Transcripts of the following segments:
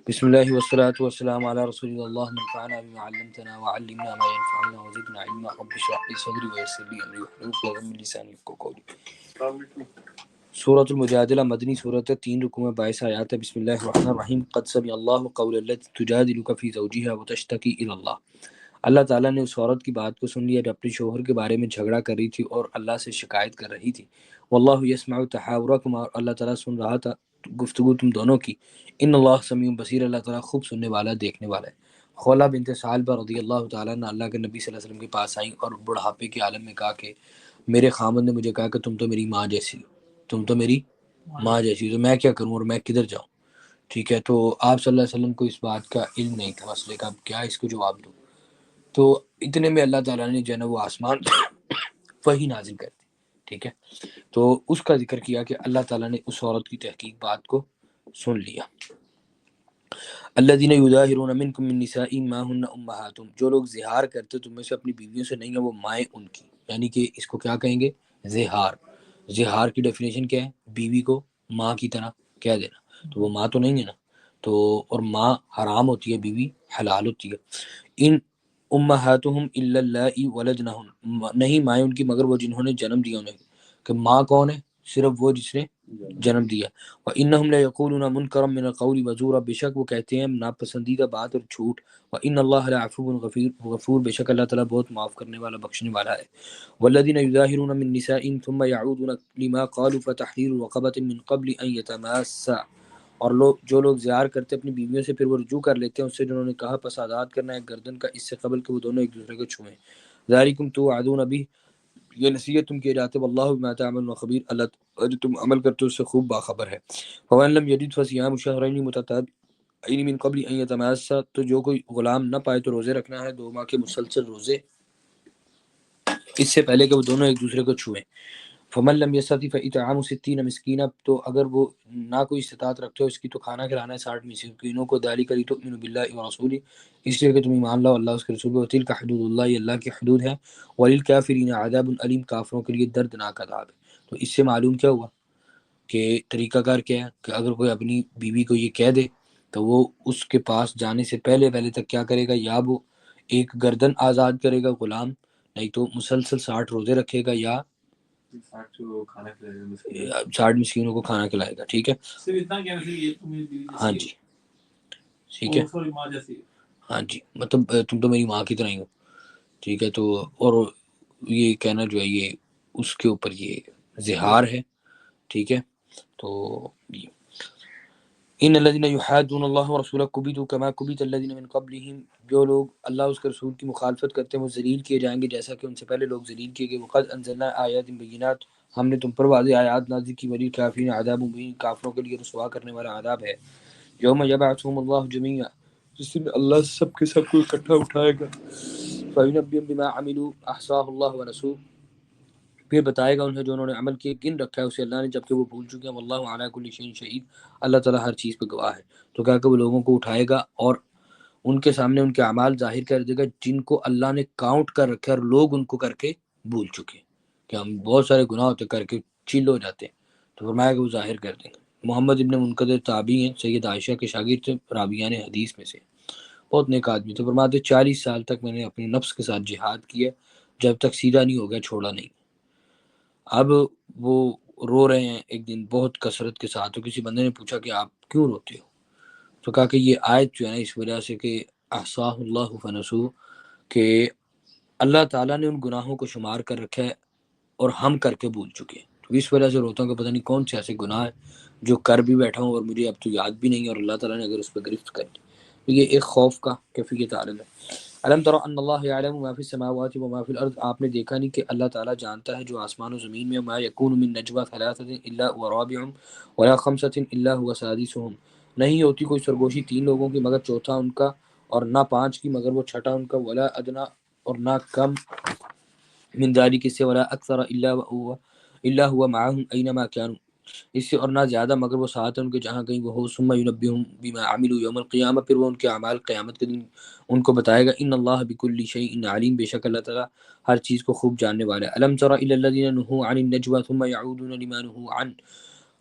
بسم اللہ والصلاة والسلام علی رسول اللہ نفعنا بما علمتنا وعلمنا ما ينفعنا وزدنا علما رب اشرح لي صدری ویسر لی امری واحلل عقدۃ من لسانی یفقهوا قولی۔ سورۃ المجادلہ مدنی سورت ہے، 3 رکوع 22 آیات ہے۔ بسم اللہ الرحمن الرحیم۔ قد سمع اللہ قول التي تجادلك في زوجها وتشتكي الى اللہ۔ اللہ تعالیٰ نے اس عورت کی بات کو سن لیا جو اپنے شوہر کے بارے میں جھگڑا کر رہی تھی اور اللہ سے شکایت کر رہی تھی۔ واللہ یسمع تحاورکما، اور اللہ تعالیٰ سن رہا تھا گفتگو تم دونوں کی۔ ان اللہ سمیع بصیر، اللہ تعالیٰ خوب سننے والا دیکھنے والا ہے۔ خولہ بنت ثعلبہ رضی اللہ تعالیٰ عنہ اللہ کے نبی صلی اللہ علیہ وسلم کے پاس آئیں اور بڑھاپے کے عالم میں کہا کہ میرے خامد نے مجھے کہا کہ تم تو میری ماں جیسی ہو، تم تو میری ماں جیسی ہو، تو میں کیا کروں اور میں کدھر جاؤں؟ ٹھیک ہے، تو آپ صلی اللہ علیہ وسلم کو اس بات کا علم نہیں تھا، مسئلے کا کیا اس کو جواب دوں۔ تو اتنے میں اللہ تعالیٰ نے جو ہے نا وہ آسمان وحی نازل کر دی۔ ٹھیک ہے، تو اس کا ذکر کیا کہ اللہ تعالیٰ نے اس عورت کی تحقیق بات کو سن لیا۔ الذین یظاہرون منکم من نسائہم ما ہن امہاتہم، جو لوگ زہار کرتے تم میں سے اپنی بیویوں سے نہیں ہیں وہ مائیں ان کی، یعنی کہ اس کو کیا کہیں گے؟ زہار۔ زہار کی ڈیفینیشن کیا ہے؟ بیوی کو ماں کی طرح کہہ دینا، تو وہ ماں تو نہیں ہے نا، تو اور ماں حرام ہوتی ہے، بیوی حلال ہوتی ہے۔ ان امہاتہم الا اللائی ولدنہم، نہیں مائیں ان کی مگر وہ جنہوں نے جنم دیا انہیں۔ کہ ماں کون ہے؟ صرف وہ جس نے جنم دیا۔ وَإِنَّهُمْ لَيَقُولُونَ مُنْكَرًا مِنَ الْقَوْلِ وَزُورًا، بے شک وہ کہتے ہیں ناپسندیدہ بات اور جھوٹ۔ وَإِنَّ اللَّهَ لَعَفُوٌّ غَفُورٌ، بے شک اللہ تعالیٰ بہت معاف کرنے والا بخشنے والا ہے۔ وَالَّذِينَ يُظَاهِرُونَ مِن نِّسَائِهِمْ ثُمَّ يَعُودُونَ لِمَا قَالُوا فَتَحْرِيرُ رَقَبَةٍ مِّن قَبْلِ أَن يَتَمَاسَّا، اور جو لوگ زیار کرتے اپنی بیویوں سے پھر وہ رجوع کر لیتے ہیں اس سے جنہوں نے کہا پس آزاد کرنا ہے گردن کا اس سے قبل کہ وہ دونوں ایک دوسرے کو چھوئیں۔ ذَلِكُمْ تُوعَدُونَ بِهِ، یہ نصیحت تم کیے جاتے، واللہ بما تعملون خبیر، اللہ جو تم عمل کرتے ہو اس سے خوب باخبر ہے۔ فَمَن لَّمْ يَجِدْ فَصِيَامُ شَهْرَيْنِ مُتَتَابِعَيْنِ مِن قَبْلِ أَن يَتَمَاسَّا، تو جو کوئی غلام نہ پائے تو روزے رکھنا ہے 2 ماہ کے مسلسل روزے، اس سے پہلے کہ وہ دونوں ایک دوسرے کو چھوئیں۔ فمن لم يستطع فإطعام 60 مسکینہ، تو اگر وہ نہ کوئی استطاعت رکھتے ہو اس کی تو کھانا کھلانا ہے 60 مسکینوں کو۔ ذلک لتؤمنوا باللہ ورسولہ، اس لیے کہ تم ایمان لاؤ اللہ اس کے رسول کو۔ وتلک حدود اللہ، یہ اللہ کی حدود ہے۔ وللکافرین عذاب علیم، کافروں کے لیے دردناک عذاب ہے۔ تو اس سے معلوم کیا ہوا کہ طریقہ کار کیا ہے کہ اگر کوئی اپنی بیوی کو یہ کہہ دے تو وہ اس کے پاس جانے سے پہلے تک کیا کرے گا؟ یا وہ ایک گردن آزاد کرے گا غلام، نہیں تو مسلسل 60 روزے رکھے گا، یا 60 مسکینوں کو کھانا کھلائے گا۔ ٹھیک ہے، ہاں جی ٹھیک ہے، ہاں جی، مطلب تم تو میری ماں کی طرح ہی ہو۔ ٹھیک ہے، تو اور یہ کہنا جو ہے یہ اس کے اوپر یہ زہار ہے۔ ٹھیک ہے، تو ان الذين يحادون الله ورسوله كبتوا كما كبت الذين من قبلهم، جو لوگ اللہ اس کے رسول کی مخالفت کرتے ہیں وہ ذلیل کیے جائیں گے جیسا کہ ان سے پہلے لوگ ذلیل کیے گئے۔ وقد انزلنا آیات بینات، ہم نے تم پر واضح آیات نازل کی۔ وللکافرین عذاب مہین، کافروں کے لیے رسوا کرنے والا عذاب ہے۔ یوم یبعثهم اللہ جمیعا، جس دن اللہ سب کے سب کو اکٹھا اٹھائے گا۔ فینبئهم بما عملوا احصاہ اللہ ونسوہ، پھر بتائے گا انہیں جو انہوں نے عمل کیے، گن رکھا ہے اسے اللہ نے جبکہ وہ بھول چکے ہیں۔ واللہ علی کل شیء شہید، اللہ تعالیٰ ہر چیز پہ گواہ ہے۔ تو کہا کہ وہ لوگوں کو اٹھائے گا اور ان کے سامنے ان کے اعمال ظاہر کر دے گا جن کو اللہ نے کاؤنٹ کر رکھا ہے اور لوگ ان کو کر کے بھول چکے ہیں، کہ ہم بہت سارے گناہ ہوتے کر کے چل ہو جاتے ہیں، تو فرمایا کہ وہ ظاہر کر دیں گے۔ محمد ابن منقدر تابعی ہیں، سید عائشہ کے شاگرد تھے، راویان حدیث میں سے، بہت نیک آدمی تھے۔ فرماتے 40 سال تک میں نے اپنے نفس کے ساتھ جہاد کیا، جب تک سیدھا نہیں ہو گیا چھوڑا نہیں۔ اب وہ رو رہے ہیں ایک دن بہت کثرت کے ساتھ، تو کسی بندے نے پوچھا کہ آپ کیوں روتے ہو؟ تو کہا کہ یہ آیت جو ہے نا اس وجہ سے کہ احصاہ اللہ فنسوہ، کہ اللہ تعالیٰ نے ان گناہوں کو شمار کر رکھا ہے اور ہم کر کے بھول چکے ہیں، تو اس وجہ سے روتا ہوں کہ پتہ نہیں کون سے ایسے گناہ ہیں جو کر بھی بیٹھا ہوں اور مجھے اب تو یاد بھی نہیں، اور اللہ تعالیٰ نے اگر اس پہ گرفت کر لی۔ تو یہ ایک خوف کا کیفیت عالم ہے۔ علم تر ان اللہ یعلم ما فی السماوات و ما فی الارض، آپ نے دیکھا نہیں کہ اللہ تعالیٰ جانتا ہے جو آسمان و زمین میں۔ ما یکون من نجوى ثلاثة الا هو رابعهم ولا خمسة الا هو سادسهم، نہیں ہوتی کوئی سرگوشی 3 لوگوں کی مگر چوتھا ان کا، اور نہ 5 کی مگر وہ چھٹا ان کا، ولا ادنا، اور نہ کم، من ذلك اس سے، ولا اکثر الا هو معهم اینما كانوا، اس سے اور نہ زیادہ مگر وہ ساتھ ہیں ان کے جہاں کہیں وہ ہو۔ ثم ينبئهم بما عملوا يوم القیامہ، پھر وہ ان کے اعمال قیامت کے دن ان کو بتائے گا۔ ان اللہ بكل شيء علیم، بے شک اللہ تعالیٰ ہر چیز کو خوب جاننے والا ہے۔ الم تر الى الذين نهوا عن النجوى ثم يعودون لما نهوا عنه،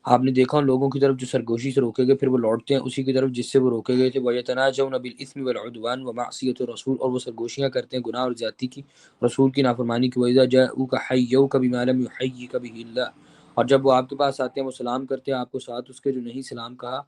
آپ نے دیکھا ان لوگوں کی طرف جو سرگوشی سے روکے گئے پھر وہ لوٹتے ہیں اسی کی طرف جس سے وہ روکے گئے تھے، وَيَتَنَاجَوْنَ بِالْإِثْمِ وَالْعُدْوَانِ وَمَعْصِيَةِ الرَّسُولِ، اور وہ سرگوشیاں کرتے ہیں گناہ اور زیادتی کی، رسول کی نافرمانی کی، وَإِذَا جَاءُوكَ حَيَّوْكَ بِمَا لَمْ يُحَيِّكَ بِهِ اللَّهُ، اور جب وہ آپ کے پاس آتے ہیں وہ سلام کرتے ہیں آپ کو ساتھ اس کے جو نہیں سلام کہا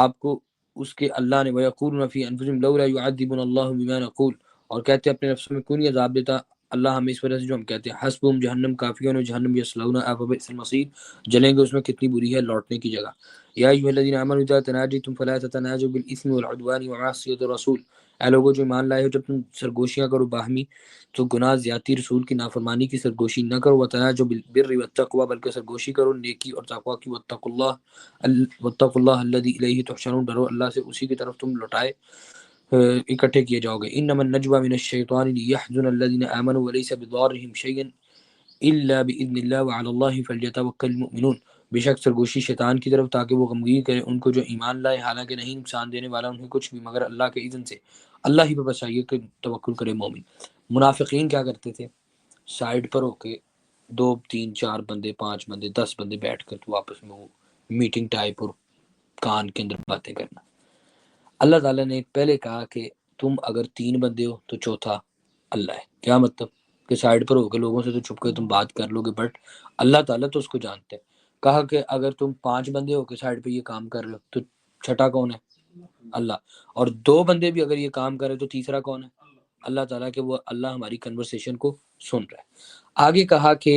آپ کو اس کے اللہ نے، وَيَقُولُونَ فِي أَنفُسِهِمْ لَوْلَا يُعَذِّبُنَا اللَّهُ بِمَا نَقُولُ، اور کہتے ہیں اپنے نفسوں میں کیوں نہیں عذاب دیتا اللہ ہمیں اس وجہ سے جو ہم کہتے ہیں، حسبهم جہنم، کافیوں نے جہنم، یصلونها فبئس المصیر، جلیں گے اس میں کتنی بری ہے لوٹنے کی جگہ۔ یا ایھا الذین آمنوا اذا تناجیتم فلا تتناجوا بالاثم والعدوان ومعصیۃ الرسول، اے لوگوں جو ایمان لائے ہو جب تم سرگوشیاں کرو باہمی تو گناہ زیادتی رسول کی نافرمانی کی سرگوشی نہ کرو، وتناجوا بالبر والتقوی، بلکہ سرگوشی کرو نیکی اور تقوی کی، واتقوا اللہ الذی الیہ تحشرون، ڈرو اللہ سے اسی کی طرف تم لوٹائے اکٹھے کیے جاؤ گے۔ انما النجوى من الشیطان لیحزن الذین آمنوا ولیس بضارهم شیئا الا باذن اللہ وعلی اللہ فلیتوکل المؤمنون، بے شک سرگوشی شیطان کی طرف تاکہ وہ غمگین کرے ان کو جو ایمان لائے، حالانکہ نہیں نقصان دینے والا انہیں کچھ بھی مگر اللہ کے اذن سے، اللہ ہی پہ بس چاہیے کہ توکل کرے مومن۔ منافقین کیا کرتے تھے؟ سائڈ پر ہو کے دو تین چار بندے، پانچ بندے، 10 بندے بیٹھ کر تو آپس میں وہ میٹنگ ٹائپ اور کان کے اندر باتیں کرنا۔ اللہ تعالیٰ نے پہلے کہا کہ تم اگر 3 بندے ہو تو چوتھا اللہ ہے۔ کیا مطلب؟ کہ سائڈ پر ہو کے لوگوں سے تو چھپ کے تم بات کر لو گے، بٹ اللہ تعالیٰ تو اس کو جانتے ہیں۔ کہا کہ اگر تم 5 بندے ہو کے سائڈ پہ یہ کام کر رہے ہو تو چھٹا کون ہے؟ اللہ۔ اور 2 بندے بھی اگر یہ کام کرے تو تیسرا کون ہے؟ اللہ تعالیٰ، کہ وہ اللہ ہماری کنورسیشن کو سن رہا ہے۔ آگے کہا کہ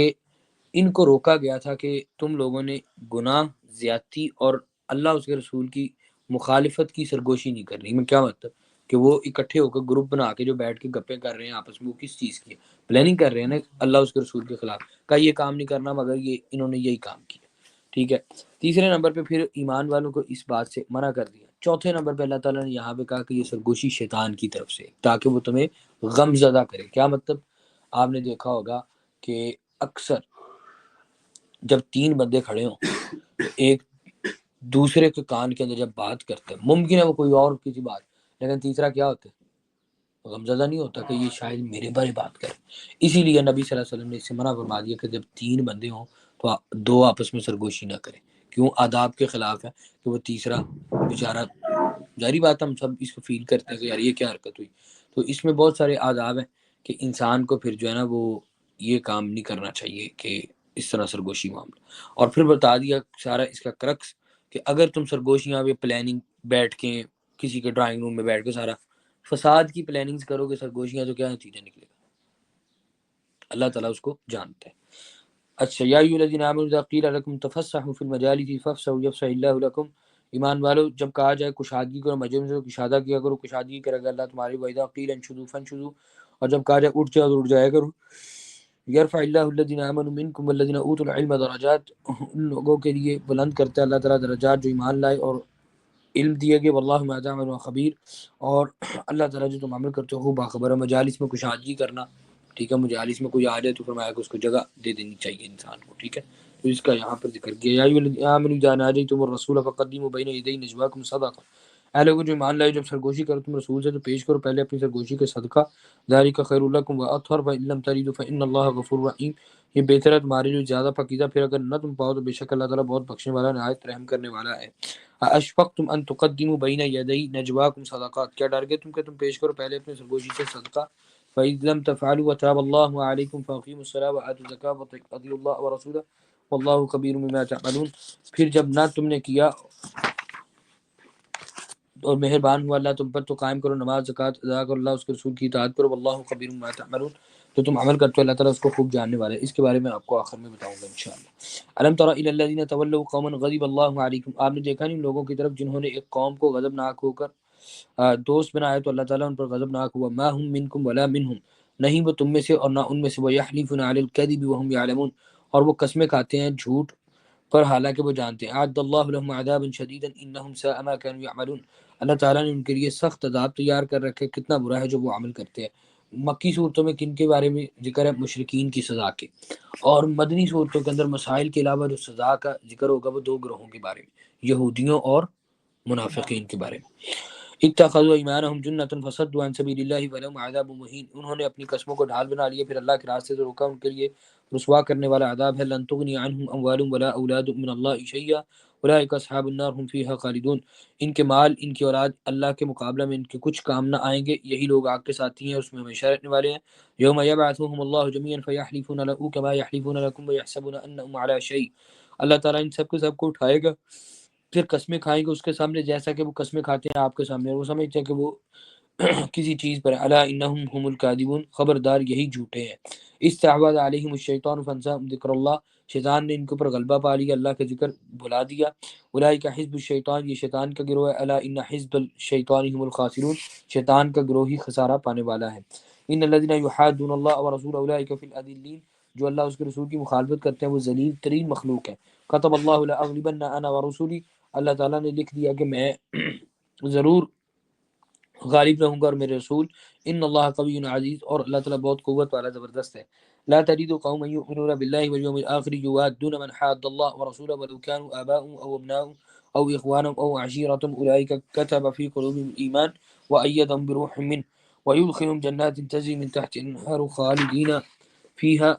ان کو روکا گیا تھا کہ تم لوگوں نے گناہ، زیادتی اور اللہ اس کے رسول کی مخالفت کی سرگوشی نہیں کرنی۔ میں کیا مطلب؟ کہ وہ اکٹھے ہو کر گروپ بنا کے جو بیٹھ کے گپیں کر رہے ہیں آپس میں، وہ کس چیز کی ہے؟ پلاننگ کر رہے ہیں نا اللہ اس کے رسول کے خلاف، کہا یہ کام نہیں کرنا مگر یہ انہوں نے یہی کام کیا۔ ٹھیک ہے، تیسرے نمبر پہ پھر ایمان والوں کو اس بات سے منع کر دیا۔ چوتھے نمبر پہ اللہ تعالیٰ نے یہاں پہ کہا کہ یہ سرگوشی شیطان کی طرف سے، تاکہ وہ تمہیں غم زدہ کرے۔ کیا مطلب؟ آپ نے دیکھا ہوگا کہ اکثر جب 3 بندے کھڑے ہوں تو ایک دوسرے کے کان کے اندر جب بات کرتے ہیں، ممکن ہے وہ کوئی اور کسی بات، لیکن تیسرا کیا ہوتا ہے؟ غمزدہ نہیں ہوتا کہ یہ شاید میرے بارے بات کرے۔ اسی لیے نبی صلی اللہ علیہ وسلم نے اس سے منع فرما دیا کہ جب 3 بندے ہوں تو 2 آپس میں سرگوشی نہ کریں۔ کیوں؟ آداب کے خلاف ہے کہ وہ تیسرا بیچارہ، ظاہری بات ہم سب اس کو فیل کرتے ہیں کہ یار یہ کیا حرکت ہوئی۔ تو اس میں بہت سارے آداب ہیں کہ انسان کو پھر جو ہے نا وہ یہ کام نہیں کرنا چاہیے کہ اس طرح سرگوشی معاملہ۔ اور پھر بتا دیا سارا اس کا کرکس کہ اگر تم سرگوشیاں بھی پلاننگ بیٹھ کے کسی کے ڈرائنگ روم میں بیٹھ کے سارا فساد کی پلاننگز کرو گے سرگوشیاں، تو کیا نتیجہ نکلے گا؟ اللہ تعالیٰ اس کو جانتا ہے۔ اچھا، یا ایھا الذین آمنوا اذا قیل لکم تفسحوا فی المجالس فافسحوا یفسح اللہ لکم، ایمان والو جب کہا جائے کشادگی کرو مجلس میں تو کشادہ کیا کرو، کشادگی کرے گا اللہ تمہاری۔ وَإِذَا قِيلَ انشُزُوا فَانشُزُوا، اور جب کہا جائے اٹھ جاؤ تو اٹھ جایا کرو۔ یرفع اللہ الذین آمنوا منکم والذین اوتوا العلم درجات، ان لوگوں کے لیے بلند کرتا ہے اللہ تعالیٰ درجات جو ایمان لائے اور علم دیے گئے، واللہ بما تعملون خبیر، اور اللہ تعالیٰ جو تم عمل کرتے ہو باخبر ہے۔ مجالس میں کشادگی کرنا، ٹھیک ہے، مجالس میں کوئی آ جائے تو فرمایا کہ اس کو جگہ دے دینی چاہیے انسان کو، ٹھیک ہے۔ تو اس کا یہاں پر ذکر کیا، یا ایھا الذین آمنوا اذا ناجیتم الرسول فقدموا بین یدی نجواکم صدقہ، اے لوگوں جو ایمان لائے جب سرگوشی کرو تم رسول سے تو پیش کرو پہلے اپنی سرگوشی کے صدقہ، ذالک خیر لکم واطہر فإن لم تجدوا فإن اللہ غفور رحیم، یہ بہتر ہے تمہارے لیے زیادہ پاکیزہ، پھر اگر نہ تم پاؤ تو بے شک اللہ تعالیٰ بہت بخشنے والا نہایت رحم کرنے والا ہے۔ اشفقتم ان تقدموا بین یدی نجواکم صدقات، کیا ڈر گئے تم کہ تم پیش کرو پہلے اپنے سرگوشی سے صدقہ؟ فإذ لم تفعلوا وتاب اللہ علیکم فأقیموا الصلاة وآتوا الزکاة وأطیعوا اللہ ورسولہ واللہ خبیر بما تعملون، پھر جب نہ تم نے کیا اور مہربان ہوا اللہ تم پر تو قائم کرو نماز، زکوٰۃ ادا کرو، اللہ اس کے رسول کی اطاعت کرو، واللہ خبیر بما تعملون، تو تم عمل کرتے ہو اللہ تعالیٰ اس کو خوب جاننے والا ہے۔ اس کے بارے میں آپ کو آخر میں بتاؤں گا انشاءاللہ۔ الم تر الی الذین تولوا قوما غضب اللہ علیہم، آپ نے دیکھا نہیں ان لوگوں کی طرف جنہوں نے ایک قوم کو غضبناک ہو کر دوست بنایا تو اللہ تعالیٰ ان پر غضبناک ہوا۔ ما هم منکم ولا منهم، نہیں وہ تم میں سے اور نہ ان میں سے، ویحلفون علی الکذب وهم یعلمون، اور وہ قسمیں کھاتے ہیں جھوٹ پر حالانکہ وہ جانتے ہیں۔ اعد اللہ لهم عذابا شدیدا انهم ساء ما كانوا يعملون، اللہ تعالیٰ نے ان کے لیے سخت عذاب تیار کر رکھے، کتنا برا ہے جو وہ عمل کرتے ہیں۔ مکی صورتوں میں کن کے بارے میں ذکر ہے؟ مشرکین کی سزا کے، اور مدنی صورتوں کے اندر مسائل کے علاوہ جو سزا کا ذکر ہوگا وہ 2 گروہوں کے بارے میں، یہودیوں اور منافقین کے بارے میں۔ اتخذوا ایمانہم جنۃ فصدوا عن سبیل اللہ فلہم عذاب مہین، انہوں نے اپنی قسموں کو ڈھال بنا لیا پھر اللہ کے راستے سے روکا، ان کے لیے رسوا کرنے والا عذاب ہے۔ لن تغنی عنہم اموالہم ولا اولادہم من اللہ شیئا اولئک اصحاب النار هم فیہا خالدون، ان کے مال ان کی اولاد اللہ کے مقابلہ میں ان کے کچھ کام نہ آئیں گے، یہی لوگ آگ کے ساتھی ہیں، اس میں ہمیشہ رہنے والے ہیں۔ یوم یبعثهم اللہ جميعا فیحلفون له کما یحلفون لکم ویحسبون انہم علی شیء، اللہ تعالیٰ ان سب کو اٹھائے گا پھر قسمیں کھائیں گے اس کے سامنے جیسا کہ وہ قسمیں کھاتے ہیں آپ کے سامنے، اور وہ سمجھتے ہیں کہ وہ کسی چیز پر۔ الا انہم هم الکاذبون، خبردار یہی جھوٹے ہیں۔ استحوذ علیہم الشیطان فانساہم ذکر اللہ، شیطان نے ان کے اوپر غلبہ پا لیا، اللہ کا ذکر بھلا دیا۔ اولئک حزب الشیطان، یہ شیطان کا گروہ ہے۔ الا ان حزب الشیطان هم الخاسرون، شیطان کا گروہ ہی خسارہ پانے والا ہے۔ ان الذين يحادون الله ورسوله اولئک فی الاذلین، جو اللہ اس کے رسول کی مخالفت کرتے ہیں وہ ذلیل ترین مخلوق ہے۔ کتب اللہ لاغلبن انا ورسولی، اللہ تعالیٰ نے لکھ دیا کہ میں ضرور غالب رہوں گا اور میرے رسول۔ ان اللہ قوی عزیز، اور اللہ تعالیٰ بہت قوت والا زبردست ہے۔ لا تجد قوما يؤمنون بالله واليوم الآخر يوادون من حاد الله ورسوله ولو كانوا آباءهم أو أبناءهم أو إخوانهم أو عشيرتهم أولئك كتب في قلوبهم الإيمان وأيدهم بروح منه ويدخلهم جنات تجري من تحت الأنهار خالدين فيها،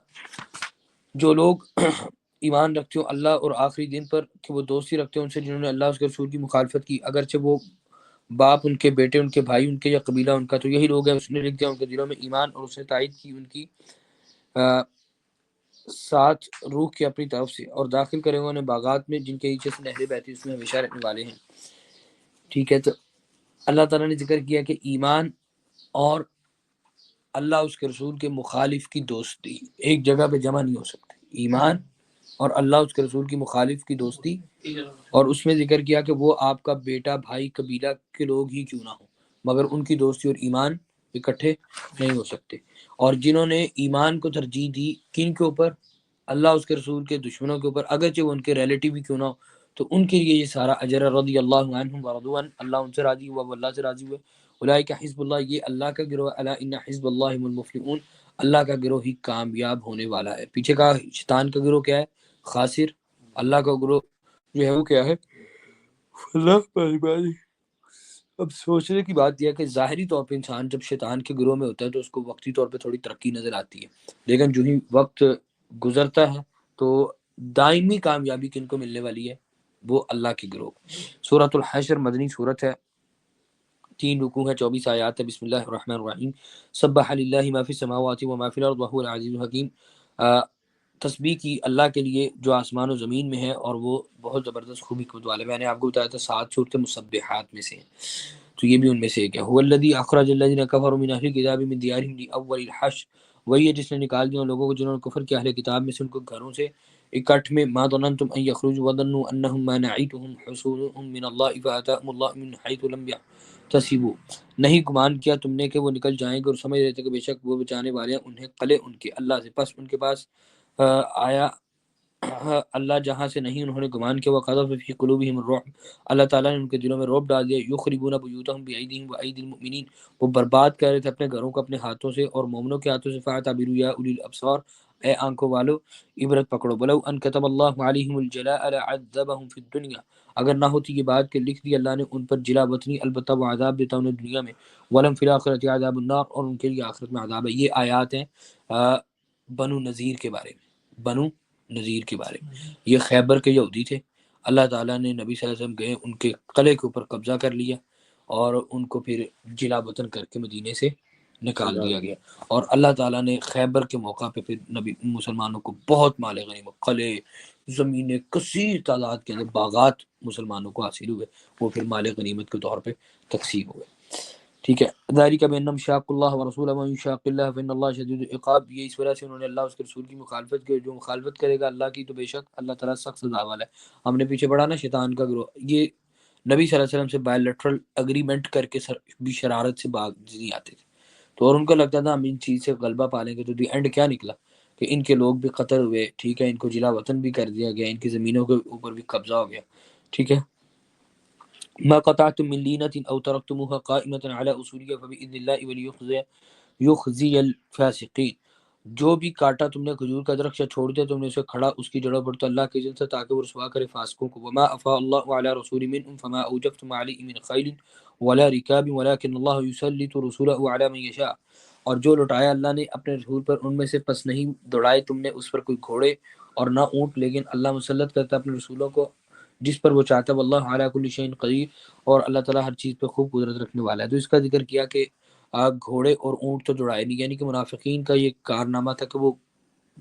جو لوگ ایمان رکھتے ہو اللہ اور آخری دن پر کہ وہ دوستی رکھتے ہیں ان سے جنہوں نے اللہ اس کے رسول کی مخالفت کی، اگرچہ وہ باپ ان کے، بیٹے ان کے، بھائی ان کے یا قبیلہ ان کا، تو یہی لوگ ہیں اس نے لکھ دیا ان کے دلوں میں ایمان اور اس نے تائید کی ان کی ساتھ روح کی اپنی طرف سے، اور داخل کرے ہوئے انہیں باغات میں جن کے نیچے سے نہریں بہتی اس میں ہمیشہ رہنے والے ہیں۔ ٹھیک ہے، تو اللہ تعالیٰ نے ذکر کیا کہ ایمان اور اللہ اس کے رسول کے مخالف کی دوستی ایک جگہ پہ جمع نہیں ہو سکتے۔ ایمان اور اللہ اس کے رسول کی مخالف کی دوستی، اور اس میں ذکر کیا کہ وہ آپ کا بیٹا، بھائی، قبیلہ کے لوگ ہی کیوں نہ ہوں، مگر ان کی دوستی اور ایمان اکٹھے نہیں ہو سکتے۔ اور جنہوں نے ایمان کو ترجیح دی کن کے اوپر؟ اللہ اس کے رسول کے دشمنوں کے اوپر، اگرچہ وہ ان کے ریلیٹیو بھی کیوں نہ ہو، تو ان کے لیے یہ سارا اجر ہے۔ رضی اللہ عنہم ورضوا عنہ، اللہ ان سے راضی ہوا وہ اللہ سے راضی ہوئے۔ اولئک حزب اللہ، یہ اللہ کا گروہ ہے۔ الا ان حزب اللہ هم المفلحون، اللہ کا گروہ ہی کامیاب ہونے والا ہے۔ پیچھے کا شیطان کا گروہ کیا ہے؟ خاسر۔ اللہ کا گروہ جو ہے وہ کیا ہے؟ اللہ مہربانی۔ اب سوچنے کی بات یہ ہے کہ ظاہری طور پہ انسان جب شیطان کے گروہ میں ہوتا ہے تو اس کو وقتی طور پہ تھوڑی ترقی نظر آتی ہے، لیکن جو ہی وقت گزرتا ہے تو دائمی کامیابی کن کو ملنے والی ہے؟ وہ اللہ کے گروہ۔ سورۃ الحشر مدنی سورت ہے، 3 رکوع ہے، 24 آیات ہے۔ بسم اللہ الرحمن الرحیم۔ سبح للہ ما فی السماوات و ما فی الارض وهو العزیز الحکیم، تسبیح کی اللہ کے لیے جو آسمان و زمین میں ہے اور وہ بہت زبردست خوبی خود والے۔ میں نے آپ کو بتایا تھا 7 صورتیں مسبحات میں سے ہیں، تو یہ بھی ان میں سے ایک ہے۔ هو الذی اخرج الذین کفروا من اہل الکتاب من دیارہم لاول الحشر، وہی ہے جس نے نکال دیا ان لوگوں کو جنہوں نے کفر کیا اہل کتاب میں سے ان کو گھروں سے اکٹھ میں۔ ما ظننتم ان یخرجوا وظنوا انہم مانعتهم حصونهم من اللہ فاتاهم اللہ من حیث لم یحتسبوا، نہیں گمان کیا تم نے کہ وہ نکل جائیں گے، اور سمجھ رہے تھے کہ بے شک وہ بچانے والے ہیں انہیں قلعے ان کے اللہ سے، پس ان کے پاس آیا اللہ جہاں سے نہیں انہوں نے گمان کیا۔ وقذف فی قلوبہم الرعب، اللہ تعالیٰ نے ان کے دلوں میں رعب ڈال دیا۔ یخربون بیوتہم بایدیہم وایدی المؤمنین، وہ برباد کر رہے تھے اپنے گھروں کو اپنے ہاتھوں سے اور مومنوں کے ہاتھوں سے۔ فاعتبروا یا اولی الابصار، اے آنکھوں والو عبرت پکڑو۔ ولو ان کتب اللہ علیہم الجلاء لعذبہم فی الدنیا، اگر نہ ہوتی یہ بات کہ لکھ دی اللہ نے ان پر جلا وطنی، البتہ وہ عذاب دیتا انہیں دنیا میں۔ ولہم فی الآخرۃ عذاب النار، اور ان کے لیے آخرت میں عذاب ہے۔ یہ آیات ہیں بنو نذیر کے بارے میں، بنو نذیر کے بارے میں۔ یہ خیبر کے یہودی تھے، اللہ تعالیٰ نے نبی صلی اللہ علیہ وسلم گئے ان کے قلعے کے اوپر قبضہ کر لیا اور ان کو پھر جلا وطن کر کے مدینے سے نکال دیا گیا، اور اللہ تعالیٰ نے خیبر کے موقع پہ پھر نبی مسلمانوں کو بہت مال غنیمت، قلعے، زمینیں، کثیر تعداد کے اندر باغات مسلمانوں کو حاصل ہوئے، وہ پھر مال غنیمت کے طور پہ تقسیم ہوئے۔ ٹھیک ہے، ذالک بانہم شاقوا اللہ ورسولہ ومن یشاق اللہ فان اللہ شدید العقاب، یہ اس وجہ سے انہوں نے اللہ اس کے رسول کی مخالفت کی، جو مخالفت کرے گا اللہ کی تو بے شک اللہ تعالیٰ سخت سزا والا ہے۔ ہم نے پیچھے پڑھا نا شیطان کا گروہ، یہ نبی صلی اللہ علیہ وسلم سے بائیلیٹرل اگریمنٹ کر کے بھی شرارت سے باز نہیں آتے تھے، تو اور ان کو لگتا تھا ہم ان چیز سے غلبہ پالیں گے، تو دی اینڈ کیا نکلا کہ ان کے لوگ بھی قتل ہوئے، ٹھیک ہے، ان کو جلا وطن بھی کر دیا گیا، ان کی زمینوں کے اوپر بھی قبضہ ہو گیا۔ ٹھیک ہے، ما قطعتم من لینة او ترکتموها قائمة على اصولها فبإذن اللہ ولیخزی الفاسقین، جو بھی کاٹا تم نے کھجور کا درخت یا چھوڑ دیا تم نے اسے کھڑا اس کی جڑوں پر تو اللہ کے اذن سے تاکہ وہ رسوا کرے فاسقوں کو. وما افاء اللہ علی رسول منهم فما اوجفتم علیہ من خیل ولا رکاب ولکن اللہ یسلط رسوله علی من یشاء. اور جو لٹایا اللہ نے اپنے رسول پر ان میں سے پس نہیں دوڑائے تم نے اس پر کوئی گھوڑے اور نہ اونٹ، لیکن اللہ مسلط کرتا ہے اپنے رسولوں کو جس پر وہ چاہتا ہے. واللہ علی کل شیء قدیر، اور اللہ تعالیٰ ہر چیز پہ خوب قدرت رکھنے والا ہے. تو اس کا ذکر کیا کہ گھوڑے اور اونٹ تو دوڑائے نہیں، یعنی کہ منافقین کا یہ کارنامہ تھا کہ وہ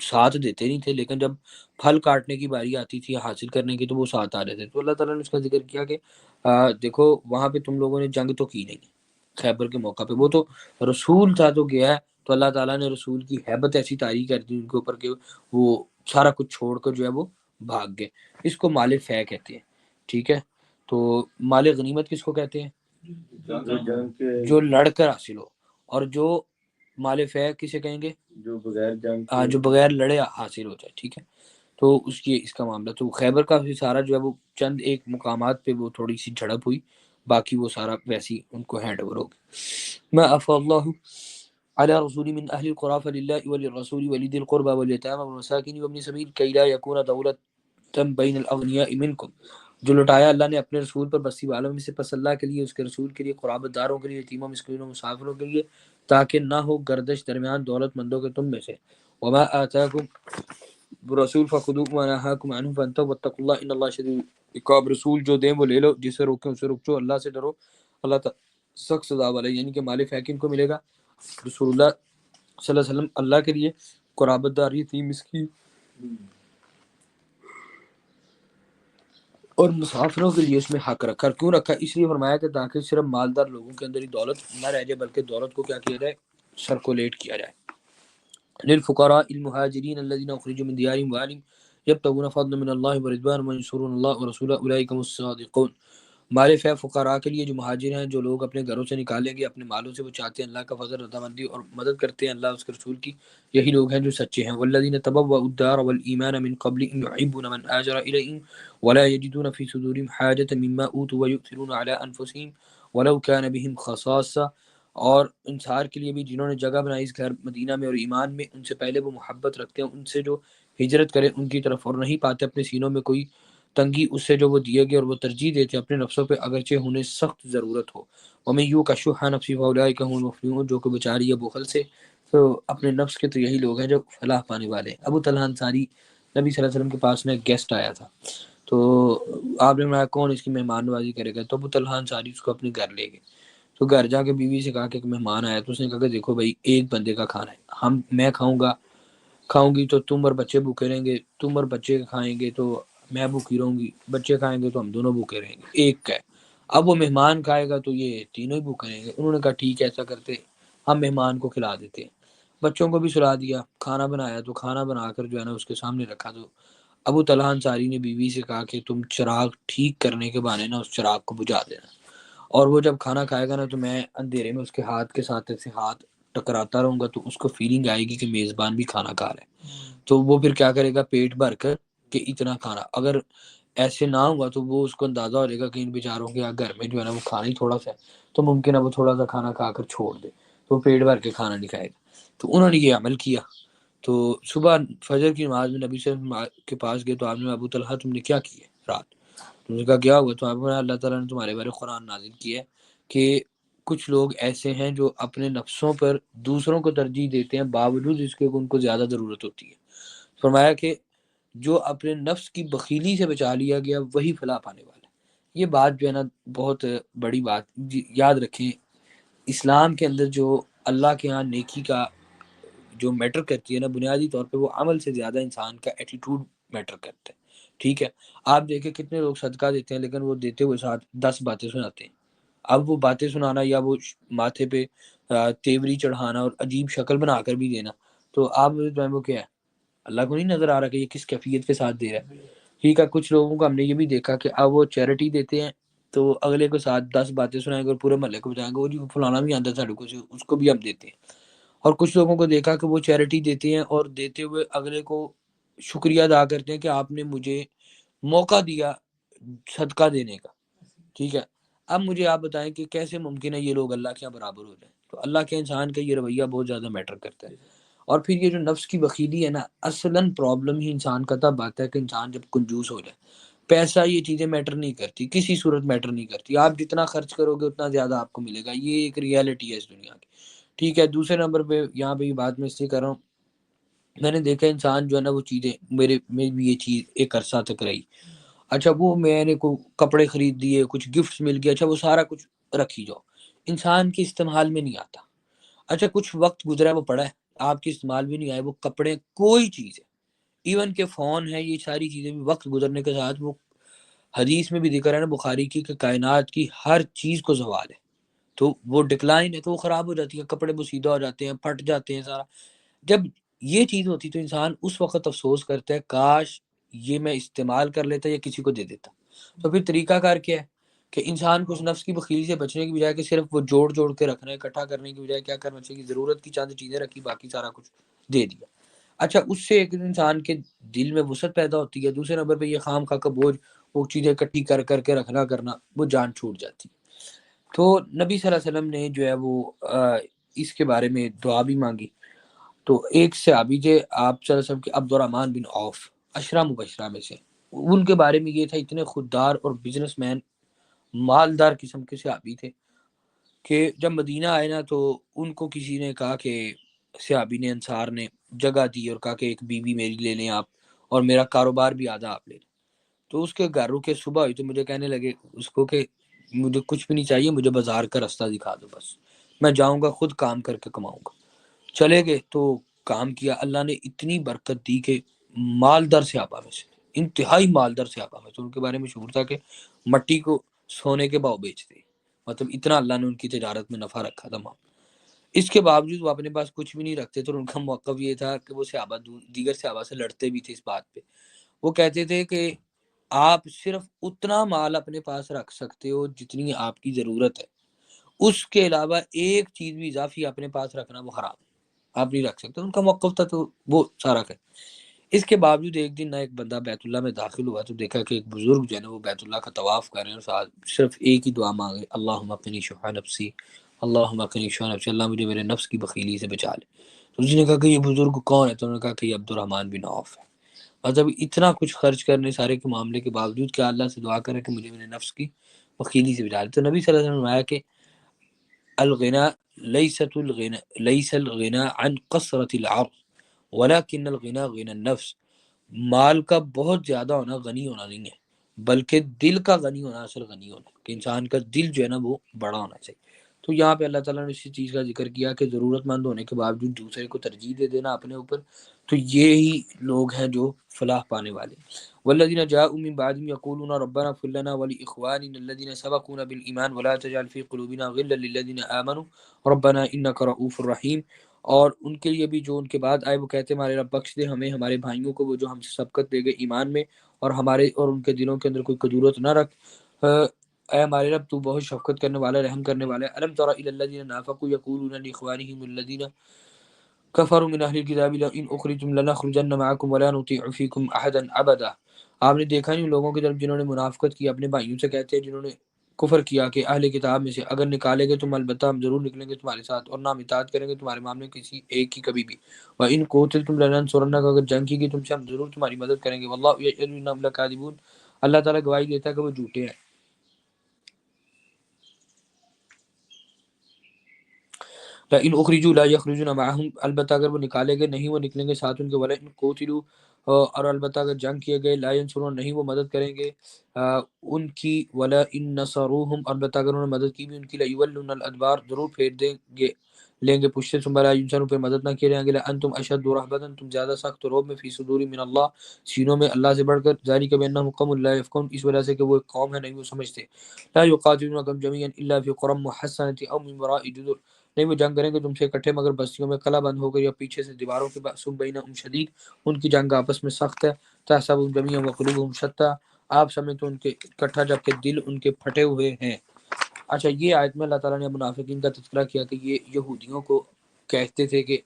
ساتھ دیتے نہیں تھے، لیکن جب پھل کاٹنے کی باری آتی تھی حاصل کرنے کی تو وہ ساتھ آ رہے تھے. تو اللہ تعالیٰ نے اس کا ذکر کیا کہ دیکھو وہاں پہ تم لوگوں نے جنگ تو کی نہیں خیبر کے موقع پہ، وہ تو رسول تھا تو گیا ہے، تو اللہ تعالیٰ نے رسول کی ہیبت ایسی طاری کر دی ان کے اوپر کہ وہ سارا کچھ چھوڑ کر جو ہے وہ بھاگ گئے. اس کو مال فے کہتے ہیں. ٹھیک ہے، تو مال غنیمت کس کو کہتے ہیں؟ جو لڑ کر حاصل ہو. اور جو مال فے کسے کہیں گے؟ جو بغیر جنگ جو بغیر لڑے حاصل ہو جائے. ٹھیک ہے، تو اس کا معاملہ تو خیبر کا بھی سارا جو ہے وہ چند ایک مقامات پہ وہ تھوڑی سی جھڑپ ہوئی، باقی وہ سارا ویسی ان کو ہینڈ اوور ہو گیا. ما افاء اللہ علی رسول من اہل القرى فللہ وللرسول ولذی القربى والیتامى والمساکین وابن السبیل کی لا یکون دولة بین الاغنیاء منکم. جو لٹایا اللہ نے اپنے رسول پر بستی والوں میں سے پس اللہ کے لیے، اس کے رسول کے لیے، قرابت داروں کے لیے، یتیموں مسکینوں مسافروں کے لیے، تاکہ نہ ہو گردش درمیان دولت مندوں کے تم میں سے. وما آتاکم رسول فخذوه وما نهاکم عنہ فانتهوا واتقوا اللہ ان اللہ شدید العقاب. رسول جو دیں وہ لے لو، جسے روکیں اسے رک جو، اللہ سے ڈرو، اللہ تعالی سخت سزا والا ہے. یعنی کہ مال فیکن کو ملے گا رسول اللہ صلی اللہ علیہ وسلم اللہ کے لیے، قرابت دار، یتیم مسکین اور مسافروں کے لیے اس میں حق رکھا. کیوں رکھا؟ اس لیے فرمایا کہ تاکہ صرف مالدار لوگوں کے اندر ہی دولت نہ رہ جائے، بلکہ دولت کو کیا کیا جائے؟ سرکولیٹ کیا جائے. للفقراء المهاجرين الذين اخرجوا من ديارهم واموالهم يبتغون فضلا من الله ورضوانا وينصرون الله ورسوله اولئك هم الصادقون. مال فے فقراء کے لیے جو مہاجر ہیں، جو لوگ اپنے گھروں سے نکالیں گے اپنے مالوں سے، وہ چاہتے ہیں اللہ کا فضل، رضامندی اور مدد کرتے ہیں اللہ اس کے رسول کی، یہی لوگ ہیں جو سچے ہیں. والذین تبوأوا الدار والایمان من قبلهم يحبون من هاجر الیہم ولا یجدون فی صدورهم حاجة مما اوتوا ویؤثرون علی انفسهم ولو كان بهم خصاصة. اور انصار کے لیے بھی جنہوں نے جگہ بنائی اس گھر مدینہ میں اور ایمان میں ان سے پہلے، وہ محبت رکھتے ہیں ان سے جو ہجرت کرے ان کی طرف، اور نہیں پاتے اپنے سینوں میں کوئی تنگی اس سے جو وہ دیے گئے، اور وہ ترجیح دیتے ہیں اپنے نفسوں پہ اگرچہ انہیں سخت ضرورت ہو. وَمَن يُوقَ شُحَّ نَفْسِهِ فَأُولَٰئِكَ هُمُ الْمُفْلِحُونَ. جو کہ بچاری ہے بخل سے، تو اپنے نفس کے تو یہی لوگ ہیں جو فلاح پانے والے ہیں. ابو طلحہ انصاری نبی صلی اللہ علیہ وسلم کے پاس میں ایک گیسٹ آیا تھا، تو آپ نے فرمایا کون اس کی مہمان نوازی کرے گا؟ تو ابو طلحہ انصاری اس کو اپنے گھر لے گئے. تو گھر جا کے بیوی سے کہا کہ ایک مہمان آیا، تو اس نے کہا کہ دیکھو بھائی ایک بندے کا کھانا ہے، میں کھاؤں گی تو تم اور بچے بھوکے رہیں گے، تم اور بچے کھائیں گے تو میں بھوکی رہوں گی، بچے کھائیں گے تو ہم دونوں بھوکے رہیں گے. ایک کا ہے، اب وہ مہمان کھائے گا تو یہ تینوں ہی بھوکے رہیں گے. انہوں نے کہا ٹھیک ہے ایسا کرتے، ہم مہمان کو کھلا دیتے ہیں. بچوں کو بھی سلا دیا، کھانا بنایا تو کھانا بنا کر جو ہے نا اس کے سامنے رکھا. تو ابو طلحہ انصاری نے بیوی سے کہا کہ تم چراغ ٹھیک کرنے کے بہانے نا اس چراغ کو بجھا دینا، اور وہ جب کھانا کھائے گا نا تو میں اندھیرے میں اس کے ہاتھ کے ساتھ ایسے ہاتھ ٹکراتا رہوں گا، تو اس کو فیلنگ آئے گی کہ میزبان بھی کھانا کھا رہا ہے. تو وہ پھر کیا کرے گا؟ پیٹ بھر کر کہ اتنا کھانا. اگر ایسے نہ ہوا تو وہ اس کو اندازہ ہو جائے گا کہ ان بیچاروں کے گھر میں جو ہے نا وہ کھانا ہی تھوڑا سا ہے، تو ممکن ہے وہ تھوڑا سا کھانا کھا کر چھوڑ دے، تو پیٹ بھر کے کھانا نہیں کھائے گا. تو انہوں نے یہ عمل کیا. تو صبح فجر کی نماز میں نبی صلی اللہ علیہ وسلم کے پاس گئے تو آپ نے ابو طلحہ تم نے کیا کیا رات؟ تم نے کہا کیا ہوا؟ تو آپ نے اللہ تعالیٰ نے تمہارے بارے قرآن نازل کیا ہے کہ کچھ لوگ ایسے ہیں جو اپنے نفسوں پر دوسروں کو ترجیح دیتے ہیں باوجود اس کے ان کو زیادہ ضرورت ہوتی ہے. فرمایا کہ جو اپنے نفس کی بخیلی سے بچا لیا گیا وہی فلاح پانے والا ہے. یہ بات جو ہے نا بہت بڑی بات یاد رکھیں. اسلام کے اندر جو اللہ کے ہاں نیکی کا جو میٹر کرتی ہے نا، بنیادی طور پہ وہ عمل سے زیادہ انسان کا ایٹیٹیوڈ میٹر کرتا ہے. ٹھیک ہے، آپ دیکھیں کتنے لوگ صدقہ دیتے ہیں لیکن وہ دیتے ہوئے ساتھ 10 باتیں سناتے ہیں. اب وہ باتیں سنانا یا وہ ماتھے پہ تیوری چڑھانا اور عجیب شکل بنا کر بھی دینا، تو آپ جو ہے وہ کیا ہے؟ اللہ کو نہیں نظر آ رہا کہ یہ کس کیفیت کے ساتھ دے رہا ہے. ٹھیک ہے، کچھ لوگوں کو ہم نے یہ بھی دیکھا کہ اب وہ چیریٹی دیتے ہیں تو اگلے کو ساتھ 10 باتیں سنائیں گے اور پورے محلے کو بتائیں گے وہ جی فلانا بھی آتا ہے ساڑھے کو، اس کو بھی ہم دیتے ہیں. اور کچھ لوگوں کو دیکھا کہ وہ چیریٹی دیتے ہیں اور دیتے ہوئے اگلے کو شکریہ ادا کرتے ہیں کہ آپ نے مجھے موقع دیا صدقہ دینے کا. ٹھیک ہے، اب مجھے آپ بتائیں کہ کیسے ممکن ہے یہ لوگ اللہ کے یہاں برابر ہو جائیں؟ تو اللہ کے انسان کا یہ رویہ بہت زیادہ میٹر کرتا ہے. اور پھر یہ جو نفس کی بخیلی ہے نا، اصلاً پرابلم ہی انسان کا تب آتا ہے کہ انسان جب کنجوس ہو جائے۔ پیسہ یہ چیزیں میٹر نہیں کرتی، کسی صورت میٹر نہیں کرتی، آپ جتنا خرچ کرو گے اتنا زیادہ آپ کو ملے گا، یہ ایک ریالٹی ہے اس دنیا کی، ٹھیک ہے۔ دوسرے نمبر پہ یہاں پہ یہ بات میں اس لیے کر رہا ہوں، میں نے دیکھا انسان جو ہے نا وہ چیزیں، میرے میں بھی یہ چیز ایک عرصہ تک رہی، اچھا وہ میں نے کو کپڑے خرید دیے، کچھ گفٹس مل گئے، اچھا وہ سارا کچھ رکھی جاؤ، انسان کے استعمال میں نہیں آتا، اچھا کچھ وقت گزرا ہے وہ پڑا ہے، آپ کے استعمال بھی نہیں آئے وہ کپڑے، کوئی چیز ہے، ایون کہ فون ہے، یہ ساری چیزیں بھی وقت گزرنے کے ساتھ وہ، حدیث میں بھی ذکر ہے نا بخاری کی کہ کائنات کی ہر چیز کو زوال ہے، تو وہ ڈکلائن ہے، تو وہ خراب ہو جاتی ہے، کپڑے بسیدہ ہو جاتے ہیں، پھٹ جاتے ہیں سارا، جب یہ چیز ہوتی تو انسان اس وقت افسوس کرتا ہے کاش یہ میں استعمال کر لیتا یا کسی کو دے دیتا۔ تو پھر طریقہ کار کیا ہے کہ انسان کو اس نفس کی بخیلی سے بچنے کی بجائے کہ صرف وہ جوڑ جوڑ کے رکھنا ہے، اکٹھا کرنے کی بجائے کیا کرنا چاہیے، ضرورت کی چند چیزیں رکھی، باقی سارا کچھ دے دیا، اچھا اس سے ایک انسان کے دل میں وسعت پیدا ہوتی ہے، دوسرے نمبر پہ یہ خام خواہ کا بوجھ، وہ چیزیں اکٹھی کر کر کے رکھنا کرنا، وہ جان چھوٹ جاتی ہے۔ تو نبی صلی اللہ علیہ وسلم نے جو ہے وہ اس کے بارے میں دعا بھی مانگی، تو ایک صحابی تھے آپ صلی اللہ علیہ وسلم کے، عبد الرحمن بن عوف، عشرہ مبشرہ میں سے، ان کے بارے میں یہ تھا اتنے خوددار اور بزنس مین، مالدار قسم کے صحابی تھے کہ جب مدینہ آئے نا تو ان کو کسی نے کہا کہ صحابی نے، انصار نے جگہ دی اور کہا کہ ایک بیوی میری لے لیں آپ، اور میرا کاروبار بھی آدھا آپ لے لیں۔ تو اس کے گھر رکے، صبح ہوئی تو مجھے کہنے لگے اس کو کہ مجھے کچھ بھی نہیں چاہیے، مجھے بازار کا راستہ دکھا دو، بس میں جاؤں گا خود کام کر کے کماؤں گا۔ چلے گئے تو کام کیا، اللہ نے اتنی برکت دی کہ مالدار صحابہ میں سے، انتہائی مالدار صحابہ میں سے، ان کے بارے میں شعور تھا کہ مٹی کو سونے کے بھاؤ بیچتے، مطلب اتنا اللہ نے ان کی تجارت میں نفع رکھا تھا۔ اس کے باوجود وہ اپنے پاس کچھ بھی نہیں رکھتے تھے، اور ان کا موقف یہ تھا کہ وہ صحابہ دیگر صحابہ سے لڑتے بھی تھے اس بات پہ، وہ کہتے تھے کہ آپ صرف اتنا مال اپنے پاس رکھ سکتے ہو جتنی آپ کی ضرورت ہے، اس کے علاوہ ایک چیز بھی اضافی اپنے پاس رکھنا وہ حرام ہے، آپ نہیں رکھ سکتے، ان کا موقف تھا، تو وہ سارا کہ اس کے باوجود ایک دن نہ ایک بندہ بیت اللہ میں داخل ہوا تو دیکھا کہ ایک بزرگ جو ہے نا وہ بیت اللہ کا طواف کر رہے ہیں، اور ساتھ صرف ایک ہی دعا مانگے، اللہم اقنی شح نفسی، اللہم اقنی شح نفسی، اللہ مجھے میرے نفس کی بخیلی سے بچا لے۔ تو اس نے کہا کہ یہ بزرگ کون ہے؟ تو انہوں نے کہا کہ یہ عبد الرحمن بن عوف ہے۔ مطلب اتنا کچھ خرچ کرنے سارے کے معاملے کے باوجود کیا اللہ سے دعا کرے کہ مجھے میرے نفس کی بخیلی سے بچا لے۔ تو نبی صلی اللہ علیہ وسلم نے فرمایا کہ الغنا ليس الغنى عن قصرة العرض ولكن الغنى غنى النفس، مال کا بہت زیادہ ہونا غنی ہونا نہیں ہے، بلکہ دل کا غنی ہونا اصل غنی ہونا، کہ انسان کا دل جو ہے نا وہ بڑا ہونا چاہیے۔ تو یہاں پہ اللہ تعالیٰ نے اسی چیز کا ذکر کیا کہ ضرورت مند ہونے کے باوجود دوسرے کو ترجیح دے دینا اپنے اوپر، تو یہی لوگ ہیں جو فلاح پانے والے۔ والذین جاءوا من بعدهم یقولون ربنا اغفر لنا ولاخواننا الذین سبقونا بالایمان ولا تجعل في قلوبنا غلا للذین آمنوا ربنا انک رؤوف رحیم، اور ان کے لیے بھی جو ان کے بعد آئے وہ کہتے ہیں ہمارے رب بخش دے ہمیں ہمارے بھائیوں کو، وہ جو ہم سے سبقت دے گئے ایمان میں، اور ہمارے اور ان کے دلوں کے اندر کوئی کدورت نہ رکھ، اے ہمارے رب تو بہت شفقت کرنے والا، رحم کرنے والا ہے۔ الم تر الی الذین نافقوا یقولون لاخوانهم الذین كفروا من اہل الکتاب لئن اخرجتم لنخرجن معکم ولا نطیع فیکم احدا ابدا، آپ نے دیکھا نہیں ان لوگوں کی طرف جنہوں نے منافقت کی، اپنے بھائیوں سے کہتے ہیں جنہوں نے کفر کیا کہ اہل کتاب میں سے اگر نکالے گے تم البتہ ہم ضرور نکلیں گے تمہارے ساتھ، اور نہ ہم اطاعت کریں گے تمہارے معاملے کسی ایک کی کبھی بھی، وَإِن قُوتِلْتُمْ لَنَنصُرَنَّكُمْ، اگر جنگ کی گئی تم سے ہم ضرور تمہاری مدد کریں گے، واللہ یشہد انہم لکاذبون، اللہ تعالیٰ گواہی دیتا ہے کہ وہ جھوٹے ہیں۔ لئن اخرجوا لا يخرجون معهم، البتہ اگر وہ نکالے گئے نہیں وہ نکلیں گے ساتھ ان کے، ولئن قوتلوا، اور البتہ اگر جنگ کیے گئے، لا ينصرون نہیں وہ مدد کریں گے ان کی، ولئن نصروهم، البتہ اگر انہوں نے مدد کی بھی ان کی، ليولون الادبار، ضرور پھیر دیں گے لیں گے پشت سے، ثم لا ينصرون، پہ مدد نہ کیے جائیں گے، لانتم اشد رهبة، تم زیادہ سخت رعب میں، فی صدور من اللہ، سینوں میں اللہ سے بڑھ کر، ذلك بانهم قوم لا يفقهون، اس وجہ سے کہ وہ ایک قوم ہے نہیں وہ سمجھتے، لا يقاتلونكم جميعا الا في قرى محصنة او من وراء جدر، نہیں وہ جنگ کریں گے تم سے اکٹھے مگر بستیوں میں قلعہ بند ہو کر یا پیچھے سے دیواروں کے، بأس بینہم شدید، ان کی جنگ آپس میں سخت ہے، تحسبهم جمیعا وقلوبهم شتى، آپ سمجھتے ان کے اکٹھا جبکہ دل ان کے پھٹے ہوئے ہیں۔ اچھا یہ آیت میں اللہ تعالیٰ نے منافقین کا تذکرہ کیا کہ یہ یہودیوں کو کہتے تھے کہ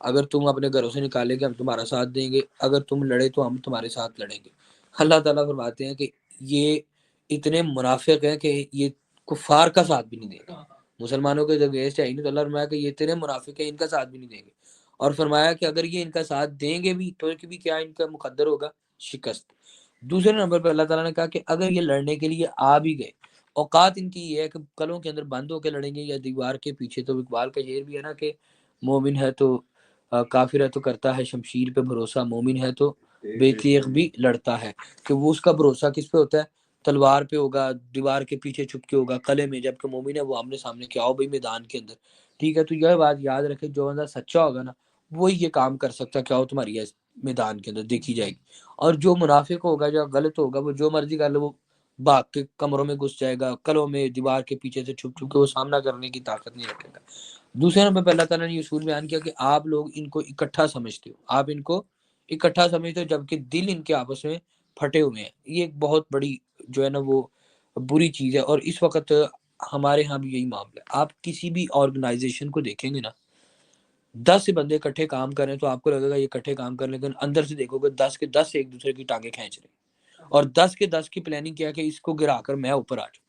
اگر تم اپنے گھروں سے نکالے گے ہم تمہارا ساتھ دیں گے، اگر تم لڑے تو ہم تمہارے ساتھ لڑیں گے۔ اللہ تعالیٰ فرماتے ہیں کہ یہ اتنے منافق ہیں کہ یہ کفار کا ساتھ بھی نہیں دیں گے، مسلمانوں کے جب گیسٹ ہے نہیں، تو اللہ فرمایا کہ یہ اتنے منافق ہیں ان کا ساتھ بھی نہیں دیں گے، اور فرمایا کہ اگر یہ ان کا ساتھ دیں گے بھی تو بھی کیا ان کا مقدر ہوگا شکست۔ دوسرے نمبر پہ اللہ تعالیٰ نے کہا کہ اگر یہ لڑنے کے لیے آ بھی گئے، اوقات ان کی یہ ہے کہ کلوں کے اندر بند ہو کے لڑیں گے یا دیوار کے پیچھے۔ تو اقبال کا شعر بھی ہے نا کہ مومن ہے تو کافر ہے تو کرتا ہے شمشیر پہ بھروسہ، مومن ہے تو بے تیغ بھی لڑتا ہے، کہ وہ اس کا بھروسہ کس پہ ہوتا ہے؟ تلوار پہ ہوگا، دیوار کے پیچھے چھپ کے ہوگا، قلعے میں، جبکہ مومن ہے وہ آمنے سامنے کیا ہو بھائی میدان کے اندر۔ ٹھیک ہے، تو یہ بات یاد رکھے، جو بندہ سچا ہوگا نا وہی یہ کام کر سکتا ہے، کیا ہو تمہاری اس میدان کے اندر دیکھی جائے گی۔ اور جو منافق ہوگا، جو غلط ہوگا، وہ جو مرضی کر لے، وہ بھاگ کے کمروں میں گھس جائے گا، قلعوں میں، دیوار کے پیچھے سے چھپ چھپ کے وہ سامنا کرنے کی طاقت نہیں رکھے گا۔ دوسرے نمبر پہ اللہ تعالیٰ نے یہ اصول بیان کیا کہ آپ لوگ ان کو اکٹھا سمجھتے ہو، آپ ان کو اکٹھا سمجھتے ہو جبکہ دل ان کے آپس میں پھٹے ہوئے ہیں۔ یہ ایک بہت بڑی جو ہے نا وہ بری چیز ہے، اور اس وقت ہمارے ہاں بھی یہی معاملہ ہے۔ آپ کسی بھی آرگنائزیشن کو دیکھیں گے نا، 10 سے بندے اکٹھے کام کر رہے ہیں تو آپ کو لگے گا یہ اکٹھے کام کر رہے ہیں، لیکن اندر سے دیکھو گے 10 کے 10 ایک دوسرے کی ٹانگیں کھینچ رہے ہیں، اور 10 کے 10 کی پلاننگ کیا کہ اس کو گرا کر میں اوپر آ جاؤں۔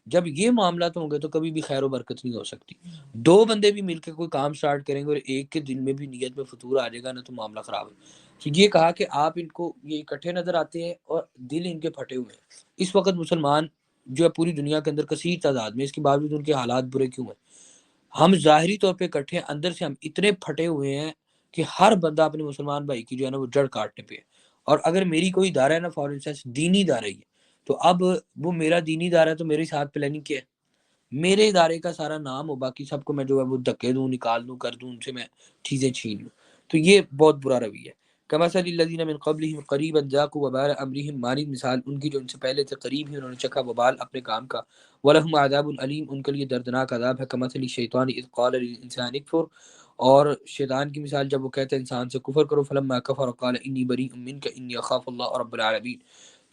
جب یہ معاملات ہوں گے تو کبھی بھی خیر و برکت نہیں ہو سکتی۔ دو بندے بھی مل کے کوئی کام سٹارٹ کریں گے اور ایک کے دل میں بھی نیت میں فطور آ جائے گا نا تو معاملہ خراب ہے۔ تو یہ کہا کہ آپ ان کو یہ اکٹھے نظر آتے ہیں اور دل ان کے پھٹے ہوئے ہیں۔ اس وقت مسلمان جو ہے پوری دنیا کے اندر کثیر تعداد میں، اس کے باوجود ان کے حالات برے کیوں ہیں؟ ہم ظاہری طور پہ اکٹھے ہیں، اندر سے ہم اتنے پھٹے ہوئے ہیں کہ ہر بندہ اپنے مسلمان بھائی کی جو ہے نا وہ جڑ کاٹنے پہ ہے۔ اور اگر میری کوئی ادارہ ہے نا، فار انسٹنس دینی ادارہ ہی ہے، تو اب وہ میرا دینی ادارہ ہے تو میرے ساتھ پلاننگ کیا ہے؟ میرے ادارے کا سارا نام ہو، باقی سب کو میں جو ہے وہ دھکے دوں، نکال دوں، کر دوں، ان سے میں چیزیں چھین لوں۔ تو یہ بہت برا رویہ ہے۔ کمثل الذین من قبلہم قریبا ذاقوا وبال امرہم، ماری مثال ان کی جو ان سے پہلے سے قریب ہی انہوں نے چکھا وبال اپنے کام کا۔ ولہم عذاب علیم، ان کے لیے دردناک عذاب ہے۔ کمثل الشیطان اذ قال للانسان اکفر، اور شیطان کی مثال جب وہ کہتے ہیں انسان سے کفر کرو، فلما کفر قال انی بریء منک انی اخاف اللہ رب العالمین،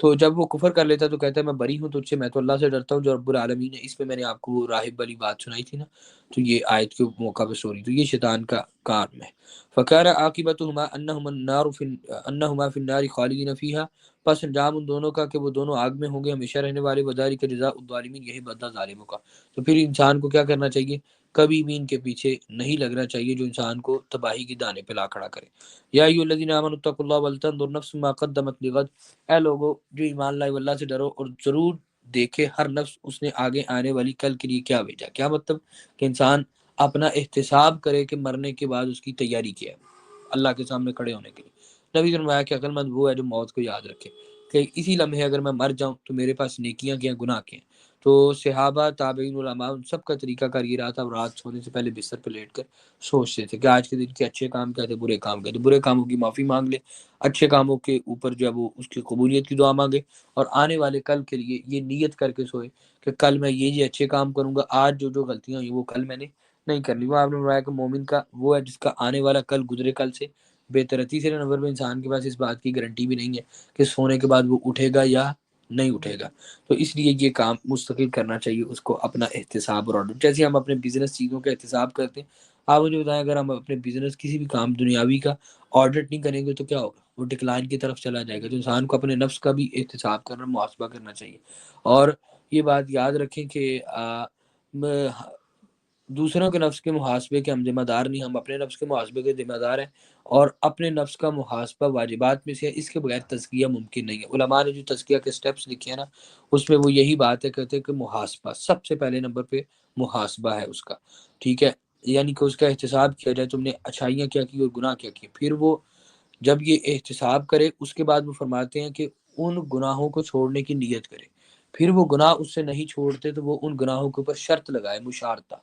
تو جب وہ کفر کر لیتا ہے تو کہتا ہے میں بری ہوں تجھ سے، میں تو اللہ سے ڈرتا ہوں جو رب العالمین ہے۔ اس پہ میں نے آپ کو وہ راہب والی بات سنائی تھی نا، تو یہ آیت کے موقع پہ سوری، تو یہ شیطان کا کام ہے۔ فکان عاقبتہما انہما فی النار خالدین فیہا، پس انجام ان دونوں کا کہ وہ دونوں آگ میں ہوں گے ہمیشہ رہنے والے، وذالک جزاء الظالمین، یہی بدلہ ظالموں کا۔ تو پھر انسان کو کیا کرنا چاہیے؟ کبھی بھی ان کے پیچھے نہیں لگنا چاہیے جو انسان کو تباہی کی دانے پہ لا کھڑا کرے۔ یا ایھا الذین آمنوا اتقوا اللہ ولتنظر نفس ما قدمت لغد، اے لوگو جو ایمان لائے اللہ سے ڈرو اور ضرور دیکھے ہر نفس اس نے آگے آنے والی کل کے لیے کیا بھیجا۔ کیا مطلب؟ کہ انسان اپنا احتساب کرے کہ مرنے کے بعد اس کی تیاری کیا ہے اللہ کے سامنے کھڑے ہونے کے لیے۔ نبی نے فرمایا کہ عقل مند وہ ہے جو موت کو یاد رکھے کہ اسی لمحے اگر میں مر جاؤں تو میرے پاس نیکیاں کیا گناہ کیا۔ تو صحابہ، تابعین، علماء، ان سب کا طریقہ کار یہ رہا تھا، رات سونے سے پہلے بستر پہ لیٹ کر سوچتے تھے کہ آج کے دن کے اچھے کام کیا تھے، برے کام کیا تھے، برے کاموں کی معافی مانگ لے، اچھے کاموں کے اوپر جو ہے وہ اس کی قبولیت کی دعا مانگے، اور آنے والے کل کے لیے یہ نیت کر کے سوئے کہ کل میں یہ اچھے کام کروں گا، آج جو جو غلطیاں ہوئی وہ کل میں نے نہیں کرنی۔ وہ آپ نے بتایا کہ مومن کا وہ ہے جس کا آنے والا کل گزرے کل سے بہتر ہے۔ تیسرے نمبر پہ انسان کے پاس اس بات کی گارنٹی بھی نہیں ہے کہ سونے کے بعد وہ اٹھے گا یا نہیں اٹھے گا، تو اس لیے یہ کام مستقل کرنا چاہیے اس کو اپنا احتساب اور آڈر، جیسے ہم اپنے بزنس چیزوں کا احتساب کرتے ہیں۔ آپ مجھے بتائیں اگر ہم اپنے بزنس کسی بھی کام دنیاوی کا آڈٹ نہیں کریں گے تو کیا ہوگا؟ وہ ڈکلائن کی طرف چلا جائے گا۔ تو انسان کو اپنے نفس کا بھی احتساب کرنا، محاسبہ کرنا چاہیے، اور یہ بات یاد رکھیں کہ دوسروں کے نفس کے محاسبے کے ہم ذمہ دار نہیں، ہم اپنے نفس کے محاسبے کے ذمہ دار ہیں، اور اپنے نفس کا محاسبہ واجبات میں سے ہے، اس کے بغیر تزکیہ ممکن نہیں ہے۔ علماء نے جو تزکیہ کے سٹیپس لکھے ہیں نا اس میں وہ یہی بات ہے، کہتے ہیں کہ محاسبہ سب سے پہلے نمبر پہ محاسبہ ہے اس کا، ٹھیک ہے، یعنی کہ اس کا احتساب کیا جائے، تم نے اچھائیاں کیا کی اور گناہ کیا کیے۔ پھر وہ جب یہ احتساب کرے اس کے بعد وہ فرماتے ہیں کہ ان گناہوں کو چھوڑنے کی نیت کرے، پھر وہ گناہ اس سے نہیں چھوڑتے تو وہ ان گناہوں کے اوپر شرط لگائے، مشارطہ،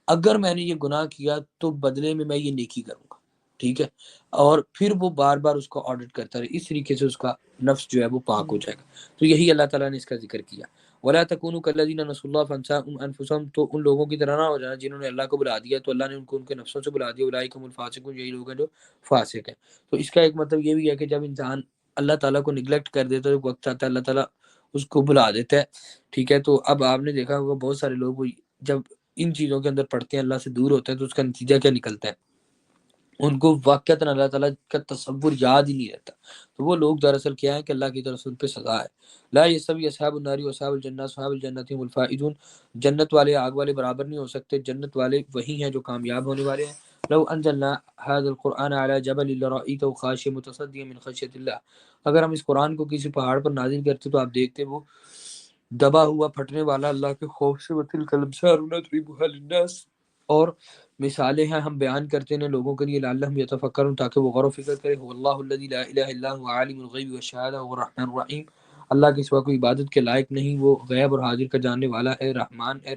اگر میں نے یہ گناہ کیا تو بدلے میں یہ نیکی کروں گا، ٹھیک ہے، اور پھر وہ بار بار اس کو آڈٹ کرتا رہے، اس طریقے سے اس کا نفس جو ہے وہ پاک ہو جائے گا۔ تو یہی اللہ تعالیٰ نے اس کا ذکر کیا۔ وَلَا تَكُونُوا كَالَّذِينَ نَسُوا اللَّهَ فَأَنسَاهُمْ أَنفُسَهُمْ، تو ان لوگوں کی طرح نہ ہو جانا جنہوں نے اللہ کو بلا دیا تو اللہ نے ان کو ان کے نفسوں سے بلا دیا، اولئک هم الفاسقون، یہی لوگ ہیں جو فاسق ہیں۔ تو اس کا ایک مطلب یہ بھی ہے کہ جب انسان اللہ تعالیٰ کو نگلیکٹ کر دیتا ہے، وقت آتا ہے اللہ تعالیٰ اس کو بلا دیتا ہے، ٹھیک ہے۔ تو اب آپ نے دیکھا ہوگا بہت سارے لوگ جب ان چیزوں کے اندر پڑھتے ہیں، اللہ سے دور ہوتے ہیں، تو اس کا نتیجہ کیا نکلتا ہے؟ ان کو واقعتاً اللہ تعالیٰ کا تصور یاد ہی نہیں رہتا۔ تو وہ لوگ دراصل کیا ہے کہ اللہ کی طرف سے ان پہ سزا ہے۔ لا یستوی اصحاب النار و اصحاب الجنہ، اصحاب الجنۃ هم الفائزون، جنت والے آگ والے برابر نہیں ہو سکتے، جنت والے وہی ہیں جو کامیاب ہونے والے ہیں، لو انزلنا هذا القرآن على جبل لرأيته خاشعا متصدعا من خشية الله، اگر ہم اس قرآن کو کسی پہاڑ پر نازل کرتے تو آپ دیکھتے وہ دبا ہوا پھٹنے والا اللہ کے خوف سے، وتلک الامثال نضربها للناس، اور مثالیں ہیں ہم بیان کرتے ہیں لوگوں کے لیے، لعلہم یتفکرون تاکہ وہ غور و فکر کریں۔ هو اللہ الذی لا الہ الا هو عالم الغیب والشہادہ هو الرحمن الرحیم، اللہ کے سوا کوئی عبادت کے لائق نہیں، وہ غیب اور حاضر کا جاننے والا ہے، رحمان ہے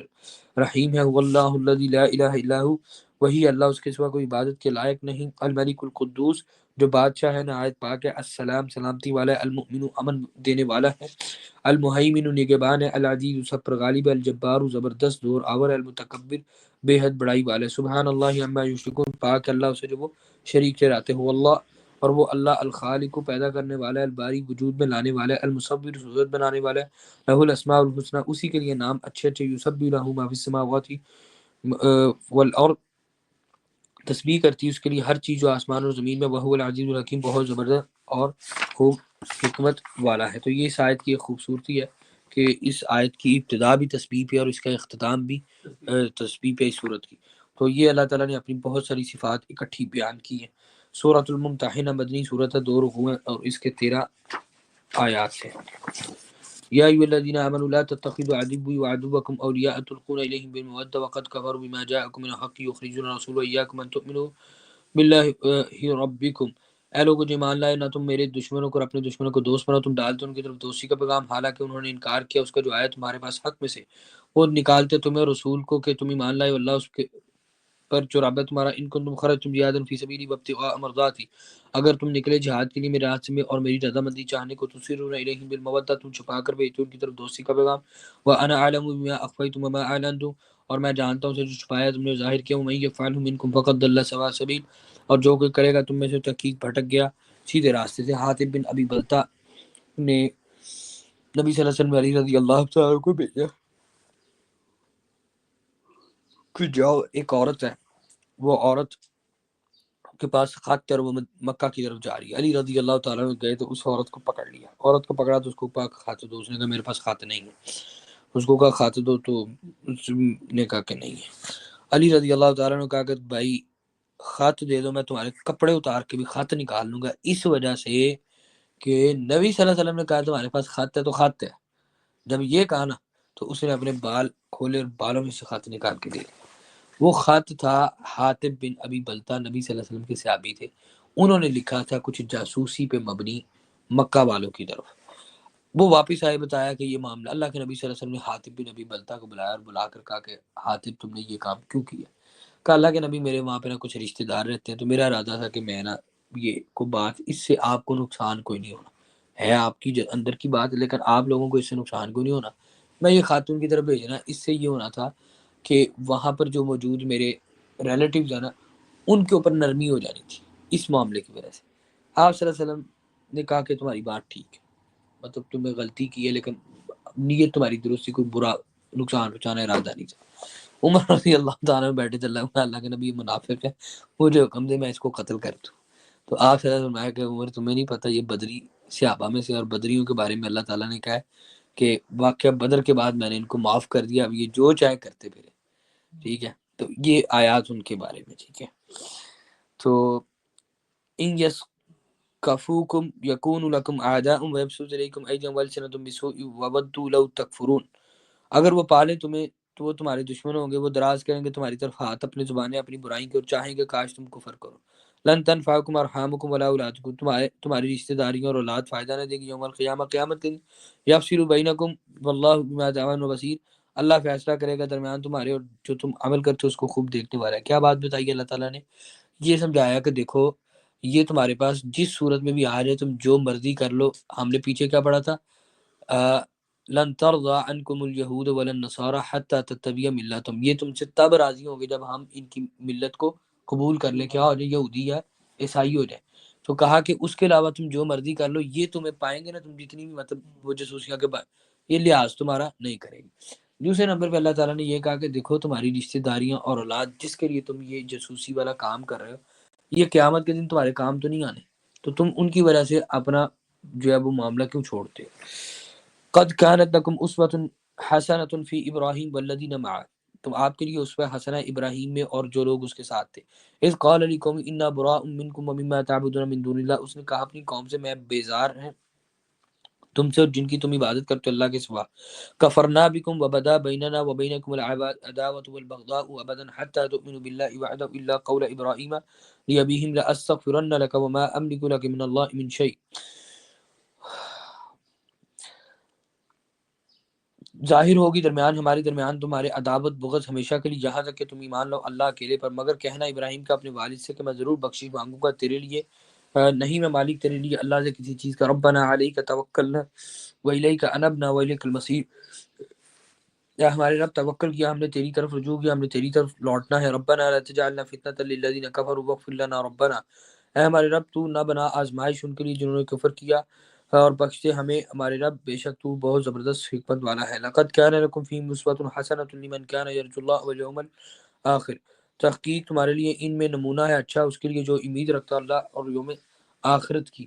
رحیم ہے۔ هو اللہ الذی لا الہ الا هو، وہی اللہ، اس کے سوا کوئی عبادت کے لائق نہیں۔ الملک القدوس، جو بادشاہ ہے نہایت پاک ہے، السلام سلامتی والا ہے، المؤمن امن دینے والا ہے، المہیمن نگہبان ہے، العزیز سب پر غالب ہے، الجبار زبردست زور آور ہے، المتکبر بے حد بڑائی والے۔ سبحان اللہ عما یشرکون، پاک اللہ سے جو وہ شریک ٹھہراتے ہو اللہ، اور وہ اللہ الخالق کو پیدا کرنے والا ہے، الباری وجود میں لانے والا ہے، المصور صورت بنانے والا ہے، لہ الاسماء الحسنی، اسی کے لیے نام اچھے اچھے، یسبح لہ ما فی السماوات والارض، تسبیح کرتی ہے اس کے لیے ہر چیز جو آسمان اور زمین میں، وہو العزیز الحکیم، بہت زبردست اور خوب حکمت والا ہے۔ تو یہ اس آیت کی ایک خوبصورتی ہے کہ اس آیت کی ابتدا بھی تسبیح پہ اور اس کا اختتام بھی تسبیح پہ اس صورت کی۔ تو یہ اللہ تعالیٰ نے اپنی بہت ساری صفات اکٹھی بیان کی ہیں۔ سورۃ الممتحنہ مدنی سورت ہے، 2 رکوع ہیں اور اس کے 13 آیات ہیں۔ یا ایھا الذین آمنوا لا تتخذوا عدوی وعدوکم اولیاء تلقون الیہم بالمودۃ وقد کفروا بما جاءکم من الحق یخرجون الرسول وایاکم ان تؤمنوا باللہ ربکم، اے لوگوں جو ایمان لائے، نہ تم میرے دشمنوں کو اور اپنے دشمنوں کو دوست بناؤ، تم ڈالتے ان کی طرف دوستی کا پیغام، حالانکہ انہوں نے انکار کیا اس کا جو آیا تمہارے پاس حق میں سے، وہ نکالتے تمہیں اور رسول کو کہ تم ایمان لائے اللہ اس کے پر جو رابطہ تمہارا، ان کنتم خرجتم جہادا فی سبیلی وابتغاء مرضاتی، اگر تم نکلے جہاد کے لیے میرے راستے میں اور میری رضامندی چاہنے کو، تسرون الیہم بالمودۃ، تم چھپا کر بھیجتے ان کی طرف دوستی کا پیغام، وانا اعلم بما اخفیتم وما اعلنتم، اور میں جانتا ہوں اسے جو چھپایا تم نے ظاہر کیا، ومن یفعلہ منکم فقد ضل سواء السبیل، اور جو کوئی کرے گا تم میں سے تحقیق بھٹک گیا سیدھے راستے سے۔ حاتب بن ابی بلتہ نے نبی صلی اللہ علیہ وسلم علی رضی اللہ تعالیٰ کو بھیجا کہ جاؤ، ایک عورت ہے، وہ عورت کے پاس خط ہے اور وہ مکہ کی طرف جا رہی ہے۔ علی رضی اللہ تعالیٰ نے گئے تو اس عورت کو پکڑ لیا، عورت کو پکڑا تو اس کو کہا خط دو، اس نے کہا میرے پاس خط نہیں ہے، اس کو کہا خط دو تو اس نے کہا کہ نہیں ہے۔ علی رضی اللہ تعالیٰ نے کہا کہ بھائی خط دے دو، میں تمہارے کپڑے اتار کے بھی خط نکال لوں گا، اس وجہ سے کہ نبی صلی اللہ علیہ وسلم نے کہا تمہارے پاس خط ہے تو خط ہے، جب یہ کہا نا تو اس نے اپنے بال کھولے اور بالوں میں سے خط نکال کے دے دیا۔ وہ خط تھا حاتب بن ابی بلتہ، نبی صلی اللہ علیہ وسلم کے صحابی تھے، انہوں نے لکھا تھا کچھ جاسوسی پہ مبنی مکہ والوں کی طرف۔ وہ واپس آئے، بتایا کہ یہ معاملہ، اللہ کے نبی صلی اللہ علیہ وسلم نے حاتب بن ابی بلتہ کو بلایا اور بلا کر کہا کہ حاتب تم نے یہ کام کیوں کیا؟ کہا اللہ کے نبی میرے وہاں پہ نا کچھ رشتہ دار رہتے ہیں، تو میرا ارادہ تھا کہ میں نا یہ کو بات، اس سے آپ کو نقصان کوئی نہیں ہونا ہے، آپ کی اندر کی بات، لیکن آپ لوگوں کو اس سے نقصان کوئی نہیں ہونا، میں یہ خاتون کی طرف بھیجنا، اس سے یہ ہونا تھا کہ وہاں پر جو موجود میرے ریلیٹیوز ہیں نا ان کے اوپر نرمی ہو جانی تھی اس معاملے کی وجہ سے۔ آپ صلی اللہ علیہ وسلم نے کہا کہ تمہاری بات ٹھیک ہے، مطلب تم نے غلطی کی ہے لیکن نیت تمہاری درست تھی، کوئی برا نقصان پہنچانا ارادہ نہیں تھا۔ عمر رضی اللہ تعالیٰ بیٹھے چل رہا ہے، اللہ کے نبی منافق ہے، مجھے حکم دے میں اس کو قتل کر دوں۔ تو آپ صلی اللہ علیہ وسلم کہ عمر تمہیں نہیں پتہ یہ بدری صحابہ میں سے، اور بدریوں کے بارے میں اللہ تعالیٰ نے کہا ہے کہ واقعہ بدر کے بعد میں نے ان کو معاف کر دیا، اب یہ جو چاہے کرتے پھرے، ٹھیک ہے۔ تو یہ آیات ان کے بارے میں، ٹھیک ہے۔ تو ان یسقفوکم یکون لکم اعداء ویبسط الیکم ایدیہم والسنۃ بالسوء وودوا لو تکفرون، اگر وہ پالیں تمہیں تو وہ تمہارے دشمن ہوں گے، وہ دراز کریں گے تمہاری طرف ہاتھ، اپنی زبانیں اپنی برائی کی، اور چاہیں گے کاش تم کفر کرو۔ لن تنفعکم ارحامکم ولا اولادکم، تمہاری رشتہ داریاں اور اولاد فائدہ نہ دے گی یوم القیامہ، قیامت کے دن۔ یفصل بینکم واللہ بما تعملون بصیر، اللہ فیصلہ کرے گا درمیان تمہارے اور جو تم عمل کرتے ہو اس کو خوب دیکھنے والا ہے۔ کیا بات بتائی اللہ تعالیٰ نے؟ یہ سمجھایا کہ دیکھو یہ تمہارے پاس جس صورت میں بھی آ جائے، تم جو مرضی کر لو۔ ہم نے پیچھے کیا پڑھا تھا؟ لن ترضى عنكم اليهود ولا النصارى حتى تتبعوا ملتهم، یہ تم سے تب راضی ہوں گے جب ہم ان کی ملت کو قبول کر لیں، کیا ہو جائے، یہودی یا عیسائی ہو جائے۔ تو کہا کہ اس کے علاوہ تم جو مرضی کر لو، یہ تمہیں پائیں گے نا، تم جتنی بھی مطلب وہ جاسوسیاں کے یہ لحاظ تمہارا نہیں کرے گی۔ دوسرے نمبر پہ اللہ تعالیٰ نے یہ کہا کہ دیکھو تمہاری رشتہ داریاں اور اولاد جس کے لیے تم یہ جاسوسی والا کام کر رہے ہو، یہ قیامت کے دن تمہارے کام تو نہیں آنے، تو تم ان کی وجہ سے اپنا جو ہے وہ معاملہ کیوں چھوڑتے ہو؟ قد كانت لكم اسوة حسنة في ابراہیم والذین معه، تم آپ کے لیے اسوہ حسنہ ابراہیم میں اور جو لوگ اس کے ساتھ تھے۔ اذ قال لقوم انا براء منکم ومما تعبدون من دون اللہ، اس نے کہا اپنی قوم سے میں بیزار ہیں تم سے اور جن کی تم عبادت کرتے ہو اللہ کے سوا۔ کفرنا بکم وبدا بیننا وبینکم العداوۃ والبغضاء ابدا حتى تؤمنوا بالله وحده الا قول ابراہیم لابیہم لاستغفرن لك وما املک لك من اللہ من شیء۔ ظاہر ہوگی ہمارے درمیان تمہارے عداوت بغض ہمیشہ کے لیے، یہاں تک کہ تم ایمان لو اللہ اکیلے پر، مگر کہنا ابراہیم کا اپنے والد سے کہ میں ضرور بخشش مانگوں گا تیرے لیے، نہیں میں مالک تیرے لیے اللہ سے کسی چیز کا۔ ربنا علیک توکلنا والیک انبنا والیک المصیر، یا ہمارے رب توکل کیا، ہم نے تیری طرف رجوع کیا، ہم نے تیری طرف لوٹنا ہے۔ ربنا لا تجعلنا فتنة للذین کفروا واغفر لنا ربنا، اے ہمارے رب تو نہ بنا آزمائش ان کے لیے جنہوں نے کفر کیا، اور بخش دے ہمیں ہمارے رب، بے شک تو بہت زبردست حکمت والا ہے۔ لقد كان لكم فيهم أسوة حسنة لمن كان يرجو الله واليوم الآخر، تحقیق تمہارے لیے ان میں نمونہ ہے اچھا اس کے لیے جو امید رکھتا اللہ اور یوم آخرت کی۔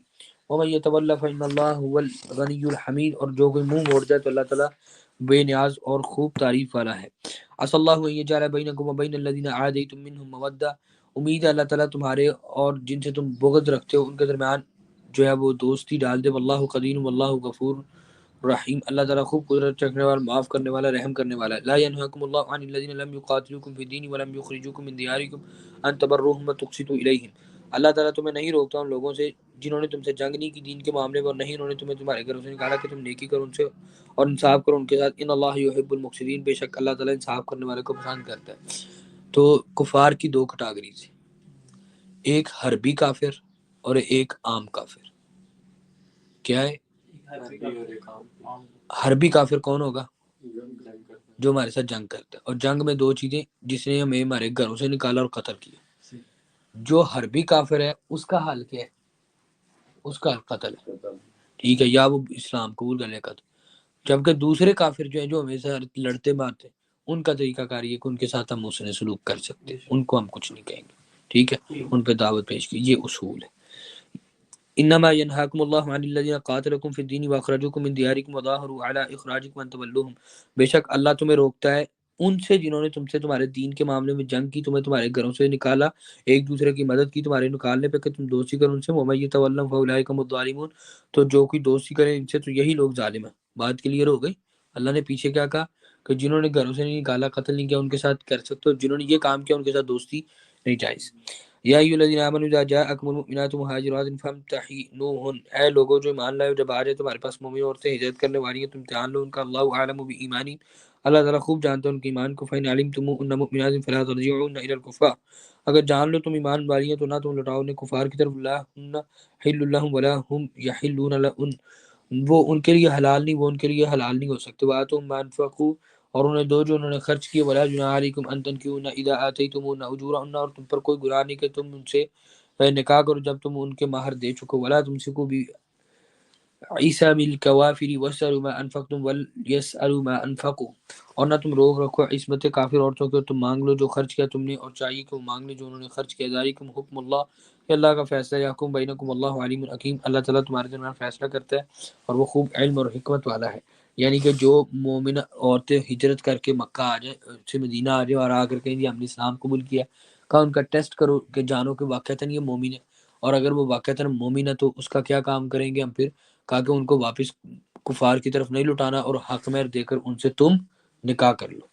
ومن يتولى فإن الله هو الغني الحمید، اور جو کوئی منہ موڑ جائے تو اللہ تعالیٰ بے نیاز اور خوب تعریف والا ہے۔ عسى الله أن يجعل بينكم وبين الذين عاديتم منهم مودة، امید ہے اللہ تعالیٰ تمہارے اور جن سے تم بغض رکھتے ہو ان کے درمیان جو ہے وہ دوستی ڈال دے۔ واللہ قدیر واللہ غفور رحیم، اللہ تعالیٰ خوب قدرت رکھنے والا، معاف کرنے والا، رحم کرنے والا ہے۔ لا ينهاكم الله عن الذين لم يقاتلوكم في الدين ولم يخرجوكم من دياركم ان تبروهم وتقسطوا اليهم، اللہ تعالیٰ تمہیں نہیں روکتا ان لوگوں سے جنہوں نے تم سے جنگ نہیں کی دین کے معاملے میں، اور نہیں انہوں نے تمہیں تمہارے گھروں سے نکالا کہ تم نیکی کرو ان سے اور انصاف کرو ان کے ساتھ۔ ان اللہ یحب المقسطین، بے شک اللہ تعالیٰ انصاف کرنے والے کو پسند کرتا ہے۔ تو کفار کی دو کیٹیگریز، ایک حربی کافر اور ایک عام کافر۔ کیا ہے حربی کافر؟ کون ہوگا؟ جو ہمارے ساتھ جنگ کرتا ہے، اور جنگ میں دو چیزیں، جس نے ہمیں ہمارے گھروں سے نکالا اور قتل کیا۔ جو حربی کافر ہے اس کا حل کیا ہے؟ اس کا قتل ہے، ٹھیک ہے، یا وہ اسلام قبول کر لے قتل۔ جبکہ دوسرے کافر جو ہیں جو ہمیشہ لڑتے مارتے ہیں، ان کا طریقہ کار یہ کہ ان کے ساتھ ہم حسن سلوک کر سکتے ہیں، ان کو ہم کچھ نہیں کہیں گے، ٹھیک ہے، ان پہ دعوت پیش کی، یہ اصول ہے۔ انما ينهاكم الله عن الذين قاتلكم في الدين واخرجوكم من دياركم وظاهروا على اخراجكم ان تولوهم، بے شک اللہ تمہیں روکتا ہے ان سے جنہوں نے تم سے تمہارے دین کے معاملے میں جنگ کی، تمہیں تمہارے گھروں سے نکالا، ایک دوسرے کی مدد کی تمہارے نکالنے پہ کہ تم دوستی کرو ان سے۔ ومن يتولهم فاولئك هم الظالمون، تو جو کوئی دوستی کرے ان سے تو یہی لوگ ظالم ہیں۔ بات کلیئر ہو گئی؟ اللہ نے پیچھے کیا کہا کہ جنہوں نے گھروں سے نہیں نکالا، قتل نہیں کیا، ان کے ساتھ کر سکتے ہو، جنہوں نے یہ کام کیا ان کے ساتھ دوستی نہیں جائز۔ یا ایھا الذین آمنوا اذا جاءکم المؤمنات مہاجرات فامتحنوہن، اے لوگوں جو ایمان لائے ہو، جب آ جائے تمہارے پاس مومن عورتیں ہجرت کرنے والی ہیں تو امتحان لو ان کا، اللہ اعلم بایمانہم، اللہ تعالیٰ خوب جانتا ہے ان کے ایمان کو۔ فإن علمتموہن مؤمنات فلا ترجعوہن الی الکفار، اگر جان لو تم ایمان والی ہیں تو نہ تم لوٹاؤ انہیں کفار کی طرف، لا ہن حل لہم ولا ہم یحلون لہن، وہ ان کے لیے حلال نہیں، وہ ان کے لیے حلال نہیں ہو سکتے۔ وآتوہم ما انفقوا، اور انہیں دو جو انہوں نے خرچ کیے، ولا جناح علیکم ان تنکحوہن اذا آتیتموہن اجورہن، اور تم پر کوئی گناہ نہیں کہ تم ان سے نکاح کرو جب تم ان کے مہر دے چکو۔ ولا تمسکوا بعصام الکوافر واسألوا ما انفقتم ولیسألوا ما انفقوا، اور نہ تم روک رکھو عصمت کافر عورتوں کے، تم مانگ لو جو خرچ کیا تم نے، اور چاہیے کہ وہ مانگ لے جو انہوں نے خرچ کیا۔ ذالکم حکم اللہ، کہ اللہ کا فیصلہ، یحکم بینکم اللہ علیم حکیم، اللہ تعالیٰ تمہارے درمیان فیصلہ کرتا ہے اور وہ خوب علم اور حکمت والا ہے۔ یعنی کہ جو مومن عورتیں ہجرت کر کے مکہ آ جائیں، سے مدینہ آ جائیں اور آ کر کہیں جی ہم نے اسلام قبول کیا، کہا ان کا ٹیسٹ کرو کہ جانو کہ واقعتاً یہ مومن ہے، اور اگر وہ واقعتاً مومن ہے تو اس کا کیا کام کریں گے ہم پھر، کہا کہ ان کو واپس کفار کی طرف نہیں لٹانا، اور حق مہر دے کر ان سے تم نکاح کر لو۔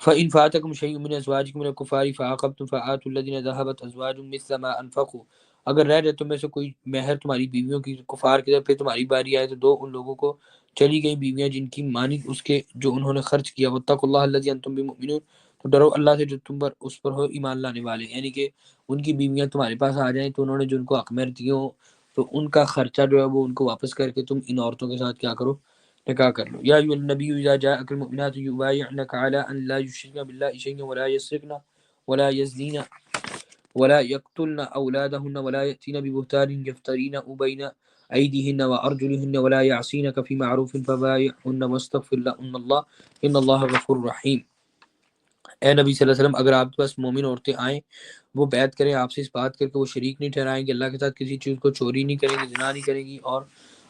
فَإِنْ فَاتَكُمْ شَيْءٌ مِّنْ أَزْوَاجِكُمْ مِنَ الْكُفَّارِ فَعَاقَبْتُمْ فَآتُوا الَّذِينَ ذَهَبَتْ أَزْوَاجُهُم مِّثْلَ مَا أَنفَقُوا، اگر رہ جائے تم میں سے کوئی مہر تمہاری بیویوں کی کفار کی طرف، پھر تمہاری باری آئے تو دو ان لوگوں کو چلی گئی بیویاں جن کی مانند اس کے جو انہوں نے خرچ کیا۔ واتقوا اللہ الذی انتم بمؤمنون، تو ڈرو اللہ سے جو تم پر اس پر ہو ایمان لانے والے، یعنی کہ ان کی بیویاں تمہارے پاس آ جائیں تو انہوں نے جو ان کو حق مہر دیے ہوں تو ان کا خرچہ جو ہے وہ ان کو واپس کر کے تم ان عورتوں کے ساتھ کیا کرو، نکاح کر لو۔ یا ایھا النبی اذا جاءک المؤمنات یبایعنک علی ان لا یشرکن باللہ شیئا ولا یسرقن ولا یزنین ولا يقتلن اولادهن ولا يأتين ببهتان يفترينه بين ايديهن وارجلهن ولا يعصينك في معروف فبايعهن واستغفر لهن الله ان الله غفور رحیم۔ اے نبی صلی اللہ علیہ وسلم، اگر آپ کے پاس مومن عورتیں آئیں، وہ بیعت کریں آپ سے اس بات کر کے وہ شریک نہیں ٹھہرائیں گے اللہ کے ساتھ کسی چیز کو، چوری نہیں کریں گی، زنا نہیں کریں گی، اور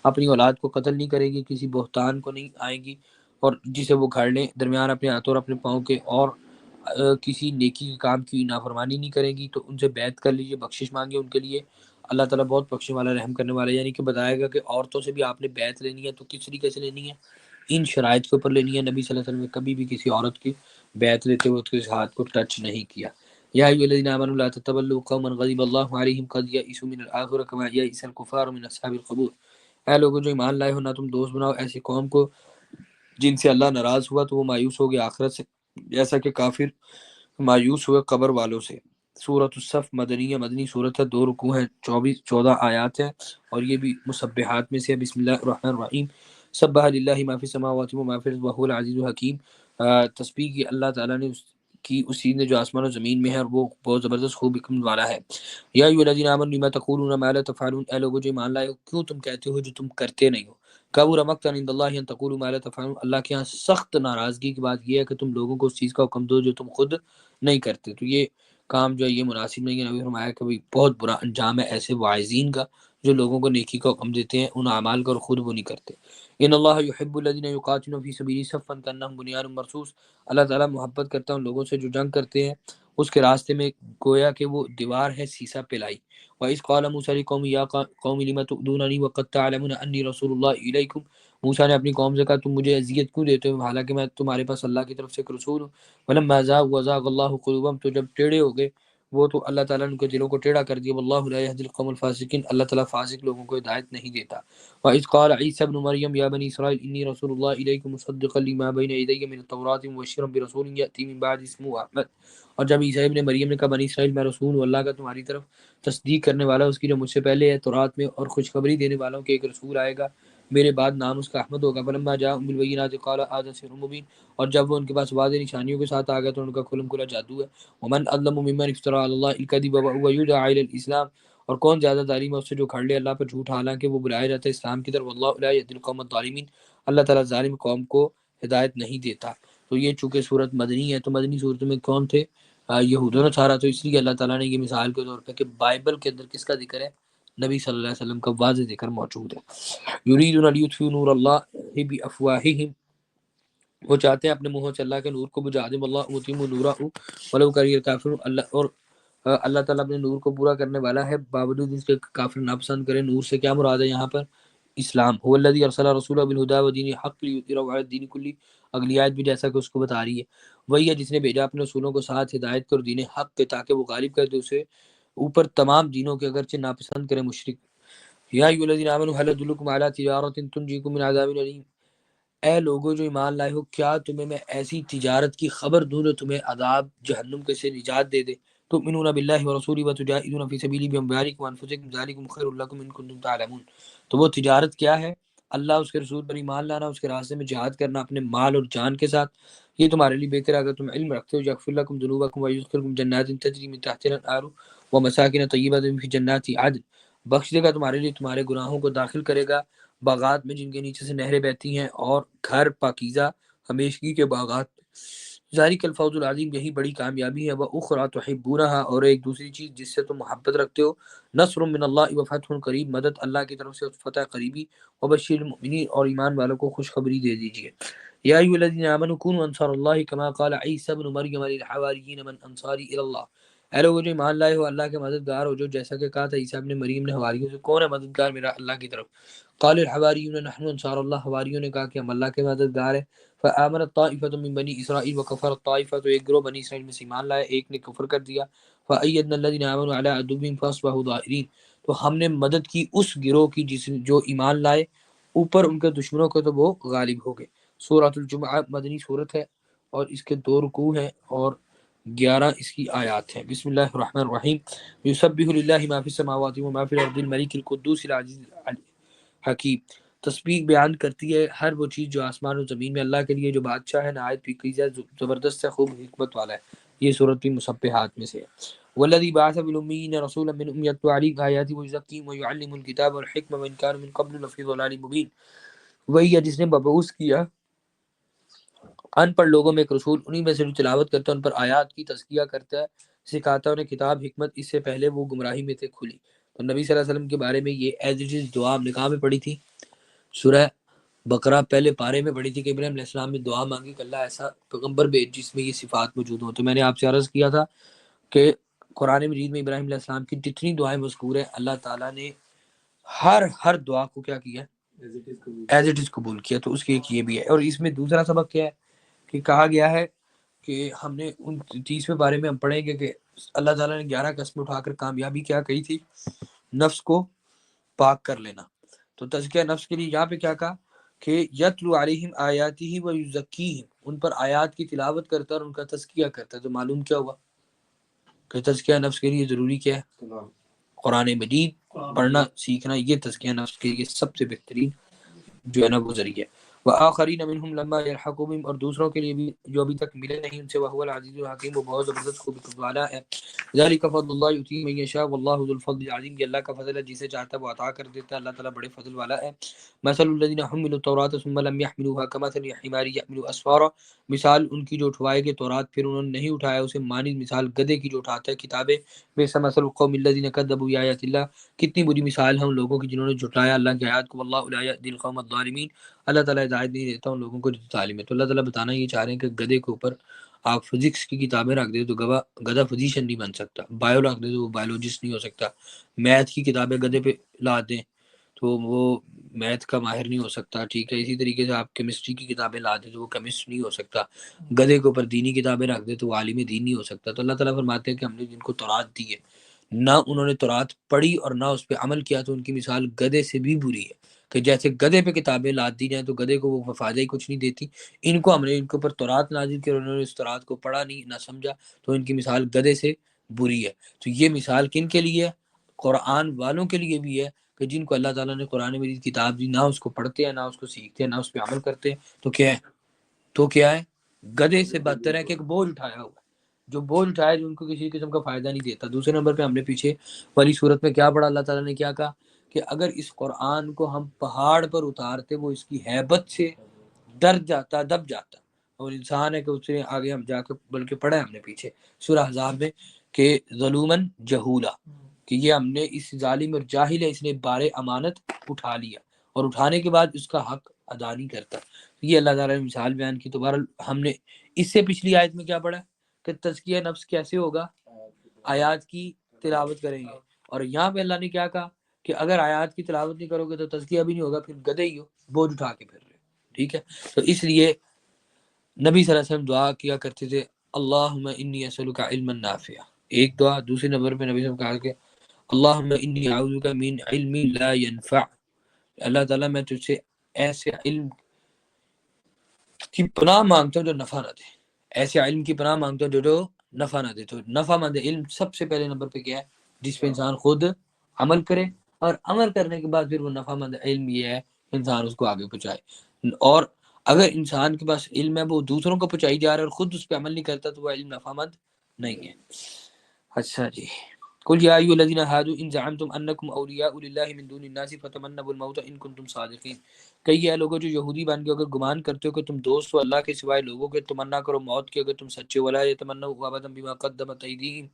اپنی اولاد کو قتل نہیں کریں گی، کسی بہتان کو نہیں آئیں گی، اور جسے وہ گھاڑ لیں درمیان اپنے ہاتھوں اور اپنے پاؤں کے، اور کسی نیکی کے کام کی نافرمانی نہیں کریں گی تو ان سے بیعت کر لیجیے، بخشش مانگے ان کے لیے، اللہ تعالیٰ بہت بخشنے والا رحم کرنے والا ہے۔ یعنی کہ بتائے گا کہ عورتوں سے بھی آپ نے بیعت لینی ہے تو کس طریقے سے لینی ہے، ان شرائط کے اوپر لینی ہے۔ نبی صلی اللہ علیہ وسلم نے کبھی بھی کسی عورت کی بیعت لیتے ہوئے اس کے ہاتھ کو ٹچ نہیں کیا۔ یا ایھا الذین آمنوا لا تتولوا قوما غضب اللہ علیہم قد یئسوا من الآخرۃ کما یئس الکفار من اصحاب القبور۔ اے لوگوں جو ایمان لائے ہو، نہ تم دوست بناؤ ایسی قوم کو جن سے اللہ ناراض ہوا تو وہ مایوس ہو گیا آخرت سے، جیسا کہ کافر مایوس ہوئے قبر والوں سے۔ سورۃ الصف مدنیہ، مدنی صورت ہے، 2 رکوع ہیں، 14 آیات ہیں، اور یہ بھی مسبحات میں سے ہے۔ بسم اللہ الرحمن الرحیم، سبح للہ ما فی السماوات و ما فی الارض وهو العزیز الحکیم۔ تسبیح کی اللہ تعالیٰ نے کی اسی نے جو آسمان و زمین میں ہے، اور وہ بہت زبردست خوب حکمت والا ہے۔ یا ایھا الذین آمنوا لما تقولون ما لا تفعلون، اے لوگوں جو ایمان لائے ہو کیوں تم کہتے ہو جو تم کرتے نہیں ہو۔ کبر مقتا عند اللہ ان تقولوا ما لا تفعلون، اللہ کے ہاں سخت ناراضگی کی بات یہ ہے کہ تم لوگوں کو اس چیز کا حکم دو جو تم خود نہیں کرتے۔ تو یہ کام جو ہے یہ مناسب نہیں ہے۔ نبی فرمایا کہ بہت برا انجام ہے ایسے واعظین کا جو لوگوں کو نیکی کا حکم دیتے ہیں ان اعمال کا اور خود وہ نہیں کرتے۔ ان اللہ یحب الذین یقاتلون فی سبیلہ صفا کانہم بنیان مرصوص، اللہ تعالیٰ محبت کرتا ہے ان لوگوں سے جو جنگ کرتے ہیں اس کے راستے میں گویا کہ وہ دیوار ہے سیسا پلائی۔ وَإِذْ قَالَ مُوسَىٰ لِقَوْمِهِ يَا قَوْمِ لِمَ تُؤْذُونَنِي وَقَدْ تَعْلَمُونَ أَنِّي رَسُولُ اللَّهِ إِلَيْكُمْ، موسیٰ نے اپنی قوم سے کہا تم مجھے اذیت کیوں دیتے ہو حالانکہ میں تمہارے پاس اللہ کی طرف سے ایک رسول ہوں۔ وَلَمَّا زَاغُوا وَزَاغَ اللَّهُ قُلُوبَهُمْ، تو جب ٹیڑھے ہو گئے وہ تو اللہ تعالیٰ نے ان کے دلوں کو ٹیڑھا کر دیا۔ واللہ لا يهدي القوم الفاسقين، اللہ تعالیٰ فاسق لوگوں کو ہدایت نہیں دیتا۔ وَإِذْ قَالَ عِيسَى ابْنُ مَرْيَمَ يَا بَنِي إِسْرَائِيلَ إِنِّي رَسُولُ اللَّهِ إِلَيْكُمْ مُصَدِّقًا لِمَا بَيْنَ يَدَيَّ مِنَ التَّوْرَاةِ وَمُبَشِّرًا بِرَسُولٍ يَأْتِي مِن بَعْدِي اسْمُهُ أَحْمَدُ، اور جب عیسیٰ ابن مریم نے کہا بنی اسرائیل میں رسول ہوں اللہ کا تمہاری طرف، تصدیق کرنے والا اس کی جو مجھ سے پہلے ہے تورات میں، اور خوشخبری دینے والوں کے ایک رسول آئے گا میرے بعد نام اس کا احمد ہوگا۔ فلما جاءهم بالبينات قال هذا سحر مبين، اور جب وہ ان کے پاس واضح نشانیوں کے ساتھ آ گیا تو ان کا کھلم کھلا جادو ہے۔ ومن اظلم ممن افترى على الله الكذب وهو يدعى الى الاسلام، اور کون زیادہ ظالم ہے اس سے جو کھڑ لے اللہ پر جھوٹ حالانکہ وہ بلایا جاتا ہے اسلام کی طرف۔ واللہ لا يهدي القوم الظالمين، اللہ تعالیٰ ظالم قوم کو ہدایت نہیں دیتا۔ تو یہ چونکہ صورت مدنی ہے تو مدنی صورتوں میں کون تھے؟ یہود و نصارہ، تو اس لیے اللہ تعالیٰ نے یہ مثال کے طور پہ کہ بائبل کے اندر کس کا ذکر ہے، نبی صلی اللہ علیہ وسلم کا واضح ذکر موجود ہے۔ یریدون لیطفئوا نور اللہ بافواہہم، وہ چاہتے ہیں اپنے منہوں سے اللہ کے نور کو بجھا دیں۔ واللہ متم نورہ ولو کری الکافرون، اللہ اور اللہ تعالیٰ اپنے نور کو پورا کرنے والا ہے باوجود اس کے کافر ناپسند کریں۔ نور سے کیا مراد ہے یہاں پر؟ اسلام۔ هو الذی ارسل رسولہ بالہدی ودین الحق لیظہرہ علی الدین کلہ، اگلی آیت بھی جیسا کہ اس کو بتا رہی ہے، وہی ہے جس نے بھیجا اپنے رسولوں کو ساتھ ہدایت کر دین حق کے تاکہ وہ غالب کر دے اسے اوپر تمام دینوں کے اگرچہ ناپسند کرے مشرک۔ یا ایھا الذین آمنوا هل ادلکم علی تجارۃ تنجیکم من عذاب الیم، اے لوگوں جو ایمان لائے ہو کیا تمہیں میں ایسی تجارت کی خبر دوں جو تمہیں عذاب جہنم کے سے نجات دے دے۔ تؤمنون باللہ ورسولہ وتجاہدون فی سبیلہ باموالکم وانفسکم ذلکم خیر لکم ان کنتم تعلمون، تو وہ تجارت کیا ہے؟ اللہ اس کے رسول پر ایمان لانا، اس کے راستے میں جہاد کرنا اپنے مال اور جان کے ساتھ، یہ تمہارے لیے بہتر ہے اگر تم علم رکھتے ہو۔ یغفر لکم ذنوبکم ویدخلکم جنات تجری من تحتها الانہار ومساکن طیبۃ فی جنات عدن، بخش دے گا تمہارے لیے تمہارے گناہوں کو داخل کرے گا باغات میں جن کے نیچے سے نہریں بہتی ہیں، اور گھر پاکیزہ ہمیشگی کے باغات میں۔ ذالک الفوز العظیم، یہی بڑی کامیابی ہے۔ واخری تحبونها، اور ایک دوسری چیز جس سے تم محبت رکھتے ہو، نصر من اللہ وفتح قریب، مدد اللہ کی طرف سے اور فتح قریبی۔ وبشر المؤمنین، اور ایمان والوں کو خوشخبری دے دیجیے۔ یا ایھا الذین آمنوا کونوا انصار اللہ کما قال عیسی ابن مریم للحواریین من انصاری الی اللہ، اے لوگوں جو ایمان لائے ہو اللہ کے مددگار ہو جو، جیسا کہ کہا تھا عیسیٰ ابن مریم نے حواریوں سے کون ہے مددگار میرا اللہ کی طرف؟ قال الحواریون نحن انصار اللہ، حواریوں نے کہا کہ ہم اللہ کے مددگار ہیں۔ فآمنت طائفۃ من بنی اسرائیل وکفرت طائفۃ، تو ایک گروہ بنی اسرائیل میں سے ایمان لایا ایک نے کفر کر دیا۔ فأیدنا الذین آمنوا علی عدوہم فاصبحوا ظاہرین، تو ہم نے مدد کی اس گروہ کی جو ایمان لائے اوپر ان کے دشمنوں کو تو وہ غالب ہو گئے۔ سورۃ الجمعہ مدنی صورت ہے اور اس کے 2 رکوع ہیں اور 11 اس کی آیات ہیں۔ بسم اللہ الرحمن الرحیم، یسبح للہ ما فی السماوات و ما فی الارض الملک القدوس العزیز الحکیم، تسبیح بیان کرتی ہے ہر وہ چیز جو آسمان و زمین میں اللہ کے لیے جو بادشاہ ہے، نہایت فقیز ہے، زبردست ہے، خوب حکمت والا ہے۔ یہ صورت بھی مسبحات میں سے ہے۔ والذی بعث بالامیین رسولا منهم یتلو علیہم آیاتہ ویزکیہم ویعلمهم الکتاب والحکمۃ وان کانوا من قبل لفی ضلال مبین، وہی ہے جس نے مبعوث کیا ان پڑھ لوگوں میں ایک رسول، انہی میں سے جو تلاوت کرتا ہے ان پر آیات کی، تزکیہ کرتا ہے، سکھاتا ہے انہیں کتاب حکمت، اس سے پہلے وہ گمراہی میں تھے کھلی۔ تو نبی صلی اللہ علیہ وسلم کے بارے میں یہ ایز اٹ از دعا ہم نے کہاں میں پڑھی تھی؟ سورہ بقرہ پہلے پارے میں پڑھی تھی کہ ابراہیم علیہ السلام نے دعا مانگی کہ اللہ ایسا پیغمبر بھیج جس میں یہ صفات موجود ہوں. تو میں نے آپ سے عرض کیا تھا کہ قرآن مجید میں ابراہیم علیہ السلام کی جتنی دعائیں مذکور ہیں اللہ تعالیٰ نے ہر دعا کو کیا کیا ایز اٹ از قبول کیا. تو اس کے ایک یہ بھی ہے. اور اس میں دوسرا سبق کیا ہے کہ کہا گیا ہے کہ ہم نے ان 30ویں بارے میں ہم پڑھیں گے کہ اللہ تعالیٰ نے 11 قسم اٹھا کر کامیابی کیا کہی تھی، نفس کو پاک کر لینا. تو تزکیہ نفس کے لیے یہاں پہ کیا کہا کہ یتلو علیہم آیاتہ و یزکیہم، ان پر آیات کی تلاوت کرتا ہے اور ان کا تزکیہ کرتا ہے. تو معلوم کیا ہوا کہ تزکیہ نفس کے لیے ضروری کیا ہے؟ قرآن مجید پڑھنا سیکھنا. یہ تزکیہ نفس کے لیے سب سے بہترین جو ہے نا وہ ذریعہ. وآخرین منہم لما یلحقوا بہم، اور دوسروں کے لیے بھی جو ابھی تک ملے نہیں ان سے. وہو العزیز الحکیم، وہ بہت زبردست خوبصورت والا ہے. ذالک فضل اللہ یؤتیہ من یشاء واللہ ذو الفضل العظیم، یہ اللہ کا فضل ہے جسے چاہتا ہے وہ عطا کر دیتا ہے، اللہ تعالیٰ بڑے فضل والا ہے. مثل الذین حملوا التوراۃ ثم لم يحملوها كمثل الحمار يحمل اسفارا، مثال ان کی جو اٹھوائے گے تورات پھر انہوں نے نہیں اٹھایا اسے، مانی مثال گدھے کی جو اٹھاتا ہے کتابیں. بئس مثل القوم الذین کذبوا بآیات اللہ، کتنی بری مثال ہے ان لوگوں کی جنہوں نے جھٹلایا اللہ کی آیات کو. واللہ لا یہدی القوم الظالمین، اللہ تعالیٰ ہدایت نہیں دیتا ان لوگوں کو جو ظالم ہے. تو اللہ تعالیٰ بتانا یہ چاہ رہے ہیں کہ گدھے کے اوپر آپ فزکس کی کتابیں رکھ دیں تو گدھا فزیشین نہیں بن سکتا، بایو رکھ دیں تو وہ بایولوجسٹ نہیں ہو سکتا، میتھ کی کتابیں گدھے پہ لا دیں تو وہ میتھ کا ماہر نہیں ہو سکتا. ٹھیک ہے، اسی طریقے سے آپ کیمسٹری کی کتابیں لا دیں تو وہ کیمسٹ نہیں ہو سکتا. گدھے کے اوپر دینی کتابیں رکھ دیں تو وہ عالم دین نہیں ہو سکتا. تو اللہ تعالیٰ فرماتے ہیں کہ ہم نے جن کو تورات دی ہے نہ انہوں نے تورات پڑھی اور نہ اس پہ عمل کیا تو ان کی مثال گدھے سے بھی بری ہے. کہ جیسے گدھے پہ کتابیں لاد دی جائیں تو گدھے کو وہ فائدہ ہی کچھ نہیں دیتی، ان کو ہم نے ان کے اوپر تورات نازل کی اور انہوں نے اس تورات کو پڑھا نہیں نہ سمجھا تو ان کی مثال گدھے سے بری ہے. تو یہ مثال کن کے لیے ہے؟ قرآن والوں کے لیے بھی ہے کہ جن کو اللہ تعالیٰ نے قرآن مجید کتاب دی، نہ اس کو پڑھتے ہیں نہ اس کو سیکھتے ہیں نہ اس پہ عمل کرتے ہیں. تو کیا ہے گدھے سے بدتر ہے کہ ایک بوجھ اٹھایا ہوا، جو بوجھ اٹھایا جو ان کو کسی قسم کا فائدہ نہیں دیتا. دوسرے نمبر پہ ہم نے پیچھے والی صورت میں کیا پڑھا، اللہ تعالیٰ نے کیا کہا کہ اگر اس قرآن کو ہم پہاڑ پر اتارتے وہ اس کی ہیبت سے ڈر جاتا دب جاتا. اور انسان ہے کہ اس سے آگے ہم جا کے بلکہ پڑھا ہم نے پیچھے سورہ احزاب میں کہ ظلومن جہولا، کہ یہ ہم نے اس ظالم اور جاہل ہے اس نے بار امانت اٹھا لیا اور اٹھانے کے بعد اس کا حق ادا نہیں کرتا. یہ اللہ تعالیٰ نے مثال بیان کی. تو بہرحال ہم نے اس سے پچھلی آیت میں کیا پڑھا کہ تزکیہ نفس کیسے ہوگا، آیات کی تلاوت کریں گے. اور یہاں پہ اللہ نے کیا کہا کہ اگر آیات کی تلاوت نہیں کرو گے تو تزکیہ بھی نہیں ہوگا، پھر گدھے ہی ہو بوجھ اٹھا کے پھر رہے. ٹھیک ہے، تو اس لیے نبی صلی اللہ علیہ وسلم دعا کیا کرتے تھے اللہم انی اسألک علما نافعا، ایک دعا. دوسرے نمبر پہ نبی صلی اللہ علیہ وسلم کہا کہ اللہم انی اعوذ بک من علم لا ينفع، اللہ تعالیٰ میں تجھ سے ایسے علم کی پناہ مانگتا ہوں جو نفع نہ دے، ایسے علم کی پناہ مانگتا ہوں جو نفع نہ دے. تو نفع مند علم سب سے پہلے نمبر پہ کیا ہے، جس پہ انسان خود عمل کرے اور عمل کرنے کے بعد پھر وہ نفع مند علم یہ ہے انسان اس کو آگے پہنچائے. اور اگر انسان کے پاس علم ہے وہ دوسروں کو پہنچائی جا رہا ہے اور خود اس پہ عمل نہیں کرتا تو وہ علم نفع مند نہیں ہے. اچھا جی، قل یا ایھا الذین ھادوا ان زعمتم انکم اولیاء للہ من دون الناس فتمنوا الموت ان کنتم صادقین. کئی ہے لوگوں جو یہودی بن کے اگر گمان کرتے ہو کہ تم دوست ہو اللہ کے سوائے لوگوں کے، تمنا کرو موت کی اگر تم سچے ہو. ولا یتمنوا ابدا بما قدمت ایدیہم،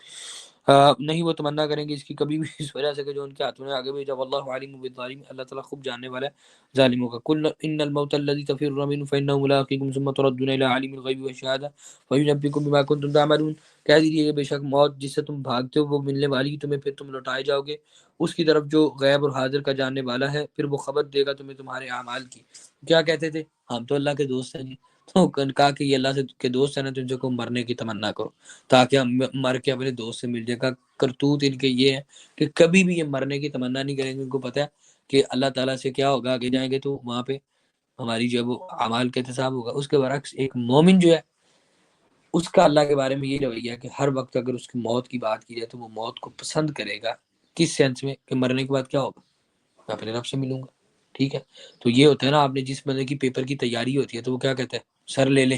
نہیں وہ تمنا کریں گے اس کی کبھی بھی اس وجہ سے کہ جو ان کے ہاتھوں نے آگے بھیجا. واللہ علیم بالظالمین، اللہ تعالیٰ خوب جاننے والا ہے ظالموں کا. قل ان الموت الذی تفرون منه فانه ملاقیکم ثم تردون الی عالم الغیب والشہادہ فینبئکم بما کنتم تعملون. کہہ دیجیے کہ بے شک موت جس سے تم بھاگتے ہو وہ ملنے والی، تمہیں پھر تم لوٹائے جاؤ گے اس کی طرف جو غیب اور حاضر کا جاننے والا ہے، پھر وہ خبر دے گا تمہیں تمہارے اعمال کی. کیا کہتے تھے، ہم تو اللہ کے دوست ہیں جی. تو کہا کہ یہ اللہ سے کے دوست ہیں نا تو ان سے کو مرنے کی تمنا کرو تاکہ ہم مر کے اپنے دوست سے مل جائے گا. کرتوت ان کے یہ ہے کہ کبھی بھی یہ مرنے کی تمنا نہیں کریں گے. ان کو پتہ ہے کہ اللہ تعالیٰ سے کیا ہوگا، آگے جائیں گے تو وہاں پہ ہماری جو ہے وہ اعمال کا احتساب ہوگا. اس کے برعکس ایک مومن جو ہے اس کا اللہ کے بارے میں یہ رویہ ہے کہ ہر وقت اگر اس کی موت کی بات کی جائے تو وہ موت کو پسند کرے گا. کس سینس میں کہ مرنے کے بعد کیا ہوگا، میں اپنے رب سے ملوں گا. ٹھیک ہے، تو یہ ہوتا ہے نا، آپ نے جس بندے کی پیپر کی تیاری ہوتی ہے تو وہ کیا کہتا ہے سر لے لے،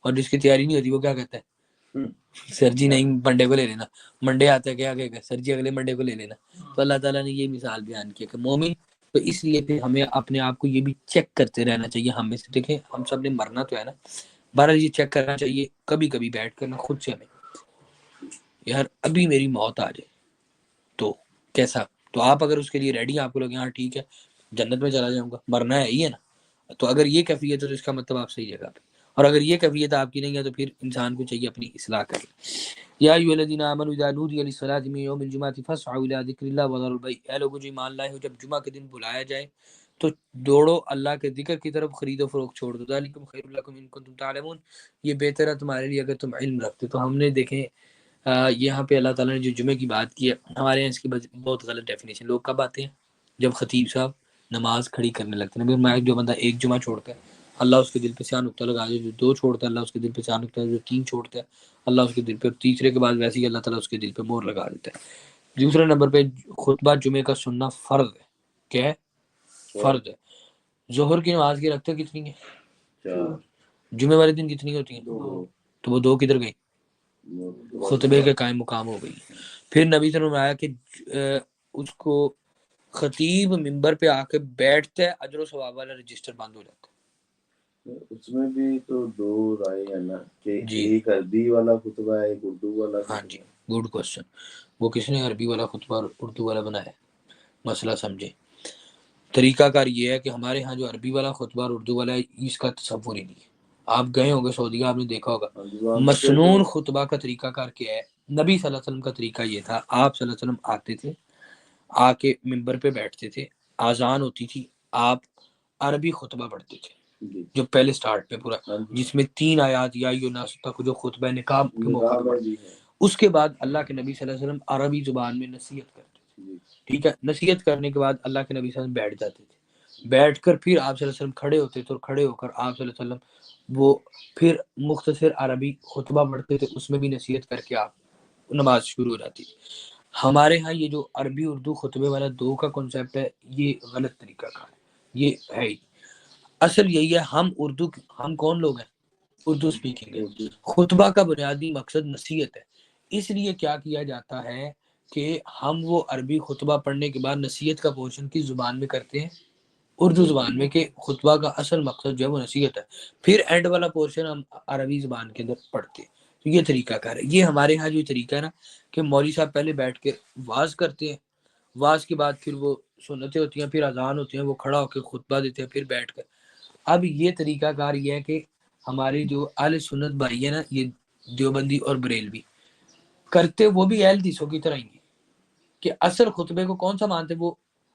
اور جس کی تیاری نہیں ہوتی وہ کیا کہتا ہے سر جی نہیں منڈے کو لے لینا. منڈے آتا ہے کیا کہ سر جی اگلے منڈے کو لے لینا. تو اللہ تعالیٰ نے یہ مثال بیان کی کہ مومن تو اس لیے پھر ہمیں اپنے آپ کو یہ بھی چیک کرتے رہنا چاہیے. ہم میں سے دیکھیں ہم سب نے مرنا تو ہے نا، بہرحال یہ چیک کرنا چاہیے کبھی کبھی بیٹھ کر خود سے ہمیں، یار ابھی میری موت آ جائے تو کیسا. تو آپ اگر اس کے لیے ریڈی ہیں، آپ کو لگے ہاں ٹھیک ہے جنت میں چلا جاؤں گا، مرنا ہے ہی ہے نا، تو اگر یہ کیفیت ہے تو اس کا مطلب آپ صحیح جگہ پہ، اور اگر یہ کیفیت آپ کی نہیں ہے تو پھر انسان کو چاہیے اپنی اصلاح کرے۔ یا ایھا الذین آمنوا اذا نودی للصلاۃ من یوم الجمعۃ فاسعوا الی ذکر اللہ وذروا البیع، اے لوگوں جو ایمان لائے ہو، جب جمعہ کے دن بلایا جائے تو دوڑو اللہ کے ذکر کی طرف، خرید و فروخت چھوڑ دو۔ ذالکم خیر لکم ان کنتم تعلمون، یہ بہتر ہے تمہارے لیے اگر تم علم رکھتے۔ تو ہم نے دیکھیں یہاں پہ اللہ تعالیٰ نے جو جمعے کی بات کی ہے، ہمارے یہاں اس کی بہت غلط ڈیفینیشن۔ لوگ کب آتے ہیں؟ جب خطیب صاحب نماز کھڑی کرنے لگتے ہیں۔ نبی فرمایا جو بندہ ایک جمعہ چھوڑتا ہے اللہ اس کے دل پہ سیاہ نقطہ لگا دے، جو دو چھوڑتا ہے اللہ اس کے دل پہ سیاہ نقطہ، جو تین چھوڑتا ہے اللہ اس کے دل پہ، اور تیسرے کے بعد ویسے ہی اللہ تعالیٰ اس کے دل پہ مہر لگا دیتا ہے۔ دوسرے نمبر پہ خطبہ جمعے کا سننا فرض ہے۔ کیا ہے؟ فرض ہے۔ ظہر کی نماز کی رکعتیں کتنی ہیں؟ جمعے والے دن کتنی ہوتی ہیں؟ تو وہ دو کدھر گئی؟ خطبے کے قائم مقام ہو گئی۔ پھر نبی صلی اللہ علیہ وسلم کہ اس کو خطیب ممبر پہ آ کے بیٹھتا ہے، اجر و ثواب والا رجسٹر بند ہو جاتا ہے۔ اس میں بھی تو دو رائے ہیں نا کہ ایک عربی والا خطبہ ہے، ایک اردو والا خطبہ۔ ہاں جی، گڈ کوشچن۔ وہ کس نے عربی والا خطبہ اور اردو والا بنایا؟ مسئلہ سمجھے۔ طریقہ کار یہ ہے کہ ہمارے ہاں جو عربی والا خطبہ اور اردو والا ہے اس کا تصور ہی نہیں ہے۔ آپ گئے ہوں گے سعودیہ، آپ نے دیکھا ہوگا مسنون خطبہ کا طریقہ کار کیا ہے۔ نبی صلی اللہ علیہ وسلم کا طریقہ یہ تھا، آپ صلی اللہ علیہ وسلم آتے تھے، آ کے ممبر پہ بیٹھتے تھے، آذان ہوتی تھی، آپ عربی خطبہ پڑھتے تھے جو پہلے سٹارٹ پہ پورا، جس میں 3 آیات یا ایھا الناس تک جو خطبہ نکاح کے موقع پہ پڑھتے تھے۔ اس کے بعد اللہ کے نبی صلی اللہ علیہ وسلم عربی زبان میں نصیحت کرتے تھے، ٹھیک ہے۔ نصیحت کرنے کے بعد اللہ کے نبی صلی اللہ علیہ وسلم بیٹھ جاتے تھے، بیٹھ کر پھر آپ صلی اللہ علیہ وسلم کھڑے ہوتے تھے، اور کھڑے ہو کر آپ صلی اللہ علیہ وسلم وہ پھر مختصر عربی خطبہ پڑھتے تھے، اس میں بھی نصیحت کر کے آپ نماز شروع ہو جاتی تھی۔ ہمارے ہاں یہ جو عربی اردو خطبے والا دو کا کنسیپٹ ہے، یہ غلط طریقہ کا ہے، یہ ہے ہی۔ اصل یہی ہے، ہم کون لوگ ہیں؟ اردو سپیکنگ ہے۔ خطبہ کا بنیادی مقصد نصیحت ہے، اس لیے کیا کیا جاتا ہے کہ ہم وہ عربی خطبہ پڑھنے کے بعد نصیحت کا پورشن کس زبان میں کرتے ہیں؟ اردو زبان میں، کہ خطبہ کا اصل مقصد جو ہے وہ نصیحت ہے، پھر اینڈ والا پورشن ہم عربی زبان کے اندر پڑھتے ہیں۔ تو یہ طریقہ کار ہے۔ یہ ہمارے ہاں جو طریقہ ہے نا کہ مولوی صاحب پہلے بیٹھ کے واز کرتے ہیں، واز کے بعد پھر وہ سنتیں ہوتی ہیں، پھر اذان ہوتی ہیں، وہ کھڑا ہو کے خطبہ دیتے ہیں، پھر بیٹھ کر۔ اب یہ طریقہ کار یہ ہے کہ ہمارے جو اہل سنت بھائی ہیں نا، یہ دیوبندی اور بریلوی کرتے وہ بھی اہل حدیثوں کی طرح ہی ہیں کہ اصل خطبے کو کون سا مانتے ہیں؟ وہ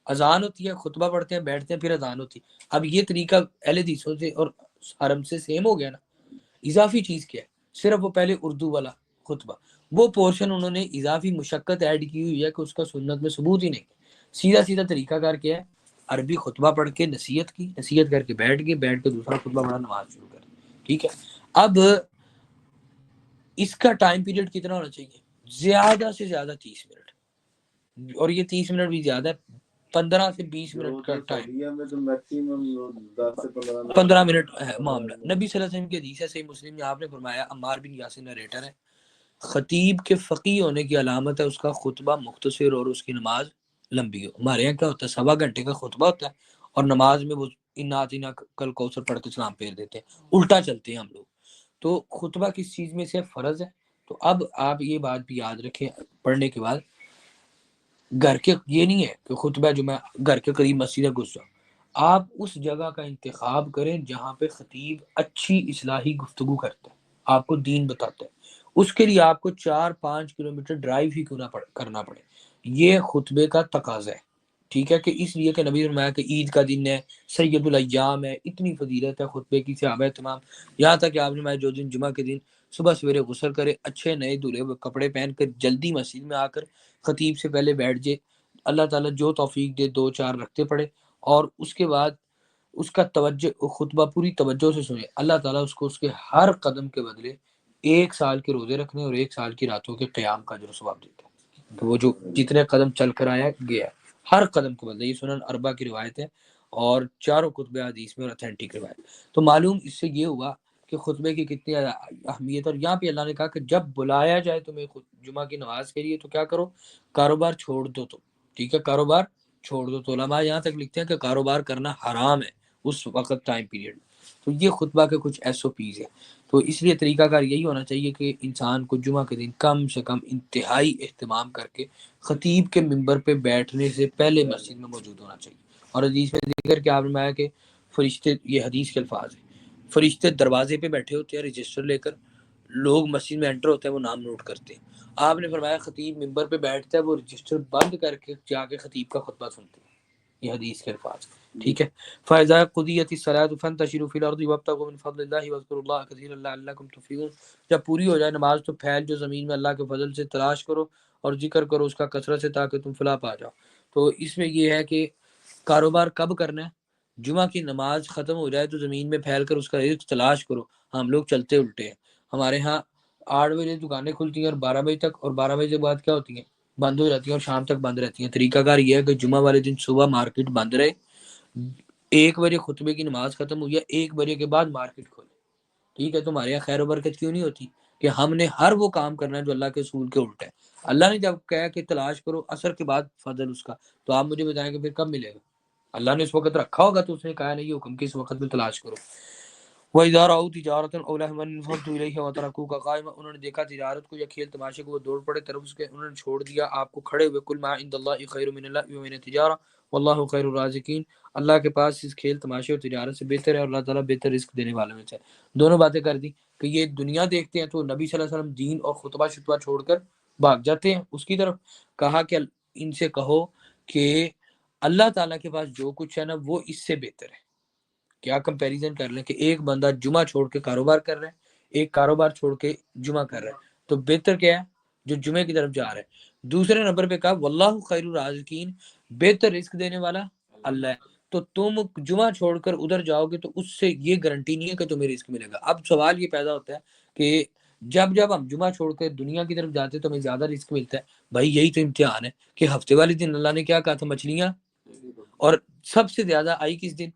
اذان ہوتی ہے، خطبہ پڑھتے ہیں، بیٹھتے ہیں، پھر اذان ہوتی ہے۔ اب یہ طریقہ اہل حدیثوں سے اور حرم سے سیم ہو گیا نا۔ اضافی چیز کیا ہے؟ صرف وہ پہلے اردو والا خطبہ، وہ پورشن انہوں نے اضافی مشقت ایڈ کی ہوئی ہے کہ اس کا سنت میں ثبوت ہی نہیں۔ سیدھا سیدھا طریقہ کار کیا ہے؟ عربی خطبہ پڑھ کے نصیحت کی، نصیحت کر کے بیٹھ گئے، بیٹھ کے دوسرا خطبہ پڑھا، نماز شروع کر دی، ٹھیک ہے۔ اب اس کا ٹائم پیریڈ کتنا ہونا چاہیے؟ زیادہ سے زیادہ 30 منٹ، اور یہ 30 منٹ بھی زیادہ ہے، 15 سے 20 منٹ کا ٹائم، 15 منٹ ہے معاملہ۔ نبی صلی اللہ علیہ وسلم کی حدیث ہے صحیح مسلم میں، آپ نے فرمایا، عمار بن یاسر نریٹر ہے، خطیب کے فقیہ ہونے کی علامت ہے اس کا خطبہ مختصر اور اس کی نماز لمبی ہو۔ ہمارے یہاں کیا ہوتا ہے؟ 1.25 گھنٹے کا خطبہ ہوتا ہے اور نماز میں وہ انا اعطیناک الکوثر پڑھ کے سلام پھیر دیتے ہیں، الٹا چلتے ہیں ہم لوگ۔ تو خطبہ کس چیز میں سے فرض ہے؟ تو اب آپ یہ بات بھی یاد رکھیں، پڑھنے کے بعد گھر کے، یہ نہیں ہے کہ خطبہ جو میں گھر کے قریب مسجد ہے گھس جاؤں، آپ اس جگہ کا انتخاب کریں جہاں پہ خطیب اچھی اصلاحی گفتگو کرتا ہے، آپ کو دین بتاتا ہے۔ اس کے لیے آپ کو 4-5 کلومیٹر ڈرائیو ہی کیوں نہ کرنا پڑے، یہ خطبے کا تقاضا ہے، ٹھیک ہے۔ کہ اس لیے کہ نبی فرمایا کہ عید کا دن ہے، سید الایام ہے، اتنی فضیلت ہے خطبے کی، صحابہ تمام، یہاں تک کہ آپ نے فرمایا جو دن جمعہ کے دن صبح سویرے غسل کرے، اچھے نئے دھلے ہوئے کپڑے پہن کر جلدی مسجد میں آ کر خطیب سے پہلے بیٹھ جائے، اللہ تعالیٰ جو توفیق دے 2-4 رکھتے پڑے، اور اس کے بعد اس کا خطبہ پوری توجہ سے سنے، اللہ تعالیٰ اس کو اس کے ہر قدم کے بدلے 1 سال کے روزے رکھنے اور 1 سال کی راتوں کے قیام کا اجر و ثواب دیتا ہے۔ تو وہ جو جتنے قدم چل کر آیا گیا، ہر قدم کے بدلے، یہ سنن اربع کی روایت ہے اور چاروں کتب حدیث میں اور اتھینٹک روایت۔ تو معلوم اس سے یہ ہوا کہ خطبے کی کتنی اہمیت، اور یہاں پہ اللہ نے کہا کہ جب بلایا جائے تمہیں جمعہ کی نماز کے لیے تو کیا کرو؟ کاروبار چھوڑ دو، تو ٹھیک ہے، کاروبار چھوڑ دو۔ تو علماء یہاں تک لکھتے ہیں کہ کاروبار کرنا حرام ہے اس وقت ٹائم پیریڈ۔ تو یہ خطبہ کے کچھ ایس او پیز ہے۔ تو اس لیے طریقہ کار یہی ہونا چاہیے کہ انسان کو جمعہ کے دن کم سے کم انتہائی اہتمام کر کے خطیب کے ممبر پہ بیٹھنے سے پہلے مسجد میں موجود ہونا چاہیے۔ اور حدیث میں ذکر کہ آپ نے فرمایا کہ فرشتے، یہ حدیث کے الفاظ ہیں، فرشتے دروازے پہ بیٹھے ہوتے ہیں رجسٹر لے کر، لوگ مسجد میں انٹر ہوتے ہیں وہ نام نوٹ کرتے ہیں۔ آپ نے فرمایا خطیب ممبر پہ بیٹھتا ہے، وہ رجسٹر بند کر کے جا کے خطیب کا خطبہ سنتے ہیں۔ یہ حدیث کے الفاظ، ٹھیک ہے۔ فَإِذَا قُضِيَتِ الصَّلَاةُ فَانتَشِرُوا فِي الْأَرْضِ وَابْتَغُوا مِنْ فَضْلِ اللَّهِ وَاذْكُرُوا اللَّهَ كَثِيرًا لَعَلَّكُمْ تُفْلِحُونَ۔ جب پوری ہو جائے نماز تو پھیل جو زمین میں اللہ کے فضل سے تلاش کرو اور ذکر کرو اس کا کثرت سے تاکہ تم فلاح پا جاؤ۔ تو اس میں یہ ہے کہ کاروبار کب کرنا ہے؟ جمعہ کی نماز ختم ہو جائے تو زمین میں پھیل کر اس کا رزق تلاش کرو۔ ہم لوگ چلتے الٹے ہیں، ہمارے ہاں 8 بجے دکانیں کھلتی ہیں اور 12 بجے تک، اور 12 بجے کے بعد کیا ہوتی ہیں؟ بند ہو جاتی ہیں اور شام تک بند رہتی ہیں۔ طریقہ کار یہ ہے کہ جمعہ والے دن صبح مارکیٹ بند رہے، 1 بجے خطبے کی نماز ختم ہوئی ہے، 1 بجے کے بعد مارکیٹ کھولے، ٹھیک ہے۔ تمہارے یہاں خیر و برکت کیوں نہیں ہوتی؟ کہ ہم نے ہر وہ کام کرنا ہے جو اللہ کے رسول کے الٹا ہے۔ اللہ نے جب کہا کہ تلاش کرو عصر کے بعد فضل اس کا، تو آپ مجھے بتائیں کہ پھر کب ملے گا؟ اللہ نے اس وقت رکھا ہوگا تو اس نے کہا نہیں حکم کہ اس وقت میں تلاش کرو۔ وَإِذَا رَأَوْا تِجَارَةً أَوْ لَهْوًا انفضوا إِلَيْهَا وَتَرَكُوكَ قَائِمًا۔ انہوں نے دیکھا تجارت کو یا کھیل تماشے کو، وہ دوڑ پڑے طرف اس کے، انہوں نے چھوڑ دیا آپ کو کھڑے ہوئے۔ قُلْ مَا عِندَ اللَّهِ خَيْرٌ مِنَ اللَّهْوِ وَمِنَ التِّجَارَةِ وَاللَّهُ خَيْرُ الرَّازِقِينَ۔ اللہ کے پاس اس کھیل تماشے اور تجارت سے بہتر ہے اور اللہ تعالیٰ بہتر رزق دینے والوں میں سے۔ دونوں باتیں کر دی کہ یہ دنیا دیکھتے ہیں تو نبی صلی اللہ علیہ وسلم دین اور خطبہ شطبہ چھوڑ کر بھاگ جاتے ہیں اس کی طرف۔ کہا کہ ان سے کہو کہ اللہ تعالیٰ کے پاس جو کچھ ہے نا وہ اس سے بہتر ہے۔ کیا کمپیریزن کر لیں کہ ایک بندہ جمعہ چھوڑ کے کاروبار کر رہا ہے، ایک کاروبار چھوڑ کے جمعہ کر رہا ہے، تو بہتر کیا ہے؟ جو جمعے کی طرف جا رہا ہے۔ دوسرے نمبر پہ کہا واللہ خیر الرازقین، بہتر رزق دینے والا اللہ ہے۔ تو تم جمعہ چھوڑ کر ادھر جاؤ گے تو اس سے یہ گارنٹی نہیں ہے کہ تمہیں رزق ملے گا۔ اب سوال یہ پیدا ہوتا ہے کہ جب ہم جمعہ چھوڑ کے دنیا کی طرف جاتے تو ہمیں زیادہ رزق ملتا ہے۔ بھائی یہی تو امتحان ہے کہ ہفتے والے دن اللہ نے کیا کہا تھا؟ مچھلیاں، اور سب سے زیادہ آئی کس دن؟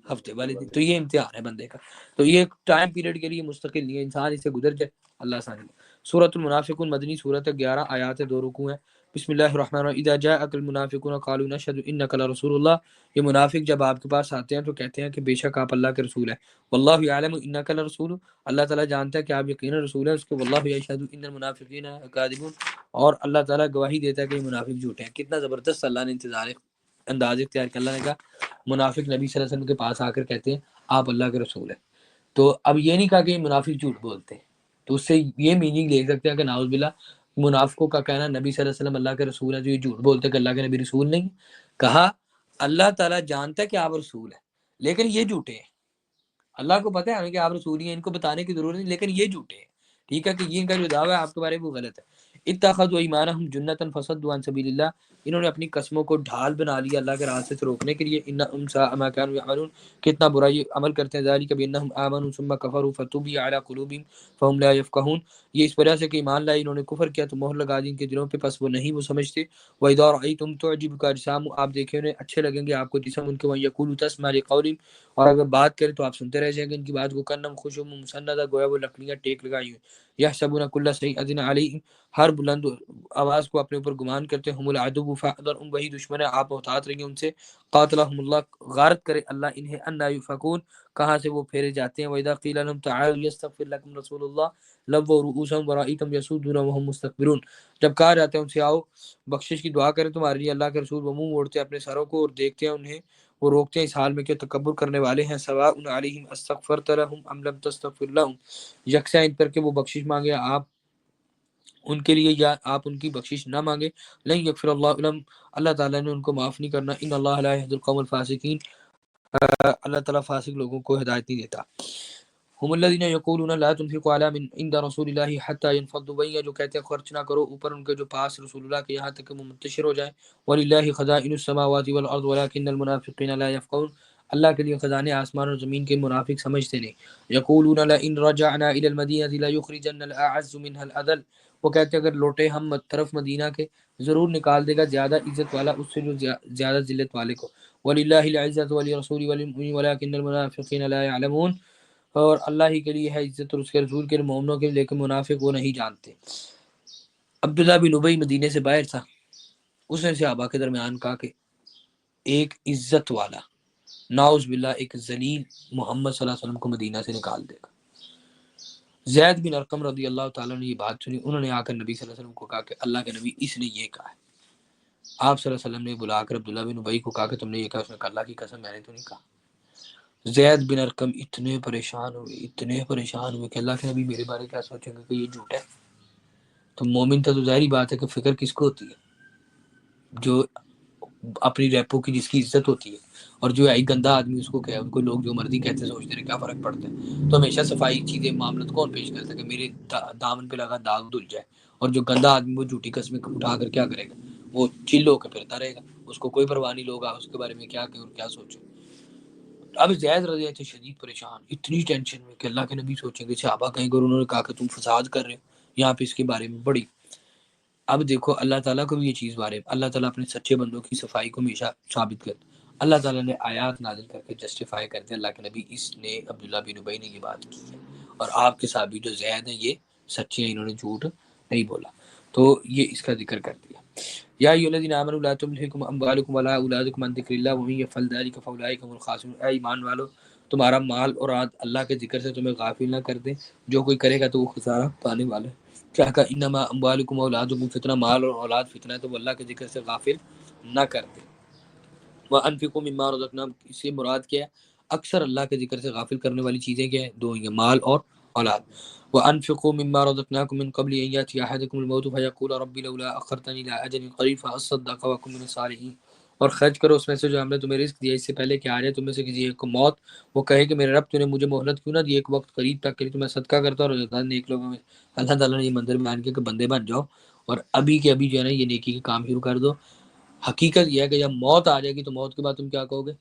ہفتے والے دن۔ تو یہ امتحان ہے بندے کا، تو یہ ٹائم پیریڈ کے لیے مستقل نہیں ہے، انسان اس سے گزر جائے اللہ آسانی۔ سورۃ المنافقون مدنی سورت ہے، 11 آیات 2 رکوع ہیں۔ بسم اللہ الرحمن الرحیم۔ اذا جاءک المنافقون قالوا نشهد انک لرسول اللہ۔ یہ منافق جب آپ کے پاس آتے ہیں تو کہتے ہیں کہ بے شک آپ اللہ کے رسول ہیں۔ واللہ یعلم انک لرسول، اللہ تعالیٰ جانتا ہے کہ آپ یقینا رسول ہیں اس کے۔ واللہ یشهد ان المنافقین لکاذبون، اور اللہ تعالیٰ گواہی دیتا ہے کہ یہ منافق جھوٹے ہیں۔ کتنا زبردست اللہ نے انداز اختیار کیا۔ اللہ نے کہا منافق نبی صلی اللہ علیہ وسلم کے پاس آ کر کہتے ہیں آپ اللہ کے رسول ہیں۔ تو اب یہ نہیں کہا کہ یہ منافق جھوٹ بولتے ہیں، تو اس سے یہ میننگ لے سکتے ہیں کہ نعوذ باللہ منافقوں کا کہنا نبی صلی اللہ علیہ وسلم اللہ کے رسول ہیں، جو یہ جھوٹ بولتے ہیں کہ اللہ کے نبی رسول نہیں۔ کہا اللہ تعالیٰ جانتا ہے کہ آپ رسول ہیں لیکن یہ جھوٹے ہیں۔ اللہ کو پتہ ہے ہمیں کہ آپ رسول ہیں، ان کو بتانے کی ضرورت نہیں، لیکن یہ جھوٹے ہیں، ٹھیک ہے، کہ یہ ان کا جو دعویٰ ہے آپ کے بارے میں وہ غلط ہے۔ اتخذوا ایمانہم جنۃ فصدوا عن سبیل اللہ، انہوں نے اپنی قسموں کو ڈھال بنا لیا اللہ کے راستے سے روکنے کے لیے۔ انہم ساء ما كانوا يعملون، کتنا برا یہ عمل کرتے ہیں۔ ذالک بانہم آمنوا ثم كفروا فتوبی علی قلوبہم فهم لا يفقهون، یہ اس وجہ سے کہ ایمان لائے انہوں نے کفر کیا تو مہر لگا دی ان کے دلوں پہ، پس وہ نہیں وہ سمجھتے۔ وَإِذَا رَأَيْتُمْ تُعْجِبُكَ أَجْسَامُهُمْ، آپ دیکھیں انہیں اچھے لگیں گے آپ کو جسم ان کے، وَيَقُولُوا تَسْمَعُ لِقَوْلِهِمْ، اور اگر بات کریں تو آپ سنتے رہ جائیں گے ان کی بات کو۔ کنم خشب مسندہ، گویا وہ لکڑیاں ٹیک لگائی ہوئی۔ یحسبون کل صیحۃ علیہم، ہر بلند آواز کو اپنے اوپر گمان کرتے ہیں۔ ہم العدو فاحذرهم، وہی دشمن ہے آپ محتاط رہیے ان سے۔ قاتلهم اللہ، غارت کرے اللہ انہیں، ان یؤفکون، کہاں سے وہ پھیرے جاتے ہیں۔ واذا قیل لهم تعالوا یستغفر لكم رسول اللہ لووا رؤوسهم ورأيتهم يسودون وهم مستكبرون، جب کہا جاتا ہے ان سے آؤ بخشش کی دعا کریں تمہارے لیے، اللہ کے رسول وہ منہ موڑتے ہیں اپنے سروں کو اور دیکھتے ہیں انہیں، وہ روکتے ہیں اس حال میں کہ تکبر کرنے والے ہیں۔ سواء علیہم استغفرت لهم ام لم تستغفر لهم، یکساں ان پر کہ وہ بخشش مانگے آپ ان کے لیے یا آپ ان کی بخشش نہ مانگے۔ لن یغفر اللہ لهم، اللہ تعالیٰ نے ان کو معاف نہیں کرنا۔ ان اللہ لا یهدی القوم الفاسقین، اللہ تعالیٰ فاسق لوگوں کو ہدایت نہیں دیتا۔ ہم الذین یقولون لا تنفقوا علی من عند رسول اللہ حتی ينفضوا، وہی جو کہتے ہیں خرچ نہ کرو اوپر ان کے جو پاس رسول اللہ کے، یہاں تک کہ وہ منتشر ہو جائیں۔ وللہ خزائن السماوات والارض ولکن المنافقین لا یفقهون، اللہ کے لیے خزانے آسمان اور زمین کے، منافق سمجھتے نہیں۔ یقولون لئن رجعنا الى المدینہ لیخرجن الاعز منها الاذل، وہ کہتے ہیں اگر لوٹے ہم طرف مدینہ کے ضرور نکال دے گا زیادہ عزت والا اس سے جو زیادہ ذلت والے کو۔ وللہ العزۃ ولرسول وللمؤمنین ولکن المنافقین لا يعلمون، اور اللہ ہی کے لیے ہے عزت اور اس کے رسول کے مومنوں کے، لیکن منافق وہ نہیں جانتے۔ عبداللہ بن ابی مدینے سے باہر تھا، اس نے صحابہ کے درمیان کہا کہ ایک عزت والا ناؤز باللہ ایک ذلیل محمد صلی اللہ علیہ وسلم کو مدینہ سے نکال دے گا۔ زید بن ارقم رضی اللہ تعالیٰ نے یہ بات سنی، انہوں نے آ کر نبی صلی اللہ علیہ وسلم کو کہا کہ اللہ کے نبی اس نے یہ کہا ہے۔ آپ صلی اللہ علیہ وسلم نے بلا کر عبداللہ بن ابی کو کہا کہ تم نے یہ کہا، اس نے کہا اللہ کی قسم میں نے تو نہیں کہا۔ زید بن ارقم اتنے پریشان ہوئے کہ اللہ کے نبی میرے بارے کیا سوچیں گے کہ یہ جھوٹ ہے. تو مومن تھا تو ظاہری بات ہے کہ فکر کس کو ہوتی ہے؟ جو اپنی ریپو کی جس کی عزت ہوتی ہے. اور جو ہے گندا آدمی اس کو کیا ہے، ان کو لوگ جو مرضی کہتے سوچتے ہیں کیا فرق پڑتا ہے. تو ہمیشہ صفائی چیزیں معاملت کون پیش کرتا ہے کہ میرے دامن پہ لگا داغ دھل جائے. اور جو گندا آدمی وہ جھوٹی قسمیں اٹھا کر کیا کرے گا، وہ چل ہو کے پھرتا رہے گا، اس کو کوئی پرواہ نہیں، لوگ اس کے بارے میں کیا کہیں اور کیا سوچیں. اب زید رضی اللہ تھے شدید پریشان، اتنی ٹینشن میں کہ اللہ کے نبی سوچیں گے صحابہ کہیں گے، انہوں نے کہا کہ تم فساد کر رہے ہو یہاں پہ اس کے بارے میں بڑی. اب دیکھو اللہ تعالیٰ کو بھی یہ چیز بارے اللہ تعالیٰ اپنے سچے بندوں کی صفائی کو ہمیشہ ثابت کرتا. اللہ تعالیٰ نے آیات نازل کر کے جسٹیفائی کرتے اللہ کے نبی اس نے عبداللہ بن ابی نے یہ بات کی ہے، اور آپ کے صحابی جو زید ہیں یہ سچے ہیں، انہوں نے جھوٹ نہیں بولا. تو یہ اس کا ذکر کر دیا. یا ایھا الذین آمنوا لا تلھکم اموالکم ولا اولادکم عن ذکر اللہ ومن یفعل ذلک فاولئک هم الخاسرون. اے ایمان والو، تمہارا مال اور اولاد اللہ کے ذکر سے تمہیں غافل نہ کر دے، جو کوئی کرے گا تو وہ خسارہ پانے والا ہے. کیا کہا انما اموالکم واولادکم فتنہ، مال اور اولاد فتنہ ہے، تو وہ اللہ کے ذکر سے غافل نہ کر دے. وانفقوا مما رزقناکم، اس سے مراد کیا ہے؟ اکثر اللہ کے ذکر سے غافل کرنے والی چیزیں کیا ہیں؟ دو ہیں، مال اور اولاد. وانفقوا مما رزقناکم من قبل ان یاتی احدکم الموت فیقول رب لولا اخرتنی الى اجل قریب فاصدق واکن من الصالحین. اور خرچ کرو اس میں سے جو ہم نے تمہیں رزق دیا اس سے پہلے کہ آ جائے تم میں سے کسی ایک کو موت، وہ کہے کہ میرے رب تو نے مجھے مہلت کیوں نہ دی ایک وقت قریب تک کے لیے، تو میں صدقہ کرتا اور روزہ نیک لوگوں میں. اللہ تعالیٰ نے یہ منظر بیان کیا کہ بندے بن جاؤ اور ابھی کے ابھی جو ہے نا یہ نیکی کے کام شروع کر دو. حقیقت یہ ہے کہ جب موت آ جائے گی تو موت کے بعد تم کیا کہو گے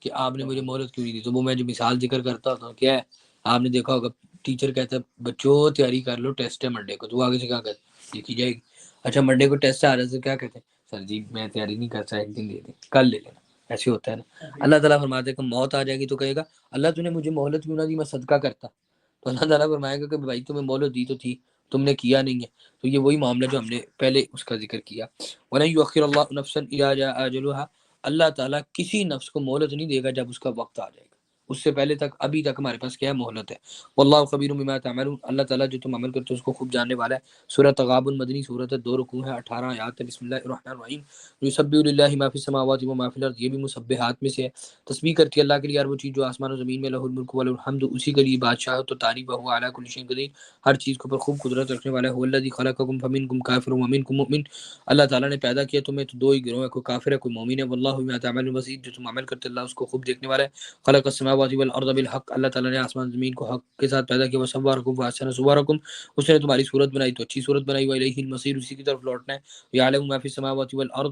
کہ آپ نے مجھے مہلت کیوں نہیں دی. تو وہ میں جو مثال ذکر کرتا ہوتا ہوں کیا ہے، آپ نے دیکھا ہوگا ٹیچر کہتا ہے بچوں تیاری کر لو ٹیسٹ ہے منڈے کو، تو وہ آگے سے کیا کہتے ہیں لکھی جائے گی. اچھا منڈے کو ٹیسٹ آ رہا ہے تو کیا کہتے ہیں سر جی میں تیاری نہیں کرتا، ایک دن دے دیں کل لے لینا. ایسے ہوتا ہے نا. اللہ تعالیٰ فرماتے ہیں کہ موت آ جائے گی تو کہے گا اللہ تو نے مجھے مہلت کیوں نہ دی، میں صدقہ کرتا. تو اللہ تعالیٰ فرمائے گا کہ بھائی تمہیں مہلت دی تو تھی، تم نے کیا نہیں ہے. تو یہ وہی معاملہ جو ہم نے پہلے اس کا ذکر کیا. وَلَن يُؤَخِّرَ اللَّهُ نَفْسًا إِذَا جَاءَ أَجَلُهَا، اللہ تعالیٰ کسی نفس کو مہلت نہیں دے گا جب اس کا وقت آ جائے گا، اس سے پہلے تک ابھی تک ہمارے پاس کیا ہے؟ مہلت ہے. واللہ خبیر بما تعملون، اللہ تعالیٰ جو تم عمل کرتے ہو اس کو خوب جاننے والا ہے. سورۃ تغابن مدنی سورۃ ہے، 2 رکوع ہے، 18 آیات ہے. بسم اللہ الرحمن الرحیم. یسبح للہ ما فی السماوات و ما فی الارض، یہ بھی مسبحات میں سے ہے. تسبیح کرتی ہے اللہ کے لیے ہر وہ چیز جو آسمان و زمین میں، لہ الملک و لہ الحمد، اسی کے لیے بادشاہ تو تعریف، و هو علی کل شیء قدیر، ہر چیز کے اوپر خوب قدرت رکھنے والا ہے. هو الذی خلقکم فمنکم کافر ومنکم مؤمن، اللہ تعالیٰ نے پیدا کیا تمہیں تو دو ہی گروہ ہے، کوئی کافر ہے کوئی مومن ہے. واللہ بما تعملون بصیر، جو تم عمل کرتے اللہ اس کو خوب دیکھنے والا ہے. خلق السماوات والارض بالحق، اللہ تعالیٰ نے آسمان زمین کو حق کے ساتھ پیدا کیا. وصورکم فاحسن صورکم، اس نے تمہاری صورت بنائی تو اچھی صورت بنائی. والیہ المصیر، اسی کی طرف لوٹنا ہے. یعلم ما فی السماوات والارض،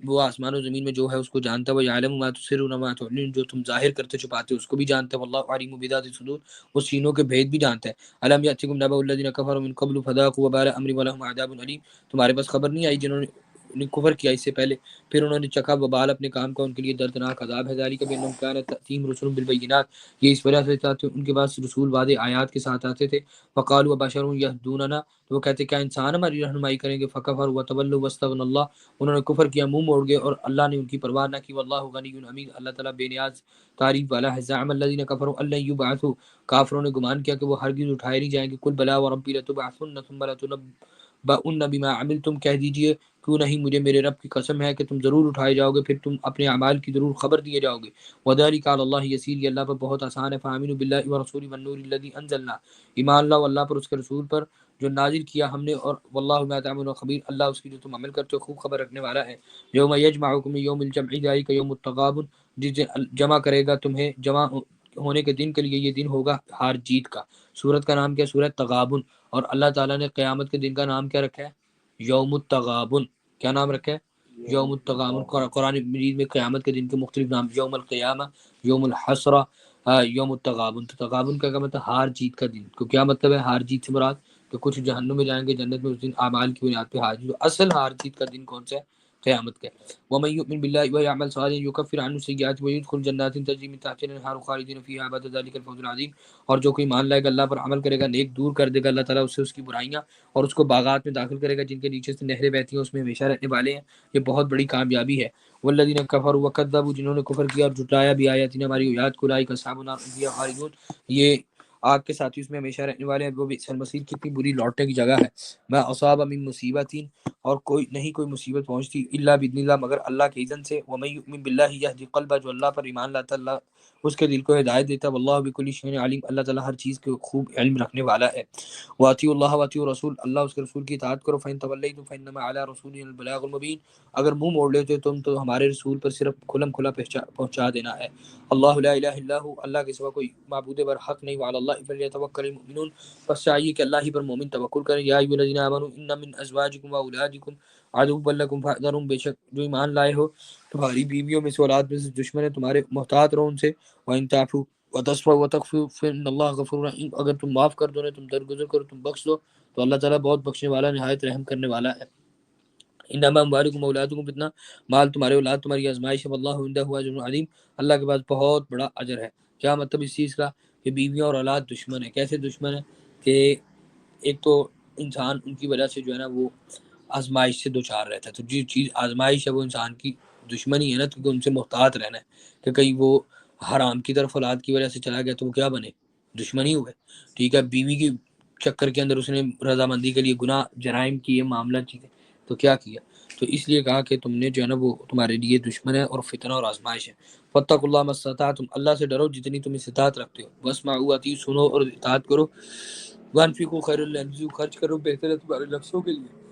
وہ آسمان و زمین میں جو ہے اس کو جانتا ہے. ویعلم ما تسرون وما تعلنون، جو تم ظاہر کرتے چھپاتے ہو اس کو بھی جانتا ہے. واللہ علیم بذات الصدور، وہ سینوں کے بھید بھی جانتا ہے. الم یاتکم نبأ الذین کفروا من قبل فذاقوا وبال امرهم ولهم عذاب علیم، تمہارے پاس خبر نہیں آئی جنہوں نے کفر کیا اس سے پہلے، پھر انہوں نے چکھا وبال اپنے کام کا، ان کے لیے دردناک عذاب ہے. ذالک بانہم کانت تأتیہم رسلهم بالبینات، یہ اس وجہ سے تھا ان کے پاس رسول واضح آیات کے ساتھ آتے تھے. وقالوا بشر یہدوننا، تو وہ کہتے کیا انسان ہماری رہنمائی کریں گے. فکفروا وتولوا واستغنى اللہ، انہوں نے کفر کیا منہ موڑ گئے اور اللہ نے ان کی پرواہ نہ کی. واللہ غنی حمید، اللہ تعالیٰ بے نیاز تعریف والا ہے. زعم الذین کفروا ان لن یبعثوا، کافروں نے گمان کیا کہ وہ ہرگز اٹھائے نہیں جائیں گے. قل بلی وربی لتبعثن ثم لتنبؤن بما عملتم، کہہ دیجئے کیوں نہیں مجھے میرے رب کی قسم ہے کہ تم ضرور اٹھائے جاؤ گے، پھر تم اپنے اعمال کی ضرور خبر دیے جاؤ گے. وذلک علی اللہ یسیر، یہ اللہ پر بہت آسان ہے. فآمنوا باللہ ورسولہ والنور الذی انزلنا، ایمان لاؤ اللہ پر اس کے رسول پر جو نازل کیا ہم نے. اور واللہ بما تعملون خبیر، اللہ اس کی جو تم عمل کرتے ہو خوب خبر رکھنے والا ہے. یوم یجمعکم یوم الجمع، ذلک یوم التغابن، جس دن جمع کرے گا تمہیں جمع ہونے کے دن کے لیے، یہ دن ہوگا ہار جیت کا. سورت کا نام کیا؟ سورت تغابن. اور اللہ تعالیٰ نے قیامت کے دن کا نام کیا رکھا ہے؟ یوم التغابن. کیا نام رکھا ہے؟ یوم التغابن. قرآن مجید میں قیامت کے دن کے مختلف نام، یوم القیامہ، یوم الحسرہ، یوم التغابن. تو تغابن کا مطلب ہار جیت کا دن. تو کیا مطلب ہے ہار جیت سے مراد؟ کہ کچھ جہنم میں جائیں گے، جنت میں اس دن اعمال کی بنیاد پہ ہار جیت. اصل ہار جیت کا دن کون سا ہے؟ قیامت کا. ومن یؤمن باللہ ویعمل صالحا یکفر عنہ السیئات ویدخل جنات تجری من تحتها الانہار خالدین فیہا ابدا ذلک الفوز العظیم. اور جو کوئی مان لائے گا اللہ پر عمل کرے گا، نیک دور کر دے گا اللہ تعالیٰ اس سے اس کی برائیاں، اور اس کو باغات میں داخل کرے گا جن کے نیچے سے نہریں بہتی ہیں، اس میں ہمیشہ رہنے والے ہیں. یہ بہت بڑی کامیابی ہے. والذین کفروا وکذبوا، جنہوں نے کفر کیا اور جھٹلایا بھی آیاتنا ہماری آیات کو، اولئک اصحاب النار هم فیہا خالدون، یہ آگ کے ساتھی اس میں ہمیشہ رہنے والے ہیں، وہ بئس المصیر کتنی بری لوٹنے کی جگہ ہے۔ ما اصاب من مصیبت، اور کوئی مصیبت پہنچتی الا باذن اللہ مگر اللہ کے اذن سے، ومن یؤمن باللہ یہدی قلبہ، جو اللہ پر ایمان لاتا اللہ اس کے دل کو ہدایت دیتا، واللہ بکل شیء علیم، اللہ تعالیٰ ہر چیز کے خوب علم رکھنے والا ہے۔ واطیعوا اللہ واطیعوا الرسول، اللہ اس کے رسول کی اطاعت کرو، فإن تولیتم فإنما علی رسولنا البلاغ المبین، اگر منہ موڑ لیتے تم تو ہمارے رسول پر صرف کھلم کھلا پہنچا دینا ہے۔ اللہ لا الہ الا ہو، اللہ کے سوا کوئی معبود برحق نہیں، وعلی اللہ فلیتوکل المؤمنون، بس چاہیے کہ اللہ ہی پر مومن توکل کریں۔ یا ایھا الذین آمنوا ان من ازواجکم واولادکم عدوا لکم فاحذروہم، بے شک جو ایمان لائے ہو تمہاری بیویوں میں سے اولاد میں سے دشمن ہے تمہارے، محتاط رہو ان سے۔ وان تعفوا وتصفحوا وتغفروا فإن اللہ غفور رحیم، اگر تم معاف کر دو نہ تم درگزر کرو تم بخش دو تو اللہ تعالیٰ بہت بخشنے والا نہایت رحم کرنے والا ہے۔ انما اموالکم اولادکم فتنہ، مال تمہارے اولاد تمہاری آزمائش ہے، واللہ عندہ اجر عظیم، اللہ کے پاس بہت بڑا اجر ہے۔ کیا مطلب اس چیز کا کہ بیویاں اور اولاد دشمن ہے؟ کیسے دشمن ہے کہ ایک تو انسان ان کی وجہ سے جو ہے نا وہ آزمائش سے دوچار رہتا ہے، تو جو چیز آزمائش ہے وہ انسان کی دشمنی ہے نا، کیونکہ ان سے محتاط رہنا ہے کہ کہیں وہ حرام کی طرف اولاد کی وجہ سے چلا گیا تو وہ کیا بنے، دشمنی ہوئے۔ ٹھیک ہے، بیوی کی چکر کے اندر اس نے رضامندی کے لیے گناہ جرائم کیے، معاملہ چیزیں، تو کیا کیا، تو اس لیے کہا کہ تم نے جو ہے نا وہ تمہارے لیے دشمن ہے اور فتنہ اور آزمائش ہے۔ فاتقوا اللہ ما استطعتم، اللہ سے ڈرو جتنی تم استطاعت رکھتے ہو، واسمعوا اطیعوا، سنو اور اطاعت کرو، وانفقوا خیر لانفسکم، خرچ کرو بہتر ہے تمہارے نفسوں کے لیے،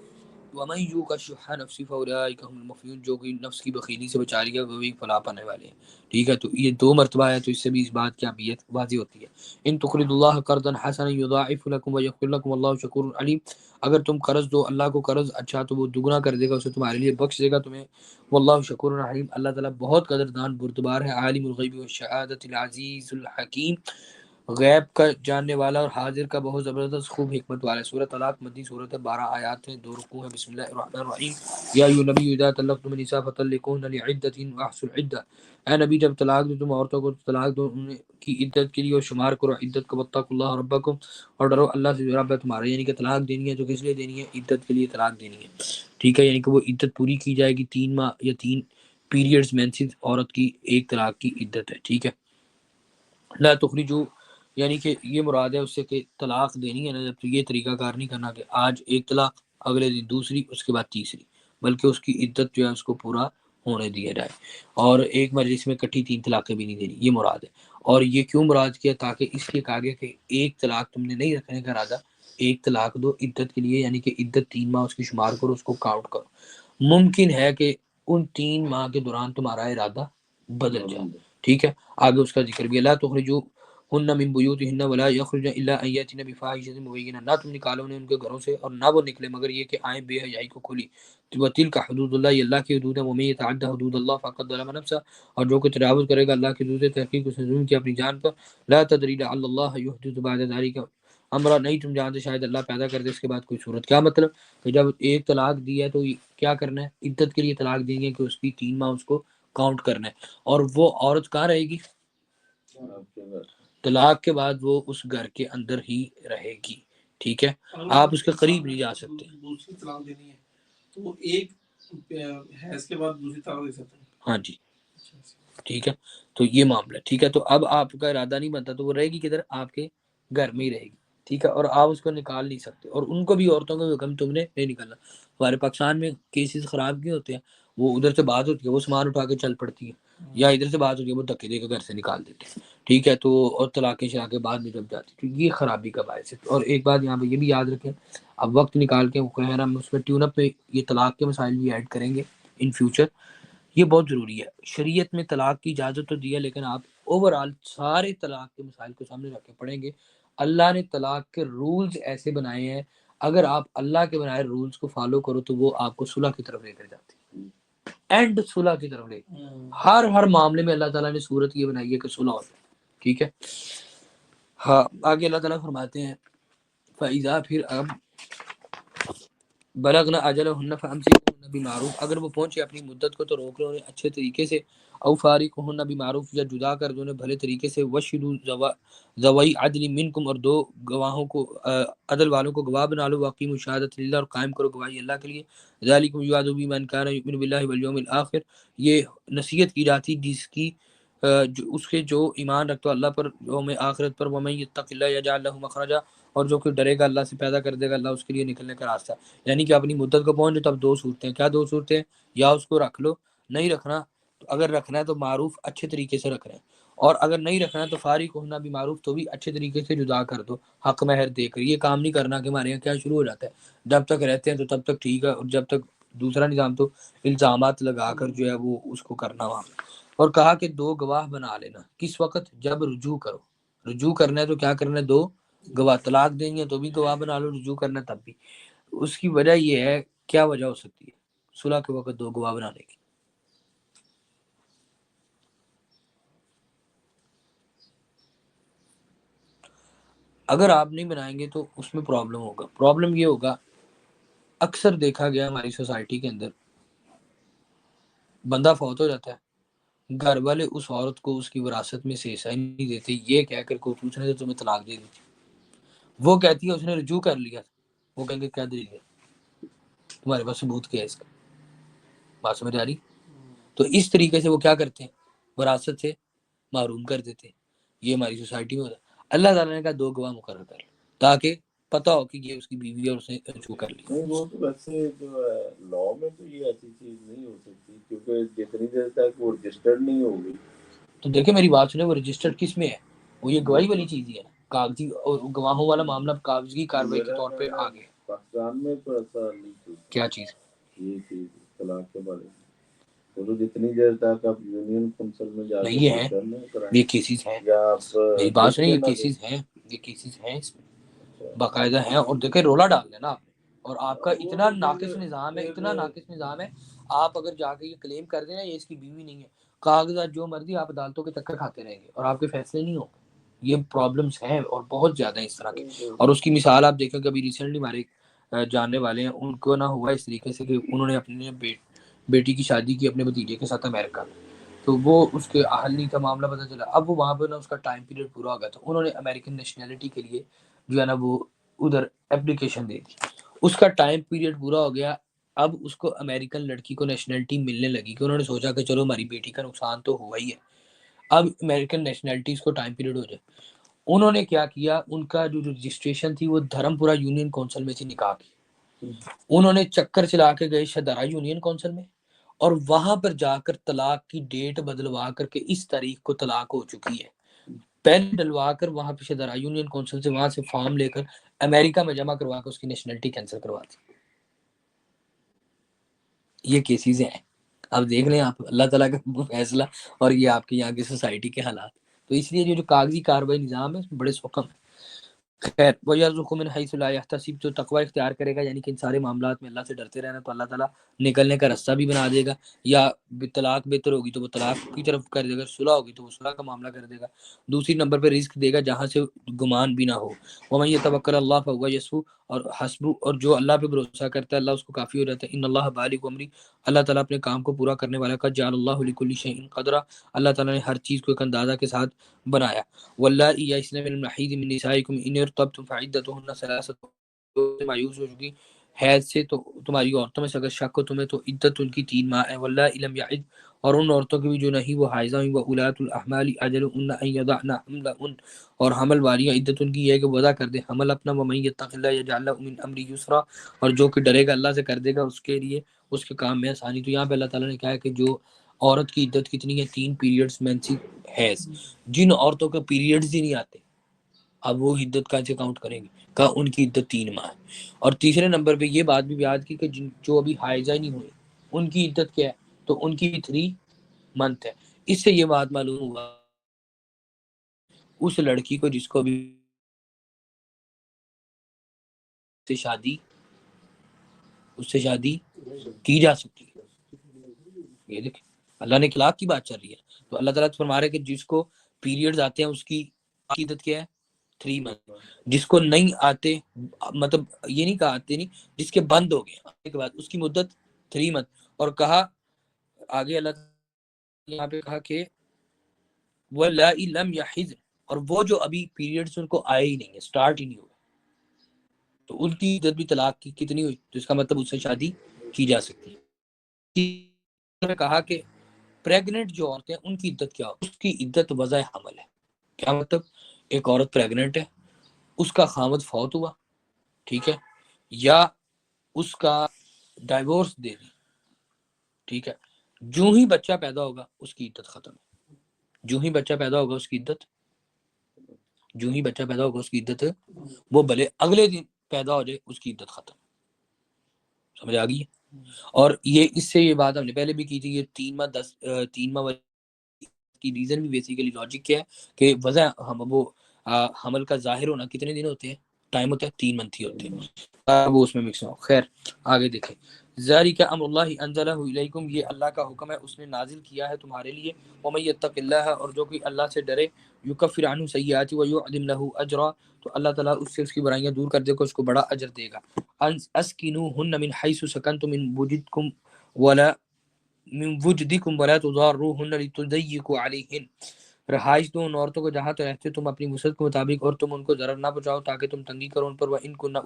ومن یوق شح نفسہ فاولئک هم المفلحون، جو کوئی نفس کی بخیلی سے بچا لیا وہی فلاح پانے والے ہیں۔ ٹھیک ہے، تو یہ دو مرتبہ ہے، تو اس سے بھی اس بات کی اہمیت واضح ہوتی ہے۔ ان تقرضوا اللہ قرضا حسنا یضاعف لكم ویغفر لكم والله شکور علیم، اگر تم قرض دو اللہ کو قرض اچھا تو وہ دگنا کر دے گا اسے تمہارے لیے، بخش دے گا تمہیں، واللہ شکور علیم، اللہ تعالیٰ بہت قدردان بردبار ہے۔ عالم الغیب والشہادۃ العزیز الحکیم، غیب کا جاننے والا اور حاضر کا بہت زبردست خوب حکمت والا ہے۔ سورۃ طلاق مدنی سورت ہے، 12 آیات ہیں، 2 رکوع ہیں۔ بسم اللہ الرحمن الرحیم۔ یا ایھا النبی اذا طلقتم النساء فطلقوهن لعدتهن واحصوا العدة، اے نبی جب طلاق دو تم عورتوں کو تو طلاق دو ان کی عدت کے لیے اور شمار کرو عدت کو، واتقوا اللہ ربکم، اور ڈرو اللہ سے جو رب ہے تمہارا، یعنی کہ طلاق دینی ہے تو کس لیے دینی ہے، عدت کے لیے طلاق دینی ہے۔ ٹھیک ہے، یعنی کہ وہ عدت پوری کی جائے گی، 3 ماہ یا 3 پیریڈز مینسز عورت کی ایک طلاق کی عدت ہے۔ ٹھیک ہے، لا تخرجو، یعنی کہ یہ مراد ہے اس سے کہ طلاق دینی ہے نا جب، تو یہ طریقہ کار نہیں کرنا کہ آج ایک طلاق اگلے دن دوسری اس کے بعد تیسری، بلکہ اس کی عدت جو ہے اس کو پورا ہونے دیا جائے، اور ایک مجلس میں کٹھی 3 طلاقیں بھی نہیں دینی، یہ مراد ہے۔ اور یہ کیوں مراد کیا، تاکہ اس لیے کہا گیا کہ ایک طلاق تم نے نہیں رکھنے کا ارادہ، ایک طلاق دو عدت کے لیے، یعنی کہ عدت 3 ماہ اس کی شمار کرو، اس کو کاؤنٹ کرو، ممکن ہے کہ ان 3 ماہ کے دوران تمہارا ارادہ بدل جائے۔ ٹھیک ہے، آگے اس کا ذکر بھی، لا تخرجو ہن من بیوتہن ولا یخرجن الا ان یاتین بفاحشۃ مبینہ، نہ تم نکالو انہیں ان کے گھروں سے اور نہ وہ نکلے مگر یہ کہ آئیں بے حیائی کو کھلی، وتلک حدود اللہ، یہ اللہ کی حدود ہے، ومن یتعدی حدود اللہ فقد ظلم نفسہ، اور جو کہ تجاوز کرے گا اللہ کی حدود سے تحقیق اس نے ظلم کیا اپنی جان پر۔ لا تدری لعل اللہ یحدث بعد ذلک امرا، نہیں تم جانتے شاید اللہ پیدا کر دے اس کے بعد کوئی صورت۔ کیا مطلب کہ جب ایک طلاق دی ہے تو کیا کرنا ہے، عدت کے لیے طلاق دیں گے کہ اس کی 3 ماہ اس کو کاؤنٹ کرنا ہے، اور وہ عورت کہاں رہے گی، طلاق کے بعد وہ اس گھر کے اندر ہی رہے گی۔ ٹھیک ہے، آپ اس کے قریب نہیں جا سکتے۔ دوسری طلاق دینی ہے تو وہ ایک ہے اس کے بعد دوسری طلاق دے سکتے ہیں، ہاں جی، ٹھیک ہے، تو یہ معاملہ ٹھیک ہے۔ تو اب آپ کا ارادہ نہیں بنتا تو وہ رہے گی کدھر، آپ کے گھر میں ہی رہے گی۔ ٹھیک ہے، اور آپ اس کو نکال نہیں سکتے، اور ان کو بھی عورتوں کو حکم تم نے نہیں نکالنا۔ ہمارے پاکستان میں کیسز خراب کیوں ہوتے ہیں، وہ ادھر سے بات ہوتی ہے وہ سامان اٹھا کے چل پڑتی ہے، یا ادھر سے بات ہوتی ہے وہ دھکے دے کے گھر سے نکال دیتے ہیں۔ ٹھیک ہے، تو اور طلاقیں شراکیں بعد میں جب جاتی، تو یہ خرابی کا باعث ہے۔ اور ایک بات یہاں پہ یہ بھی یاد رکھیں، اب وقت نکال کے ہم اس میں ٹیون اپ میں یہ طلاق کے مسائل بھی ایڈ کریں گے ان فیوچر، یہ بہت ضروری ہے۔ شریعت میں طلاق کی اجازت تو دی ہے، لیکن آپ اوورآل سارے طلاق کے مسائل کو سامنے رکھ کے پڑھیں گے۔ اللہ نے طلاق کے رولز ایسے بنائے ہیں، اگر آپ اللہ کے بنائے رولز کو فالو کرو تو وہ آپ کو صلح کی طرف لے کر جاتے ہیں، اینڈ صلح کی طرف لے، ہر معاملے میں اللہ تعالیٰ نے صورت یہ بنائی ہے کہ صلح ہوتا ہے۔ ٹھیک ہے، ہاں، آگے اللہ تعالیٰ فرماتے ہیں فَإِذَا، پھر اب بلغنا اجلہن فامسکوہن بمعروف، اگر وہ پہنچے اپنی مدت کو تو روک لو انہیں اچھے طریقے سے، او فارقوہن بمعروف، یا جدا کر دو انہیں بھلے طریقے سے، وشہدوا ذوی عدل منکم، اور 2 گواہوں کو عدل والوں کو گواہ بنا لو، واقیموا الشہادۃ للہ، اور قائم کرو گواہی اللہ کے لیے، ذالکم یوعظ بہ من کان یؤمن باللہ والیوم الآخر، یہ نصیحت کی جاتی جس کی اس کے جو ایمان رکھتا اللہ پر، یوم آخرت پر، وَمَن يَتَّقِ اللَّهَ يَجْعَل لَهُ مَخْرَجًا، اور جو کہ ڈرے گا اللہ سے پیدا کر دے گا اللہ اس کے لیے نکلنے کا راستہ. یعنی کہ اپنی مدت کو پہنچ جو تب دو صورتیں. کیا دو صورتیں؟ یا اس کو رکھ لو، نہیں رکھنا تو اگر رکھنا ہے تو معروف اچھے طریقے سے رکھ رہے ہیں، اور اگر نہیں رکھنا ہے تو فارغ ہونا بھی معروف، تو بھی اچھے طریقے سے جدا کر دو حق مہر دے کر. یہ کام نہیں کرنا کہ ہمارے یہاں کیا شروع ہو جاتا ہے جب تک رہتے ہیں تو تب تک ٹھیک ہے، اور جب تک دوسرا نظام تو الزامات لگا کر جو ہے وہ اس کو کرنا وہاں. اور کہا کہ دو گواہ بنا لینا. کس وقت؟ جب رجوع کرو. رجوع کرنا ہے تو کیا کرنا ہے؟ دو گواہ. طلاق دیں گے تو بھی گواہ بنا لو، رجوع کرنا تب بھی. اس کی وجہ یہ ہے، کیا وجہ ہو سکتی ہے صلح کے وقت دو گواہ بنانے کی؟ اگر آپ نہیں بنائیں گے تو اس میں پرابلم ہوگا. پرابلم یہ ہوگا، اکثر دیکھا گیا ہماری سوسائٹی کے اندر، بندہ فوت ہو جاتا ہے، گھر والے اس عورت کو اس کی وراثت میں سے حصہ ہی نہیں دیتے، یہ کہہ کر کو پوچھنے سے تمہیں طلاق دے دی تھی. وہ کہتی ہے اس نے رجوع کر لیا. وہ کہیں گے کیا دلیل ہے تمہارے پاس ثبوت کیا ہے اس کا؟ بات سمجھ آ رہی؟ تو اس طریقے سے وہ کیا کرتے ہیں؟ وراثت سے محروم کر دیتے ہیں. یہ ہماری سوسائٹی میں ہوتا ہے. اللہ تعالیٰ نے کہا دو گواہ مقرر کر لو تاکہ پتہ ہو کہ یہ اس کی بیوی ہے اور اس نے رجوع کر لی. نہیں وہ تو ویسے جو ہے لا میں تو یہ ایسی چیز نہیں ہو سکتی، کیونکہ جتنی دیر تک وہ رجسٹرڈ نہیں ہوگی. تو دیکھیں میری بات سنیں، وہ رجسٹرڈ کس میں ہے؟ وہ یہ گواہی والی چیز ہی ہے نا، کاغذی اور گواہوں والا معاملہ کاغذی کارروائی کے طور پہ آ گیا. پاکستان میں تو ایسا نہیں چلتا. کیا چیز؟ یہ چیز طلاق کے بارے میں وہ تو جتنی دیر تک آپ یونین کونسل میں جا کے نہیں ہے، رجسٹر نہیں کرائیں یہ کیسز ہیں، یا آپ میری بات سنیں، لکھ کے یہ نہ دیں. کیسز ہیں، یہ کیسز ہیں اس میں باقاعدہ ہیں. اور دیکھیں رولا ڈال دینا آپ نے، اور آپ کا اتنا ناقص نظام ہے، اتنا ناقص نظام ہے. آپ اگر جا کے یہ کلیم کر دیں نا یہ اس کی بیوی نہیں ہے، کاغذات جو مرضی آپ عدالتوں کے چکر کھاتے رہیں گے اور آپ کے فیصلے نہیں ہوں گے. یہ پرابلمس ہیں اور بہت زیادہ ہیں اس طرح کے. اور اس کی مثال آپ دیکھیں کہ ابھی ریسنٹلی ہمارے جاننے والے ہیں، ان کو نہ ہوا اس طریقے سے کہ انہوں نے اپنے بیٹی کی شادی کی اپنے بھتیجے کے ساتھ امریکہ، تو وہ اس کے اہل نہیں کا معاملہ پتہ چلا. اب وہ وہاں پہ نا اس کا ٹائم پیریڈ پورا ہو گیا، تو انہوں نے امریکن نیشنلٹی کے لیے جو ہے نا وہ ادھر اپلیکیشن دے دی. اس کا ٹائم پیریڈ پورا ہو گیا. اب اس کو امریکن لڑکی کو نیشنلٹی ملنے لگی کہ انہوں نے سوچا کہ چلو ہماری بیٹی کا نقصان تو ہوا ہی ہے، اب امریکن نیشنلٹیز کو ٹائم پیریڈ ہو جائے. انہوں نے کیا کیا، ان کا جو رجسٹریشن تھی وہ دھرم پورہ یونین کونسل میں تھی نکاح کی. انہوں نے چکر چلا کے گئے شدرا یونین کونسل میں، اور وہاں پر جا کر طلاق کی ڈیٹ بدلوا کر کے اس تاریخ کو طلاق ہو چکی ہے پہلے ڈلوا کر وہاں پہ شدرا یونین کونسل سے وہاں سے فارم لے کر امریکہ میں جمع کروا کر اس کی نیشنلٹی کینسل کروا دی. یہ کیسز ہیں. آپ دیکھ لیں آپ اللہ تعالیٰ کا فیصلہ اور یہ آپ کے یہاں کی سوسائٹی کے حالات. تو اس لیے جو کاغذی کارروائی نظام ہے اس میں بڑے سوکھم ہے. خیر وَيَرْزُقُ مِنْ حَيْثُ لَا يَحْتَسِبُ، جو تقوی اختیار کرے گا یعنی کہ ان سارے معاملات میں اللہ سے ڈرتے رہنا، تو اللہ تعالیٰ نکلنے کا راستہ بھی بنا دے گا. یا طلاق بہتر ہوگی تو وہ طلاق کی طرف کر دے گا، صلح ہوگی تو وہ صلح کا معاملہ کر دے گا. دوسری نمبر پہ رزق دے گا جہاں سے گمان بھی نہ ہو. وَمَن يَتَوَكَّلْ عَلَى اللَّهِ فَهُوَ حَسْبُهُ، اور حسب، اور جو اللہ پہ بھروسہ کرتا ہے اللہ اس کو کافی ہو جاتا ہے. ان اللہ بالغ امری، اللہ تعالیٰ اپنے کام کو پورا کرنے والا کا. جعل اللہ لکل شیء قدرا، اللہ تعالیٰ نے ہر چیز کو ایک اندازہ کے ساتھ بنایا. واللائی یئسن من المحیض من نسائکم ان ارتبتم فعدتهن ثلاثۃ، مایوس ہو چکی حیض سے تو تمہاری عورتوں میں سے اگر شک ہو تمہیں تو عدت ان کی 3 ماہ ہے. واللائی لم یعد، اور ان عورتوں کی بھی جو نہیں وہ حائضہ ہوئی. واولاۃ الاحمال اجلهن ان یضعن حملهن، اور حمل والیاں عدت ان کی یہ ہے کہ وضع کر دے حمل اپنا. ومن یتق اللہ یجعل له من امره یسرا، اور جو کہ ڈرے گا اللہ سے کر دے گا اس کے لیے اس کے کام میں آسانی. تو یہاں پہ اللہ تعالیٰ نے کہا ہے کہ جو عورت کی عدت کتنی ہے؟ 3 پیریڈز مینسی حیض. جن عورتوں کے پیریڈز ہی نہیں آتے اب وہ عدت کیسے کاؤنٹ کریں گے؟ کہ ان کی عدت 3 ماہ ہے. اور تیسرے نمبر پہ یہ بات بھی یاد کی کہ جو ابھی حائضہ نہیں ہوئے ان کی عدت کیا ہے؟ تو ان کی 3 منتھ ہے. اس سے یہ بات معلوم ہوا اس لڑکی کو جس کو ابھی اس سے شادی کی جا سکتی ہے. یہ دیکھیں اللہ نے اخلاق کی بات چل رہی ہے. تو اللہ تعالیٰ فرما رہے کہ جس کو پیریڈز آتے ہیں اس کی عدت کیا ہے؟ 3 منتھ. جس کو نہیں آتے، مطلب یہ نہیں کہا آتے نہیں، جس کے بند ہو گئے آنے کے بعد اس کی مدت 3 منتھ. اور کہا آگے اللہ تعالیٰ یہاں پہ کہا کہ وَاللَّائِي لَمْ يَحِضْنَ، اور وہ جو ابھی پیریڈز ان کو آئے ہی نہیں ہے، سٹارٹ ہی نہیں ہوئے، تو ان کی عدت بھی طلاق کی کتنی ہوئی؟ تو اس کا مطلب اس سے شادی کی جا سکتی ہے. کہا کہ پریگننٹ جو عورتیں ان کی عدت کیا ہو؟ اس کی عدت وضع حمل ہے. کیا مطلب؟ ایک عورت پریگننٹ ہے، اس کا خاوند فوت ہوا، ٹھیک ہے، یا اس کا ڈائیورس دے دی، ٹھیک ہے، جو ہی بچہ پیدا ہوگا اس کی عدت ختم ہے. جو ہی بچہ پیدا ہوگا اس کی عدت، جو ہی بچہ پیدا ہوگا اس کی عدت، وہ بھلے اگلے دن پیدا ہو جائے اس کی عدت ختم. سمجھ آ گئی ہے؟ اور یہ اس سے یہ بات ہم نے پہلے بھی کی تھی، یہ 3 ماہ کی ریزن بھی بیسیکلی لاجک کیا ہے کہ وضع وہ حمل کا ظاہر ہونا کتنے دن ہوتے ہیں؟ ٹائم ہوتا ہے 3 منتھ ہی ہوتے ہیں، وہ اس میں مکس ہو. خیر آگے دیکھیں. ذالک امر اللہ انزلہ الیکم، یہ اللہ کا حکم ہے، اس نے نازل کیا ہے تمہارے لیے. ومن یتق اللہ، اور جو کوئی اللہ سے ڈرے، یکفر عنہ سیئات ویعظم لہ اجرا، تو اللہ تعالیٰ اس سے اس کی برائیاں دور کر دے گا، اس کو بڑا اجر دے گا. اسکنوہن من حیث سکنتم من وجدکم ولا من وجدکم ولا تضاروہن لتضیقوا علیہن، رہائش دو ان عورتوں کو جہاں تو رہتے تم اپنی وسعت کے مطابق، اور تم ان کو ضرر نہ پہنچاؤ تاکہ تم تنگی کرو ان پر. وَإِن كُنَّ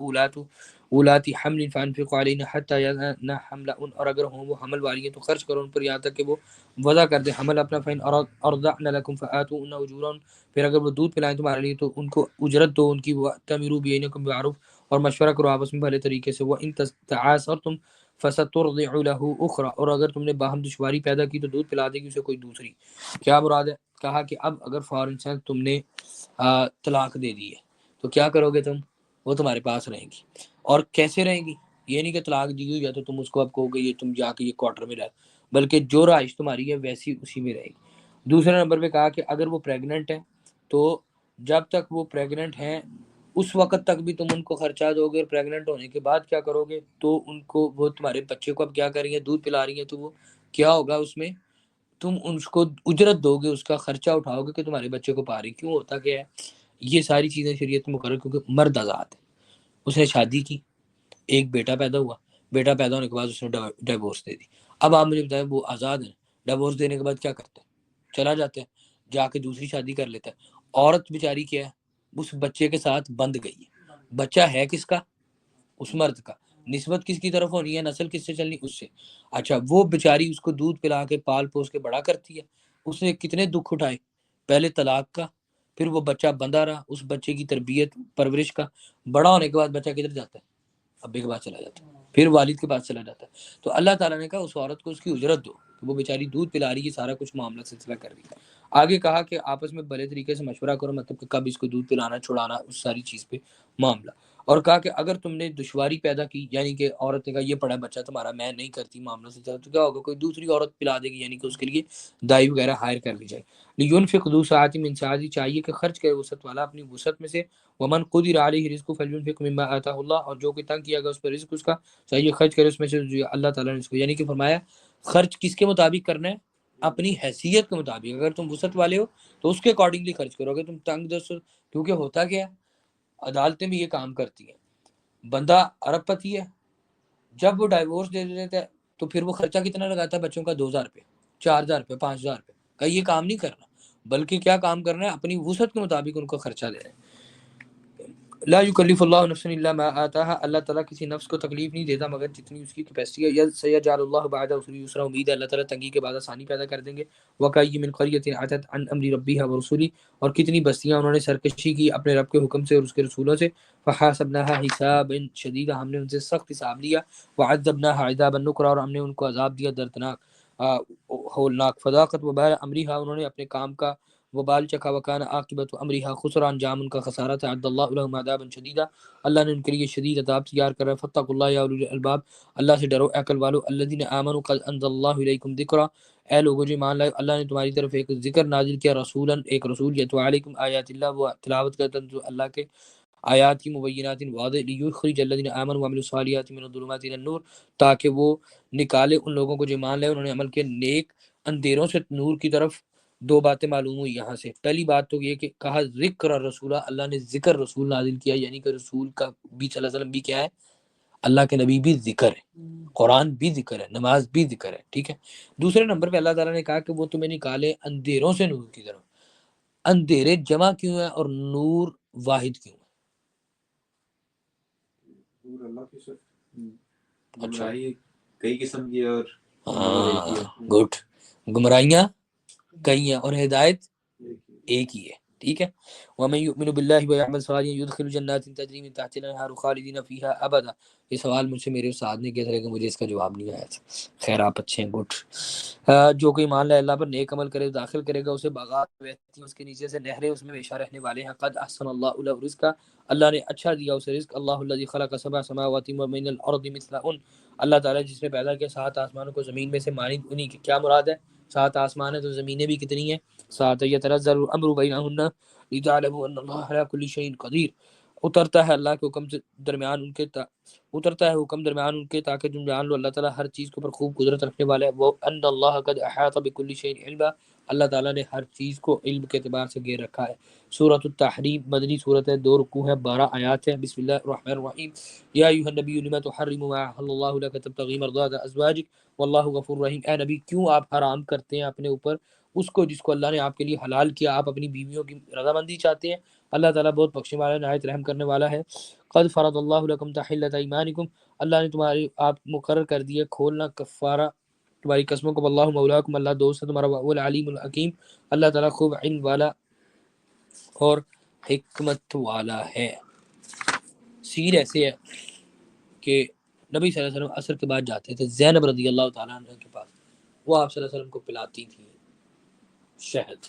اولاتی حمل فانفقوا علیہن حتی یضعن حملہن، اور اگر ہوں وہ حمل والی ہیں تو خرچ کرو ان پر یہاں تک کہ وہ وضع کر دے حمل اپنا. فإن ارضعن لکم فآتوہن اجورہن، پھر اگر وہ دودھ پلائیں تمہارے لیے تو ان کو اجرت دو ان کی. وَأْتَمِرُوا بَيْنَكُم بِمَعْرُوف، اور مشورہ کرو آپس میں بھلے طریقے سے. وَإِن تَعَاسَرْتُمْ فَسَتُرْضِعُ لَهُ أُخْرَى، اور اگر تم نے باہم دشواری پیدا کی تو دودھ پلا دے گی اسے کوئی دوسری. کیا مراد ہے؟ کہا کہ اب اگر فار انسٹنس تم نے طلاق دے دی ہے تو کیا کرو گے تم؟ وہ تمہارے پاس رہیں گی. اور کیسے رہیں گی؟ یہ نہیں کہ طلاق دی ہوئی ہے تو تم اس کو اب کہو گے یہ تم جا کے یہ کوارٹر میں رہ، بلکہ جو رہائش تمہاری ہے ویسی اسی میں رہے گی. دوسرے نمبر پہ کہا کہ اگر وہ پریگننٹ ہے تو جب تک وہ پریگننٹ ہیں اس وقت تک بھی تم ان کو خرچہ دو گے، اور پریگننٹ ہونے کے بعد کیا کرو گے؟ تو ان کو، وہ تمہارے بچے کو اب کیا کریں گے؟ دودھ پلا رہی ہیں تو وہ کیا ہوگا اس میں؟ تم اس کو اجرت دو گے، اس کا خرچہ اٹھاؤ گے کہ تمہارے بچے کو پا رہی. کیوں ہوتا کیا ہے؟ یہ ساری چیزیں شریعت میں مقرر کیونکہ مرد آزاد ہے. اس نے شادی کی، ایک بیٹا پیدا ہوا، بیٹا پیدا ہونے کے بعد اس نے ڈیورس دے دی. اب آپ مجھے بتائیں وہ آزاد ہے، ڈیورس دینے کے بعد کیا کرتے ہیں؟ چلا جاتے ہیں، جا کے دوسری شادی کر لیتا ہے. عورت بیچاری کیا ہے؟ اس بچے کے ساتھ بند گئی ہے. بچہ ہے کس کا؟ اس مرد کا. نسبت کس کی طرف ہونی ہے؟ نسل کس سے چلنی؟ اس سے. اچھا وہ بیچاری اس کو دودھ پلا کے پال پوس کے بڑا کرتی ہے، اس نے کتنے دکھ اٹھائے؟ پہلے طلاق کا، پھر وہ بچہ بندہ رہا، اس بچے کی تربیت پرورش کا. بڑا ہونے کے بعد بچہ کدھر جاتا ہے؟ ابے کے پاس چلا جاتا ہے، پھر والد کے پاس چلا جاتا ہے. تو اللہ تعالیٰ نے کہا اس عورت کو اس کی اجرت دو، وہ بیچاری دودھ پلا رہی ہے، سارا کچھ معاملہ سلسلہ کر رہی ہے. آگے کہا کہ آپس میں بڑے طریقے سے مشورہ کرو، مطلب کہ کب اس کو دودھ پلانا چھڑانا، اس ساری چیز پہ معاملہ. اور کہا کہ اگر تم نے دشواری پیدا کی، یعنی کہ عورت نے کہا یہ پڑا بچہ تمہارا میں نہیں کرتی معاملہ سے، تو کیا ہوگا؟ کوئی دوسری عورت پلا دے گی، یعنی کہ اس کے لیے دائی وغیرہ ہائر کر لی جائے. لینفق ذو سعۃ من سعتہ، چاہیے کہ خرچ کرے وسعت والا اپنی وسعت میں سے. ومن قدر علیہ رزقہ فلینفق مما آتاہ اللہ، اور جو کہ تنگ کیا گیا اس پر رزق اس کا، چاہیے خرچ کرے اس میں سے جو اللہ تعالیٰ نے اس کو. یعنی کہ فرمایا خرچ کس کے مطابق کرنا ہے؟ اپنی حیثیت کے مطابق. اگر تم وسعت والے ہو تو اس کے اکارڈنگلی خرچ کرو. اگر تم تنگ دست، کیونکہ ہوتا کیا ہے عدالتیں بھی یہ کام کرتی ہیں، بندہ ارب پتی ہے، جب وہ ڈائیورس دے دیتا ہے تو پھر وہ خرچہ کتنا لگاتا ہے بچوں کا؟ 2,000 روپے، 4,000 روپے، 5,000 روپے کا. یہ کام نہیں کرنا، بلکہ کیا کام کرنا ہے؟ اپنی وسعت کے مطابق ان کو خرچہ دے رہے ہیں. لا یکلف اللہ نفسا الا ما آتاها، اللہ تعالیٰ کسی نفس کو تکلیف نہیں دیتا مگر جتنی اس کی کیپیسٹی ہے. سیجعل اللہ بعد عسر یسرا، امید ہے اللہ تعالیٰ تنگی کے بعد آسانی پیدا کر دیں گے. وکأی من قریۃ عتت عن امر ربها ورسوله، اور کتنی بستیاں انہوں نے سرکشی کی اپنے رب کے حکم سے اور اس کے رسولوں سے. فحاسبناها حسابا شدیدا، ہم نے ان سے سخت حساب لیا. وعذبناها عذابا نکرا، اور ہم نے ان کو عذاب دیا دردناک ہولناک. فذاقت وبال امرها، انہوں نے اپنے کام کا وبال چکھا. وکان عاقبت امرها خسرا، انجام ان کا خسارہ تھا. عد اللہ لهم عذابا شدیدا، اللہ نے ان کے لیے شدید عذاب تیار کر رہا ہے. فاتقوا اللہ یا اولو الالباب، اللہ سے ڈرو عقل والو. الذین آمنوا قد انزل اللہ الیکم ذکرا، اے لوگوں جو ایمان لائے اللہ نے تمہاری طرف ایک ذکر نازل کیا. رسولا، ایک رسول. یتلو علیکم آیات اللہ، وہ تلاوت کرتا ہے اللہ کے آیات کی مبینات واضح. لیخرج الذین آمنوا وعملوا الصالحات من الظلمات الى النور، تاکہ وہ نکالے ان لوگوں کو جو ایمان لائے انہوں نے عمل کے نیک اندھیروں سے نور کی طرف. دو باتیں معلوم ہوئی یہاں سے. پہلی بات تو یہ کہ کہا ذکر رسولہ، اللہ نے ذکر رسول نازل کیا، یعنی کہ رسول کا بھی صلی اللہ علیہ وسلم بھی کیا ہے؟ اللہ کے نبی بھی ذکر ہے، قرآن بھی ذکر ہے، نماز بھی ذکر ہے. ٹھیک ہے. دوسرے نمبر پہ اللہ تعالیٰ نے کہا کہ وہ تمہیں نکالے اندھیروں سے نور کی طرف. اندھیرے جمع کیوں ہیں اور نور واحد کیوں ہے؟ نور اللہ کی صرف گمراہی کئی قسم کی اور گڈ. گمراہیاں کئی ہیں اور ہدایت ایک ہی ہے، ٹھیک ہے۔ وَمَن يُؤْمِنُ بِاللَّهِ وَيَعْمَلْ صَالِحًا يُدْخِلْهُ جَنَّاتٍ تَجْرِي مِن تَحْتِهَا الْأَنْهَارُ خَالِدِينَ فِيهَا أَبَدًا۔ یہ سوال مجھ سے میرے استاد نے کیا تھا لیکن مجھے اس کا جواب نہیں آیا تھا۔ خیر آپ اچھے ہیں، گڈ۔ جو کوئی مان لے اللہ پر، نیک عمل کرے، داخل کرے گا اسے باغات بہتی ہیں اس کے نیچے سے نہریں، اس میں ہمیشہ رہنے والے ہیں۔ قد احسن اللہ له رزقا، اللہ نے اچھا دیا اسے رزق۔ اللہ الذی خلق سبع سماوات ومن الارض مثلهن، اللہ تعالیٰ جس نے پیدا کیا 7 آسمانوں کو زمین میں سے مانند انہی کی۔ کیا مراد ہے؟ 7 آسمان ہیں تو زمینیں بھی کتنی ہیں؟ 7۔ یتنزل الامر بینہن لتعلموا ان اللہ علی کل شیء قدیر، اترتا ہے اللہ کے حکم درمیان ان کے اترتا ہے حکم درمیان ان کے تاکہ تم جان لو اللہ تعالیٰ ہر چیز کے اوپر خوب قدرت رکھنے والا ہے۔ وہ ان اللہ قد احاط بكل شیء علما، اللہ تعالیٰ نے ہر چیز کو علم کے اعتبار سے گھیر رکھا ہے۔ سورۃ التحریم مدنی سورت ہے، 2 رکوع ہے، 12 آیات ہیں۔ بسم اللہ الرحمن الرحیم۔ یا ایھا النبی لم تحرم ما احل اللہ لک تبتغی مرضات ازواجک واللہ غفور رحیم۔ اے نبی کیوں آپ حرام کرتے ہیں اپنے اوپر اس کو جس کو اللہ نے آپ کے لیے حلال کیا، آپ اپنی بیویوں کی رضامندی چاہتے ہیں۔ اللہ تعالیٰ بہت بخشنے والا ہے، نہایت رحم کرنے والا ہے۔ قد فرض اللہ لکم تحلۃ ایمانکم، اللہ نے تمہاری آپ مقرر کر دیا کھولنا کفارہ تمہاری قسموں کو۔ واللہ مولاکم، اللہ دوست ہے تمہارا۔ وہ العلیم الحکیم، اللہ تعالیٰ خوب علم والا اور حکمت والا ہے۔ سیر ایسے ہے کہ نبی صلی اللہ علیہ وسلم عصر کے بعد جاتے تھے زینب رضی اللہ تعالیٰ عنہ کے پاس، وہ آپ صلی اللہ علیہ وسلم کو پلاتی تھی شہد۔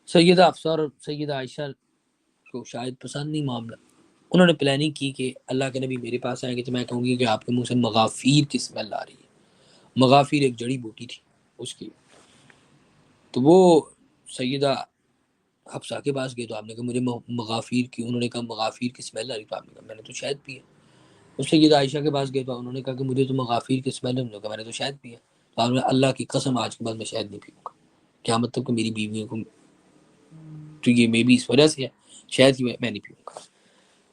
سیدہ حفصہ اور سیدہ عائشہ کو شاید پسند نہیں معاملہ، انہوں نے پلاننگ کی کہ اللہ کے نبی میرے پاس آئیں گے تو میں کہوں گی کہ آپ کے منہ سے مغافیر کی اسمیل آ رہی ہے۔ مغافیر ایک جڑی بوٹی تھی اس کی، تو وہ سیدہ حفصہ کے پاس گئے تو آپ نے کہا مجھے مغافیر کی، انہوں نے کہا مغافیر کی اسمیل آ رہی، تو آپ نے کہا میں نے تو شہد پیا۔ اس سیدہ عائشہ کے پاس گئے تو انہوں نے کہا کہ مجھے تو مغافیر کی اسمیل ہے، انہوں نے کہا میں نے تو شہد پیا۔ تو آپ نے اللہ کی قسم آج کے بعد میں شہد نہیں پیوں گا۔ کیا مطلب کہ میری بیویوں کو تو یہ میں بھی اس وجہ سے ہے شہد کی میں نہیں پیوں گا۔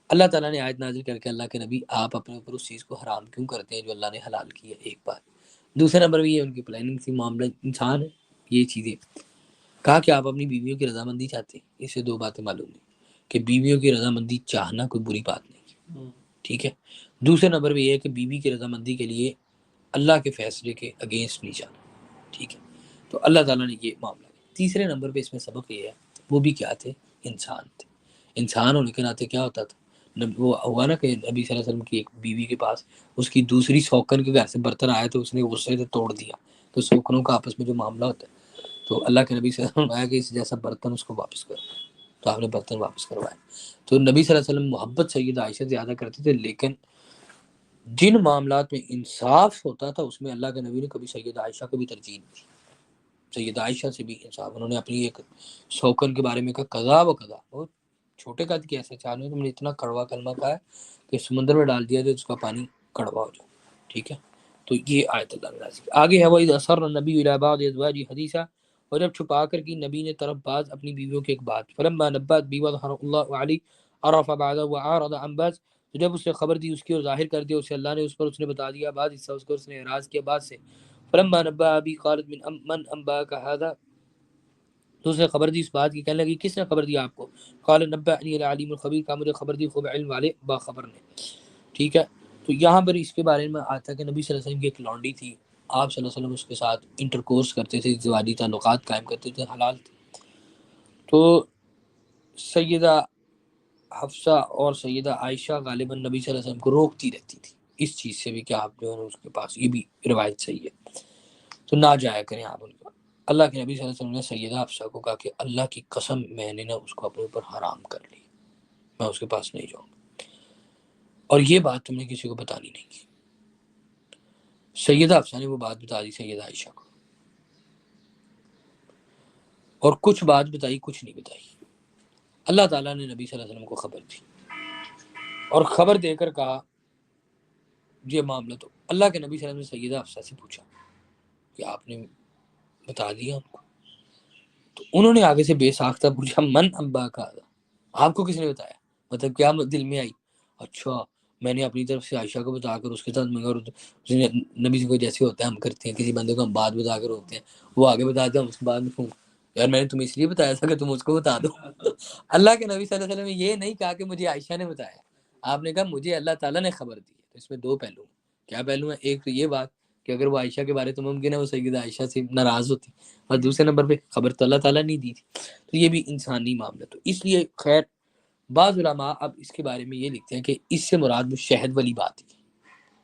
اللہ تعالیٰ نے آیت نازل کر کے اللہ کے نبی آپ اپنے اوپر اس چیز کو حرام کیوں کرتے ہیں جو اللہ نے حلال کی ہے، ایک بات۔ دوسرا نمبر بھی یہ ان کی پلاننگ تھی، معاملہ انسان ہے یہ چیزیں۔ کہا کہ آپ اپنی بیویوں کی رضامندی چاہتے ہیں، اس سے 2 باتیں معلوم نہیں کہ بیویوں کی رضامندی چاہنا کوئی بری بات نہیں، ٹھیک ہے۔ دوسرے نمبر پہ یہ ہے کہ بیوی کی رضامندی کے لیے اللہ کے فیصلے کے اگینسٹ نہیں جانا، ٹھیک ہے۔ تو اللہ تعالیٰ نے یہ معاملہ ہے۔ تیسرے نمبر پہ اس میں سبق یہ ہے، وہ بھی کیا تھے؟ انسان تھے۔ انسان ہونے کے ناطے کیا ہوتا تھا، وہ ہوا نا کہ نبی صلی اللہ علیہ وسلم کی ایک بیوی کے پاس اس کی دوسری سوکن کے گھر سے برتن آیا تو اس نے غصے سے توڑ دیا۔ تو سوکنوں کا آپس میں جو معاملہ ہوتا ہے تو اللہ کے نبی صلی اللہ علیہ وسلم آیا کہ اس جیسا برتن اس کو واپس کرو، تو آپ نے برتن واپس کروائے۔ تو نبی صلی اللہ علیہ وسلم محبت سیدہ عائشہ سے زیادہ کرتے تھے، لیکن جن معاملات میں انصاف ہوتا تھا اس میں اللہ کے نبی نے کبھی سیدہ عائشہ کو بھی ترجیح دی۔ سیدہ عائشہ سے بھی انصاف، انہوں نے اپنی ایک سوکن کے بارے میں کہا قضا و قضا، بہت چھوٹے قد کی ایسے چاہ تم نے اتنا کڑوا کلمہ کہا ہے کہ سمندر میں ڈال دیا تو اس کا پانی کڑوا ہو جائے، ٹھیک ہے۔ تو یہ آیت اللہ نے نازل کی۔ آگے ہے وَإِذْ أَسَرَّ النَّبِيُّ إِلَىٰ بَعْضِ أَزْوَاجِهِ حَدِيثًا، اور جب چھپا کر کی نبی نے طرف بعض اپنی بیویوں کے ایک بات، فَلَمَّا نَبَّأَتْ بِهِ وَأَظْهَرَهُ اللَّهُ عَلَيْهِ عَرَفَ بَعْضَهُ وَأَعْرَضَ عَن بَعْضٍ، تو جب اس نے خبر دی اس کی اور ظاہر کر دیا اسے اللہ نے اس پر، اس نے بتا دیا بعض حصہ اس کو، اس نے اعراض کیا بعض سے۔ فَلَمَّا نَبَّأَهَا بِهِ قَالَتْ مَنْ أَنبَأَكَ هَٰذَا، تو اسے خبر دی اس بات کی، کہنے لگی کس نے خبر دیا آپ کو؟ قال نبأنی العلیم الخبیر، کا مجھے خبر دی خوب علم والے باخبر نے، ٹھیک ہے۔ تو یہاں پر اس کے بارے میں آتا ہے کہ نبی صلی اللہ علیہ وسلم کی ایک لونڈی تھی، آپ صلی اللہ علیہ وسلم اس کے ساتھ انٹرکورس کرتے تھے، ازدواجی تعلقات قائم کرتے تھے، حلال تھے۔ تو سیدہ حفصہ اور سیدہ عائشہ غالباً نبی صلی اللہ علیہ وسلم کو روکتی رہتی تھی اس چیز سے بھی کہ آپ جو ہے اس کے پاس، یہ بھی روایت صحیح ہے، تو نہ جایا کریں آپ ان کا۔ اللہ کے نبی صلی اللہ علیہ وسلم نے سیدہ حفصہ کو کہا کہ اللہ کی قسم میں نے نا اس کو اپنے اوپر حرام کر لی، میں اس کے پاس نہیں جاؤں گا، اور یہ بات تم نے کسی کو بتانی نہیں کی۔ سیدہ حفصہ نے وہ بات بتا دی سیدہ عائشہ کو، اور کچھ بات بتائی کچھ نہیں بتائی۔ اللہ تعالیٰ نے نبی صلی اللہ علیہ وسلم کو خبر دی، اور خبر دے کر کہا یہ معاملہ، تو اللہ کے نبی صلی اللہ علیہ وسلم نے سیدہ حفصہ سے پوچھا کہ آپ نے بتا دیا ان کو؟ تو انہوں نے آگے سے بے ساختہ پوچھا من انبا کا، آپ کو کس نے بتایا؟ مطلب کیا دل میں آئی؟ اچھا میں نے اپنی طرف سے عائشہ کو بتا کر اس کے ساتھ منگا، نبی سے کوئی جیسے ہوتا ہے ہم کرتے ہیں، کسی بندے کو ہم بات بتا کر ہوتے ہیں، وہ آگے بتاتے ہیں ہم اس کے بعد میں فون، یار میں نے تمہیں اس لیے بتایا تھا کہ تم اس کو بتا دو۔ اللہ کے نبی صلی اللہ علیہ وسلم نے یہ نہیں کہا کہ مجھے عائشہ نے بتایا، آپ نے کہا مجھے اللہ تعالیٰ نے خبر دی ہے۔ تو اس میں 2 پہلو ہیں، کیا پہلو ہیں؟ ایک تو یہ بات کہ کہ اگر وہ عائشہ کے بارے تو ممکن ہے وہ سیدہ عائشہ سے ناراض ہوتی، اور دوسرے نمبر پہ خبر تو اللہ تعالیٰ نے دی تھی، تو یہ بھی انسانی معاملہ. تو اس لیے خیر بعض علماء اب اس کے بارے میں یہ لکھتے ہیں کہ اس سے مراد وہ شہد والی بات ہے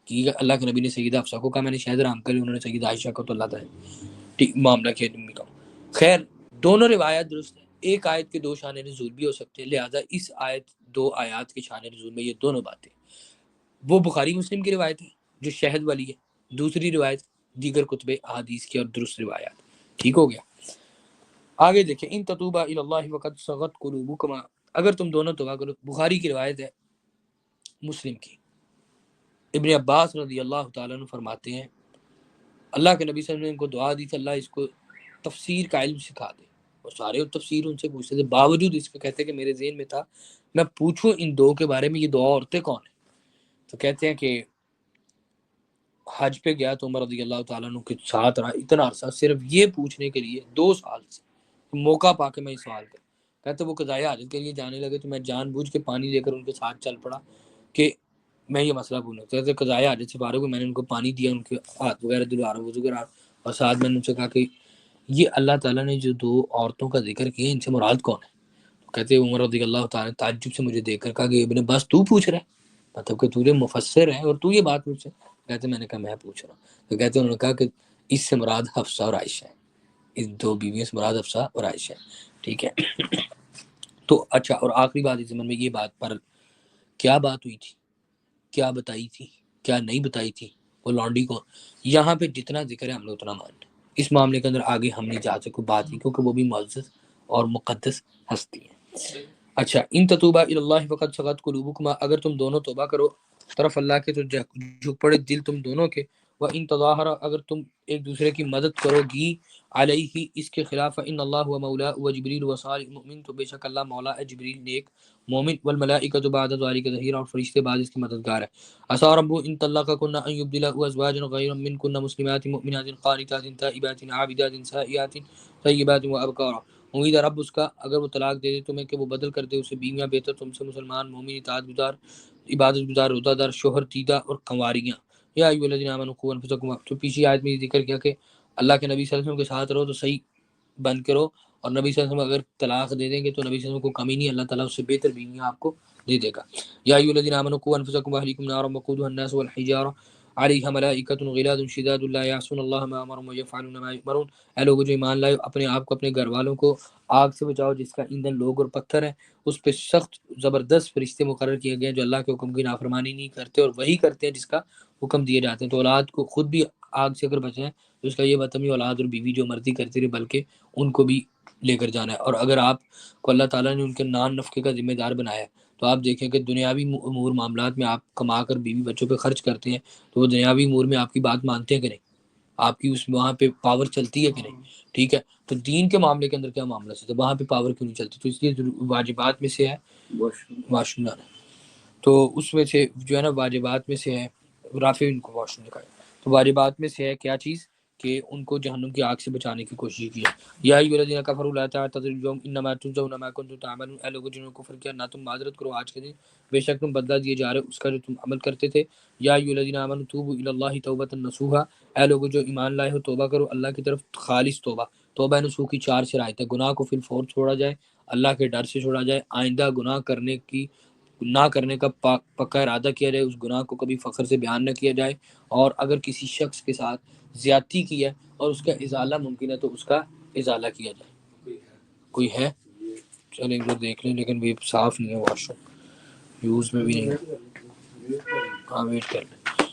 کہ اللہ کے نبی نے سیدہ حفصہ کو کہا میں نے شہد حرام کری، انہوں نے سیدہ عائشہ کو تو اللہ تعالیٰ معاملہ کیا تم کا. خیر دونوں روایات درست ہیں، ایک آیت کے دو شان نزول بھی ہو سکتے ہیں، لہٰذا اس آیت دو آیات کے شان نزول میں یہ دونوں باتیں، وہ بخاری مسلم کی روایت ہے جو شہد والی ہے، دوسری روایت دیگر کتب احادیث کی اور درست روایات. ٹھیک ہو گیا. آگے دیکھیں ان تتوبا الی اللہ وقد صغت قلوبکما، اگر تم دونوں توبہ کرو. بخاری کی روایت ہے، مسلم کی. ابن عباس رضی اللہ تعالیٰ عنہ فرماتے ہیں اللہ کے نبی صلی اللہ علیہ وسلم نے ان کو دعا دی تھی اللہ اس کو تفسیر کا علم سکھا دے، اور سارے تفسیر ان سے پوچھتے تھے، باوجود اس کے کہتے ہیں کہ میرے ذہن میں تھا میں پوچھوں ان دو کے بارے میں، یہ دو عورتیں کون ہیں. تو کہتے ہیں کہ حج پہ گیا تو عمر رضی اللہ تعالیٰ عنہ کے ساتھ رہا اتنا عرصہ صرف یہ پوچھنے کے لیے 2 سال سے موقع پا کے میں یہ سوال کروں. کہتے وہ قضائے حاجت کے لیے جانے لگے تو میں جان بوجھ کے پانی لے کر ان کے ساتھ چل پڑا کہ میں یہ مسئلہ پوچھوں. کہتے قضائے حاجت سے فارغ ہو میں نے ان کو پانی دیا، ان کے ہاتھ وغیرہ دلوا رہا وضو کرا، اور ساتھ میں نے ان سے کہا کہ یہ اللہ تعالیٰ نے جو 2 عورتوں کا ذکر کیا ان سے مراد کون ہے. کہتے عمر رضی اللہ تعالیٰ تعجب سے مجھے دیکھ کر کہا کہ ابن بس تو پوچھ رہا ہے، مطلب کہ تجھے مفسر ہے اور تو یہ بات مجھ سے. کہتے میں نے کہا میں پوچھ رہا ہوں. تو کہتے انہوں نے کہا کہ اس سے مراد حفصہ اور عائشہ ہے، اس 2 بیویوں سے مراد حفصہ اور عائشہ ہے. ٹھیک ہے. تو اچھا، اور آخری بات اس زمن میں یہ بات پر کیا بات ہوئی تھی، کیا بتائی تھی، کیا نہیں بتائی تھی وہ لانڈی کو، یہاں پہ جتنا ذکر ہے ہم نے اتنا مان لیں. اس معاملے کے اندر آگے ہم نہیں جا سکے بات ہی، کیونکہ وہ بھی معزز اور مقدس ہستی ہے. اچھا ان تتوبا الی اللہ فقد صغت قلوبکما، اگر تم دونوں توبہ کرو طرف اللہ کے تو جھک پڑے دل تم دونوں کے. وَإِن تظاہر، اگر تم ایک دوسرے کی مدد کرو گی علیہ اس کے خلاف، ان اللہ و مولا و جبریل و صالح مؤمن، تو بے شک اللہ مولا ہے جبریل نیک مومن، والملائکۃ بعد ذلک ظہیر، اور فرشتے بعد اس کے مددگار ہیں. عسیٰ رب ان طلقکن ان یبدلہ ازواجا غیرا منکن مسلمات مؤمنات قانتات تائبات عابدات سائحات طیبات وابکارا، امید ہے رب اس کا اگر وہ طلاق دے دے تمہیں کہ وہ بدل کر دے اسے بیویاں بہتر تم سے مسلمان مومن اطاعت گزار عبادت گزار روزہ دار شوہر دیدہ اور کنواریاں. یا ایھا الذین آمنوا قوا انفسکم، تو پیچھے آیت میں ذکر کیا کہ اللہ کے نبی صلی اللہ علیہ وسلم کے ساتھ رہو تو صحیح بن کے رہو، اور نبی صلی اللہ علیہ وسلم اگر طلاق دے دیں گے تو نبی صلی اللہ علیہ وسلم کو کمی نہیں، اللہ تعالیٰ اس سے بہتر بیویاں آپ کو دے دے گا. یا ایھا الذین آمنوا قوا انفسکم واہلیکم نارا وقودها الناس والحجارہ علیہا ملائکۃ غلاظ شداد لا یعصون اللہ ما امرهم ویفعلون ما یؤمرون. اے لوگوں جو ایمان لائے اپنے آپ کو اپنے گھر والوں کو آگ سے بچاؤ جس کا ایندھن لوگ اور پتھر ہیں، اس پہ سخت زبردست فرشتے مقرر کیے گئے ہیں جو اللہ کے حکم کی نافرمانی نہیں کرتے اور وہی کرتے ہیں جس کا حکم دیے جاتے ہیں. تو اولاد کو خود بھی آگ سے اگر بچائیں تو اس کا یہ مطلب نہیں اولاد اور بیوی جو مرضی کرتی رہے، بلکہ ان کو بھی لے کر جانا ہے. اور اگر آپ کو اللہ تعالیٰ نے ان کے نان نفقے کا ذمہ دار بنایا ہے تو آپ دیکھیں کہ دنیاوی امور معاملات میں آپ کما کر بیوی بچوں پہ خرچ کرتے ہیں تو وہ دنیاوی امور میں آپ کی بات مانتے ہیں کہ نہیں، آپ کی اس وہاں پہ پاور چلتی ہے کہ نہیں. ٹھیک ہے. تو دین کے معاملے کے اندر کیا معاملہ ہے، تو وہاں پہ پاور کیوں نہیں چلتی. تو اس لیے واجبات میں سے ہے واش روم، تو اس میں سے جو ہے نا واجبات میں سے ہے رافع ان کو واش روم دکھائے، تو واجبات میں سے ہے کیا چیز کہ ان کو جہنم کی آگ سے بچانے کی کوشش کی ہے. یا ایھا الذین کفروا لا تعتذروا اليوم انما تجزون ما کنتم تعملون، اے لوگوں جنہوں نے کفر کیا نہ تم معذرت کرو آج کے دن، بے شک تم بدلہ دیے جا رہے ہو اس کا جو تم عمل کرتے تھے. یا ایھا الذین آمنوا توبوا الی اللہ توبۃ نصوحا، اے لوگوں جو ایمان لائے ہو توبہ کرو اللہ کی طرف خالص توبہ. توبہ نصوح کی 4 شرائط ہے، گناہ کو فی الفور چھوڑا جائے، اللہ کے ڈر سے چھوڑا جائے، آئندہ گناہ کرنے کا پکا ارادہ کیا جائے، اس گناہ کو کبھی فخر سے بیان نہ کیا جائے، اور اگر کسی شخص کے ساتھ زیادتی کی ہے اور اس کا ازالہ ممکن ہے تو اس کا ازالہ کیا جائے. کوئی ہے چلیں وہ دیکھ لیں، لیکن وہ صاف نہیں ہے واش روم، یوز میں بھی نہیں ہے. ہاں ویٹ کر لیں.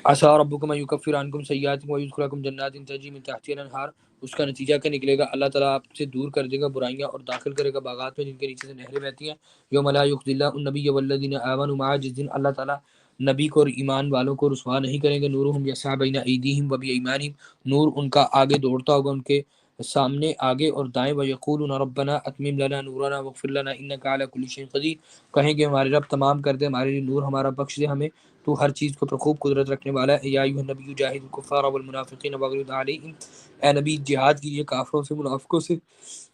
عسیٰ ربکم ان یکفر عنکم سیئاتکم ویدخلکم جنات تجری من تحتہا الانہار، اس کا نتیجہ کیا نکلے گا، اللہ تعالیٰ آپ سے دور کر دے گا برائیاں اور داخل کرے گا باغات میں جن کے نیچے سے نہریں بہتی ہیں. یوم لا یخزی اللہ النبی والذین آمنوا معہ، جس دن اللہ تعالیٰ نبی کو اور ایمان والوں کو رسوا نہیں کریں گے. نورہم یسعی بین ایدیہم وبایمانہم، نور ان کا آگے دوڑتا ہوگا ان کے سامنے آگے اور دائیں. ویقولون ربنا اتمم لنا نورنا واغفر لنا انک علی کل شیء قدیر، کہیں گے ہمارے رب تمام کر دے ہمارے لیے نور ہمارا، بخش دے ہمیں تو ہر چیز کے اوپر خوب قدرت رکھنے والا ہے۔ یا ایھا النبی جاہد الکفار والمنافقین واغلظ علیہم، اے نبی جہاد کیجیے کافروں سے منافقوں سے،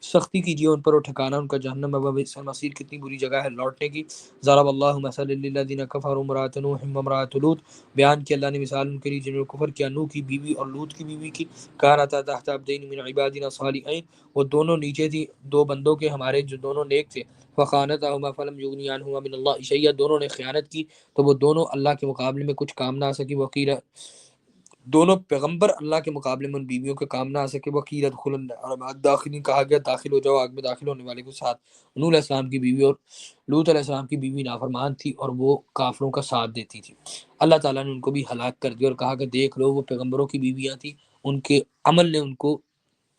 سختی کیجیے ان پر، اور ٹھکانہ ان کا جہنم ہے، وبئس المصیر کتنی بری جگہ ہے لوٹنے کی۔ ضرب اللہ مثلا للذین کفروا امرأۃ نوح وامرأۃ لوط، بیان کیا اللہ نے مثال ان کے لیے جنہوں نے کفر کیا، نوح کی بیوی اور لوط کی بیوی کی، کانتا تحت عبدین من عبادنا صالحین، وہ دونوں نیچے تھی دو بندوں کے ہمارے جو دونوں نیک تھے، فخانتہما فلم یغنی عنہما من اللہ شیئا، دونوں نے خیانت کی تو وہ دونوں اللہ کے مقابلے میں کچھ کام نہ آ سکی، وقیل دونوں پیغمبر اللہ کے مقابلے میں ان بیویوں کے کام نہ آ سکے، وقیل ادخلوا النار مع الداخلین، کہا گیا داخل ہو جاؤ آگ میں داخل ہونے والے کے ساتھ۔ نوح علیہ السلام کی بیوی اور لوط علیہ السلام کی بیوی نافرمان تھی اور وہ کافروں کا ساتھ دیتی تھی، اللہ تعالیٰ نے ان کو بھی ہلاک کر دیا اور کہا کہ دیکھ لو وہ پیغمبروں کی بیویاں تھیں، ان کے عمل نے ان کو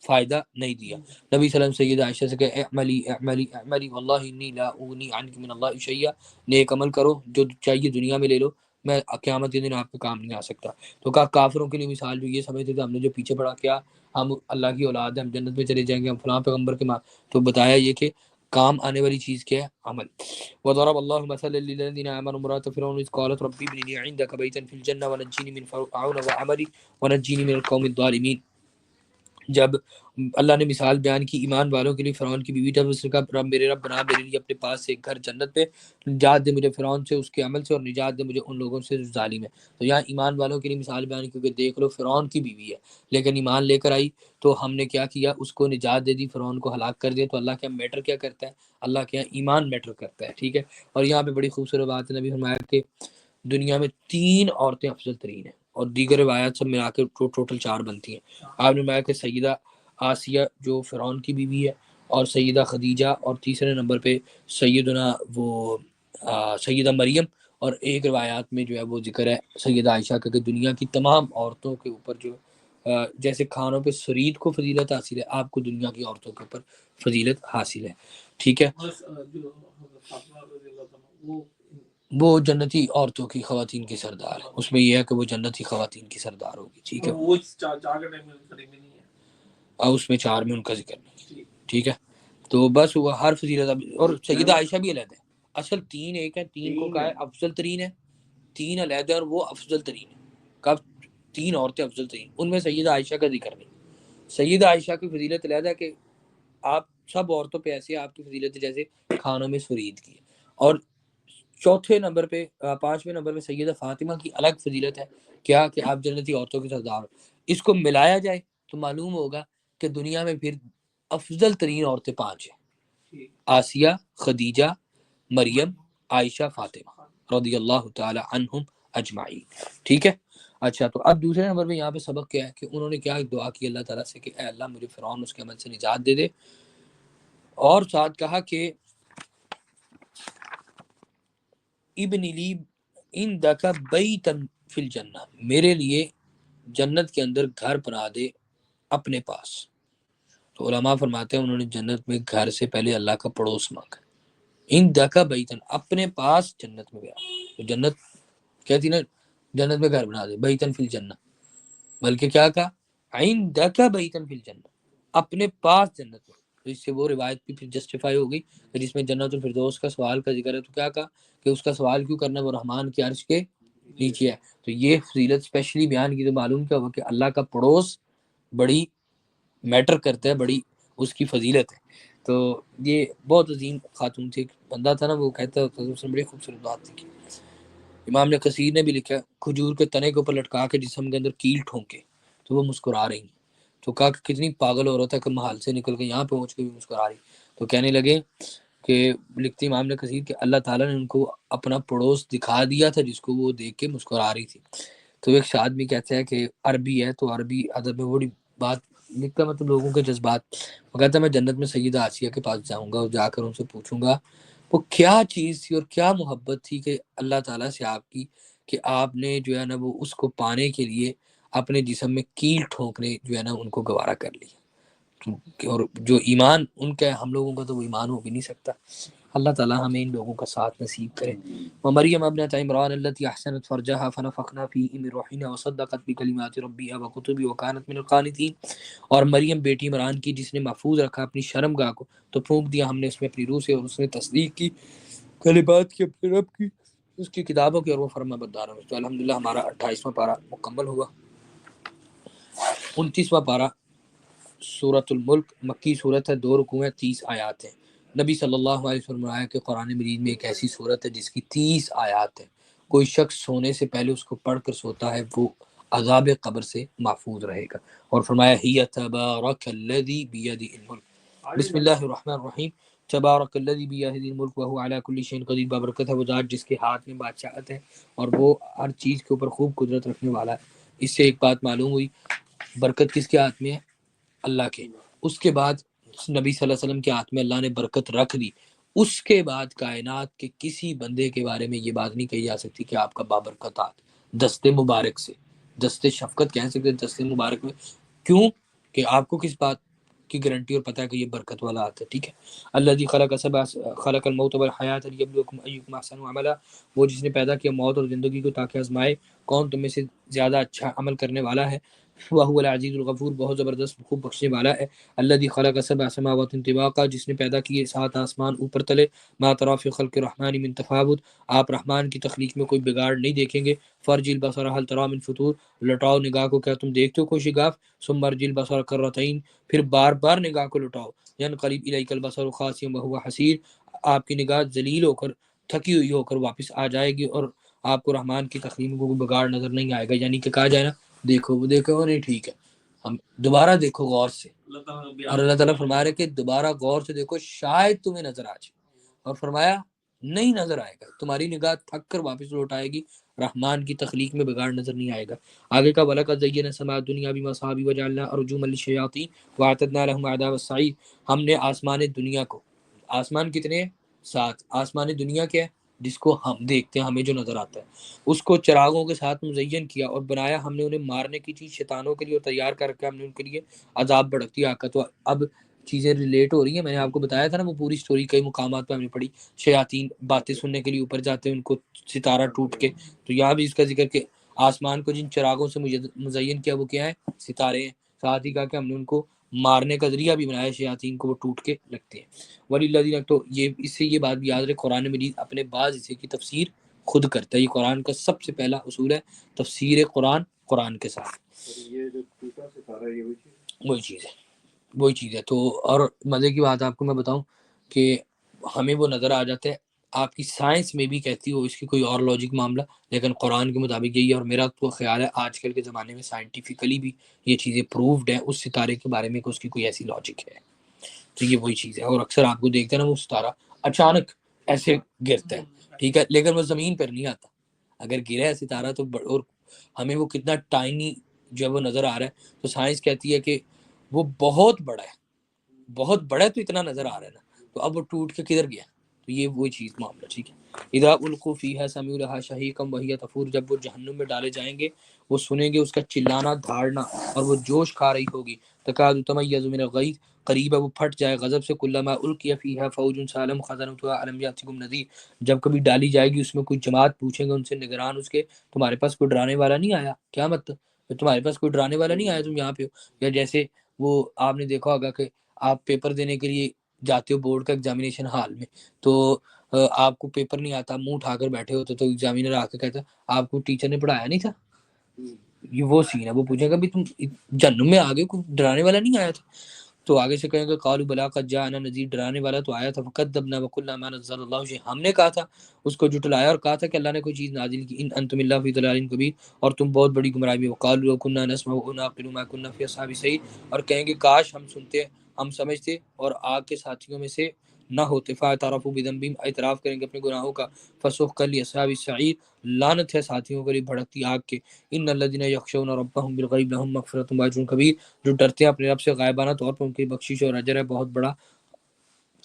فائدہ نہیں دیا۔ نبی صلی اللہ علیہ وسلم سیدہ عائشہ سے کہ اعملی اعملی اعملی واللہ انی لا اغنی عنک من اللہ شیئا، نیک عمل کرو جو چاہیے دنیا میں لے لو، میں قیامت کے دن آپ کے کام نہیں آ سکتا۔ تو کہا کافروں کے لیے مثال جو یہ سمجھتے تھے ہم نے جو پیچھے پڑا کیا ہم اللہ کی اولاد ہیں، ہم جنت میں چلے جائیں گے، ہم فلاں پیغمبر کے ماں، تو بتایا یہ کہ کام آنے والی چیز کیا ہے؟ عمل۔ وضرب اللہ مثلا للذین آمنوا امرأة فرعون اذ قالت رب ابن لي عندك بیتا في الجنة ونجنی من فرعون وعملی ونجنی من القوم الظالمین، جب اللہ نے مثال بیان کی ایمان والوں کے لیے فرعون کی بیوی، جب اس نے کہا رب میرے رب بنا میرے لیے اپنے پاس سے ایک گھر جنت میں، نجات دے مجھے فرعون سے اس کے عمل سے، اور نجات دے مجھے ان لوگوں سے جو ظالم ہے۔ تو یہاں ایمان والوں کے لیے مثال بیان کی کہ دیکھ لو فرعون کی بیوی ہے لیکن ایمان لے کر آئی، تو ہم نے کیا کیا؟ اس کو نجات دے دی، فرعون کو ہلاک کر دیا۔ تو اللہ کیا میٹر کیا کرتا ہے؟ اللہ کے یہاں ایمان میٹر کرتا ہے، ٹھیک ہے۔ اور یہاں پہ بڑی خوبصورت بات ہے، نبی فرمایا کہ دنیا میں 3 عورتیں افضل ترین ہیں، اور دیگر روایات سب ملا کے ٹوٹل 4 بنتی ہیں۔ آپ نے فرمایا کہ سیدہ آسیہ جو فرعون کی بیوی ہے، اور سیدہ خدیجہ، اور تیسرے نمبر پہ سیدنا سیدہ مریم، اور ایک روایات میں جو ہے وہ ذکر ہے سیدہ عائشہ کا کہ دنیا کی تمام عورتوں کے اوپر جو جیسے کھانوں پہ سرید کو فضیلت حاصل ہے، آپ کو دنیا کی عورتوں کے اوپر فضیلت حاصل ہے، ٹھیک ہے۔ وہ جنتی عورتوں کی خواتین کی سردار ہے، اس میں یہ ہے کہ وہ جنتی خواتین کی سردار ہوگی، ٹھیک ہے۔ اور اس میں 4 میں ان کا ذکر نہیں، ٹھیک ہے۔ تو بس وہ ہر فضیلت، اور سیدہ عائشہ بھی علیحدہ ہے، اصل 3 ایک ہے، 3 کو کہا ہے افضل ترین ہے، 3 علیحدہ اور وہ افضل ترین ہے، کب 3 عورتیں افضل ترین، ان میں سیدہ عائشہ کا ذکر نہیں۔ سیدہ عائشہ کی فضیلت علیحدہ ہے کہ آپ سب عورتوں پہ ایسے آپ کی فضیلت جیسے کھانوں میں سرید کی، اور چوتھے نمبر پہ 5ویں نمبر پہ سیدہ فاطمہ کی الگ فضیلت ہے، کیا کہ آپ جنتی عورتوں کے سردار ہو۔ اس کو ملایا جائے تو معلوم ہوگا کہ دنیا میں پھر افضل ترین عورتیں 5 ہیں، آسیہ، خدیجہ، مریم، عائشہ، فاطمہ رضی اللہ تعالی عنہم اجمعین، ٹھیک ہے۔ اچھا، تو اب دوسرے نمبر پہ یہاں پہ سبق کیا ہے کہ انہوں نے کیا دعا کی اللہ تعالیٰ سے کہ اے اللہ مجھے فرعون اس کے عمل سے نجات دے دے، اور ساتھ کہا کہ ابن لی عندک بیتا فی الجنہ، میرے لیے جنت کے اندر گھر بنا دے اپنے پاس۔ تو علماء فرماتے ہیں انہوں نے جنت میں گھر سے پہلے اللہ کا پڑوس مانگا، عندک بیتا، اپنے پاس جنت میں گیا، تو جنت کہتی نا جنت میں گھر بنا دے، بیتا فی الجنہ، بلکہ کیا کہا عندک بیتا فی الجنہ، اپنے پاس جنت میں۔ تو اس سے وہ روایت بھی پھر جسٹیفائی ہو گئی کہ جس میں جنت الفردوس کا سوال کا ذکر ہے، تو کیا کہا کہ اس کا سوال کیوں کرنا ہے، وہ رحمان کے عرش کے نیچے ہے۔ تو یہ فضیلت اسپیشلی بیان کی، تو معلوم کیا ہوا کہ اللہ کا پڑوس بڑی میٹر کرتا ہے، بڑی اس کی فضیلت ہے۔ تو یہ بہت عظیم خاتون تھی، ایک بندہ تھا نا وہ کہتا ہوتا تھا، اس نے بڑی خوبصورت بات لکھی، امام نے کثیر نے بھی لکھا، کھجور کے تنے کے اوپر لٹکا کے جسم کے اندر کیل ٹھونکے تو وہ مسکرا رہی ہیں، تو کہا کہ کتنی پاگل عورت ہے کہ محل سے نکل کے یہاں پہنچ کے بھی مسکرا رہی۔ تو کہنے لگے کہ لکھتی امام نے کثیر کہ اللہ تعالیٰ نے ان کو اپنا پڑوس دکھا دیا تھا جس کو وہ دیکھ کے مسکرا رہی تھی۔ تو ایک آدمی کہتا ہے کہ عربی ہے، تو عربی ادب میں بڑی بات لکھتا ہے، مطلب لوگوں کے جذبات، وہ کہتا ہے میں جنت میں سیدہ آسیہ کے پاس جاؤں گا اور جا کر ان سے پوچھوں گا وہ کیا چیز تھی اور کیا محبت تھی کہ اللہ تعالیٰ سے آپ کی، کہ آپ نے جو ہے نا وہ اس کو پانے کے لیے اپنے جسم میں کیل ٹھونکنے جو ہے نا ان کو گوارا کر لیا، اور جو ایمان ان کا ہے ہم لوگوں کا تو وہ ایمان ہو بھی نہیں سکتا۔ اللہ تعالیٰ ہمیں ان لوگوں کا ساتھ نصیب کرے۔ ومریم ابنۃ عمران التی احسنت فرجها فنفخنا فیہ من روحنا وصدقت بکلمات ربها وکتبہ وکانت من القانتین، اور مریم بیٹی عمران کی جس نے محفوظ رکھا اپنی شرمگاہ کو، تو پھونک دیا ہم نے اس میں اپنی روح سے، اور اس نے تصدیق کی کلمات کی اپنے رب کی، اس کی کتابوں کی اور وہ فرما بردار ہوں۔ تو الحمدللہ ہمارا 28واں پارہ مکمل ہوا۔ 29واں پارہ سورۃ الملک مکی صورت ہے، 2 رکوع ہیں، 30 آیات ہیں۔ نبی صلی اللہ علیہ وسلم نے کہ قرآن مجید میں ایک ایسی صورت ہے جس کی 30 آیات ہیں، کوئی شخص سونے سے پہلے اس کو پڑھ کر سوتا ہے وہ عذاب قبر سے محفوظ رہے گا۔ اور فرمایا ہی تبارک الذی بیدہ الملک، بسم اللہ الرحمن الرحیم، تبارک الذی بیدہ الملک وہو علی کل شیء قدیر، بابرکت ہے وہ ذات جس کے ہاتھ میں بادشاہت ہے اور وہ ہر چیز کے اوپر خوب قدرت رکھنے والا ہے۔ اس سے ایک بات معلوم ہوئی، برکت کس کے ہاتھ میں ہے؟ اللہ کے۔ اس کے بعد نبی صلی اللہ علیہ وسلم کے ہاتھ میں اللہ نے برکت رکھ دی۔ اس کے بعد کائنات کے کسی بندے کے بارے میں یہ بات نہیں کہی جا سکتی کہ آپ کا بابرکت ہاتھ، دست مبارک سے، دست شفقت کہہ سکتے دست مبارک میں، کیوں کہ آپ کو کس بات کی گارنٹی اور پتہ ہے کہ یہ برکت والا ہاتھ ہے، ٹھیک ہے۔ الذی خلق الموت والحیات لیبلوکم ایکم احسن عملا، وہ جس نے پیدا کیا موت اور زندگی کو تاکہ آزمائے کون تم میں سے زیادہ اچھا عمل کرنے والا ہے۔ وہو العزیز الغفور، بہت زبردست خوب بخشنے والا ہے۔ الذی خلق 7 سماوات طباقا، جس نے پیدا کیے 7 آسمان اوپر تلے۔ ما تری فی خلق الرحمن من تفاوت، آپ رحمان کی تخلیق میں کوئی بگاڑ نہیں دیکھیں گے۔ فرجی البصر هل تری من فطور، لٹاؤ نگاہ کو کیا تم دیکھتے ہو کوئی شگاف۔ ثم ارجع البصر کرتین، پھر بار بار نگاہ کو لٹاؤ۔ ینقلب الیک البصر خاسئا وهو حسیر، آپ کی نگاہ ذلیل ہو کر تھکی ہوئی ہو کر واپس آ جائے گی اور آپ کو رحمان کی تخلیق میں کوئی بگاڑ نظر نہیں آئے گا، یعنی کہ کہا جائے نا دیکھو وہ دیکھو وہ نہیں، ٹھیک ہے ہم دوبارہ دیکھو غور سے، اور اللہ تعالیٰ فرما رہے کہ دوبارہ غور سے دیکھو شاید تمہیں نظر آ جائے، اور فرمایا نہیں نظر آئے گا، تمہاری نگاہ تھک کر واپس لوٹ آئے گی، رحمان کی تخلیق میں بگاڑ نظر نہیں آئے گا۔ آگے کا وَلَقَدْ زَيَّنَا السَّمَاءَ الدُّنْيَا بِمَصَابِيحَ وَجَعَلْنَاهَا رُجُومًا لِلشَّيَاطِينِ وَأَعْتَدْنَا لَهُمْ عَذَابَ السَّعِيرِ، ہم نے آسمان دنیا کو، آسمان کتنے ہیں؟ 7، آسمان دنیا کیا ہے؟ جس کو ہم دیکھتے ہیں، ہمیں جو نظر آتا ہے، اس کو چراغوں کے ساتھ مزین کیا اور بنایا ہم نے انہیں مارنے کی چیز شیطانوں کے لیے، اور تیار کر کے ہم نے ان کے لیے عذاب بڑھتی آگ کا۔ تو اب چیزیں ریلیٹ ہو رہی ہیں، میں نے آپ کو بتایا تھا نا وہ پوری سٹوری کئی مقامات پہ ہم نے پڑھی، شیاطین باتیں سننے کے لیے اوپر جاتے ہیں ان کو ستارہ ٹوٹ کے، تو یہاں بھی اس کا ذکر کہ آسمان کو جن چراغوں سے مزین کیا وہ کیا ہے؟ ستارے ہیں، ساتھ ہی کہا کہ ہم نے ان کو مارنے کا ذریعہ بھی بنایا، شیاطین کو وہ ٹوٹ کے لگتے ہیں۔ وَلِلَّذِينَ، تو یہ اس سے یہ بات بھی یاد رہے قرآن مجید اپنے بعض حصے کی تفسیر خود کرتا ہے، یہ قرآن کا سب سے پہلا اصول ہے، تفسیر قرآن قرآن کے ساتھ، یہ جو ٹوٹا ستارہ یہ وہی چیز ہے، وہی چیز ہے۔ تو اور مزے کی بات آپ کو میں بتاؤں کہ ہمیں وہ نظر آ جاتا ہے، آپ کی سائنس میں بھی کہتی ہو اس کی کوئی اور لاجک معاملہ، لیکن قرآن کے مطابق یہی ہے، اور میرا تو خیال ہے آج کل کے زمانے میں سائنٹیفکلی بھی یہ چیزیں پروفڈ ہیں اس ستارے کے بارے میں کہ اس کی کوئی ایسی لاجک ہے، تو یہ وہی چیز ہے۔ اور اکثر آپ کو دیکھتے ہیں نا وہ ستارہ اچانک ایسے گرتا ہے، ٹھیک ہے، لیکن وہ زمین پر نہیں آتا، اگر گرا ہے ستارہ تو اور ہمیں وہ کتنا ٹائنی جو وہ نظر آ رہا ہے، تو سائنس کہتی ہے کہ وہ بہت بڑا ہے، بہت بڑا ہے، تو اتنا نظر آ رہا ہے نا، تو اب وہ ٹوٹ کے کدھر گیا، تو یہ وہی چیز معاملہ، ٹھیک ہے۔ اذا القوا فیہا سمعوا لها شہیقا وہی تفور، جب وہ جہنم میں ڈالے جائیں گے وہ سنیں گے اس کا چلانا دھاڑنا اور وہ جوش کھا رہی ہوگی، تکاد تمیز من الغیظ، قریب ہے وہ پھٹ جائے غضب سے، کلما القی فیہا فوج سالم خزنتها الم یاتکم نذیر، جب کبھی ڈالی جائے گی اس میں کوئی جماعت پوچھیں گے ان سے نگران اس کے تمہارے پاس کوئی ڈرانے والا نہیں آیا، کیا مطلب تمہارے پاس کوئی ڈرانے والا نہیں آیا، تم یہاں پہ ہو۔ یا جیسے وہ آپ نے دیکھا ہوگا کہ آپ پیپر دینے کے لیے جاتے ہو بورڈ کا ایگزامینیشن ہال میں، تو آپ کو پیپر نہیں آتا، منہ اٹھا کر بیٹھے ہوتے، تو ایگزامینر آ کے کہتا آپ کو ٹیچر نے پڑھایا نہیں تھا، یہ وہ سین ہے، وہ پوچھے گا بھی تم جہنم میں آگے کوئی ڈرانے والا نہیں آیا تھا، تو آگے سے کہیں گے قالوا بلا قد جاءنا نذیر، ڈرانے والا تو آیا تھا، فکذبنا وقلنا ما نزل اللہ شیء، ہم نے کہا تھا اس کو جھٹلایا اور کہا تھا کہ اللہ نے کوئی چیز نازل کی، ان انتم الا فی ضلال کبیر، اور تم بہت بڑی گمراہی میں، وقالوا لو كنا نسمع ونعقل ما كنا في اصحاب السعیر، اور کہیں گے کاش ہم سنتے ہم سمجھتے اور آگ کے ساتھیوں میں سے نہ ہوتے، فاعترفوا بذنبهم، اعتراف کریں گے اپنے گناہوں کا، فسحقا لاصحاب السعیر، لعنت ہے ساتھیوں کے لیے بھڑکتی آگ کے، ان الذين يخشون ربهم بالغیب لهم مغفرة واجر کبیر، جو ڈرتے ہیں اپنے رب سے غائبانہ طور پر ان کی بخشش اور اجر ہے بہت بڑا،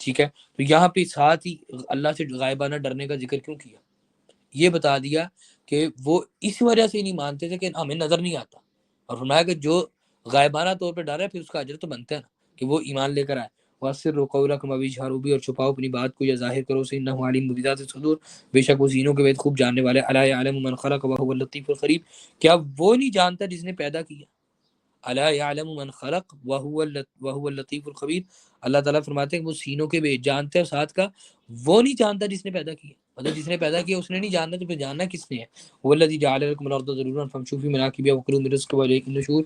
ٹھیک ہے۔ تو یہاں پہ ساتھ ہی اللہ سے غائبانہ ڈرنے کا ذکر کیوں کیا؟ یہ بتا دیا کہ وہ اس وجہ سے نہیں مانتے تھے کہ ہمیں نظر نہیں آتا، اور فرمایا کہ جو غائبانہ طور پہ ڈر ہے پھر اس کا اجر تو بنتا ہے نا کہ وہ ایمان لے کر آئے، وَأَسِرُّوا قَوْلَكُمْ أَوِ اجْهَرُوا بِهِ، اور چھپاؤ اپنی بات کو یا ظاہر کرو اسے، إِنَّهُ عَلِيمٌ بِذَاتِ الصُّدُورِ، بے شک وہ سینوں کے وید خوب جاننے والے، أَلَا يَعْلَمُ مَنْ خَلَقَ وَهُوَ اللَّطِيفُ الْخَبِيرُ، کیا وہ نہیں جانتا جس نے پیدا کیا، الا یعلم من خلق وهو اللطیف الخبیر، اللہ تعالیٰ فرماتے ہیں کہ وہ سینوں کے وید جانتے ہیں، اور ساتھ کا وہ نہیں جانتا جس نے پیدا کیا، مطلب جس نے پیدا کیا اس نے نہیں جاننا تو پھر جاننا کس نے ہے؟ والذی جعل لکم الارض ذلولا فامشوا فی مناکبها وکلوا من رزقه والیہ النشور،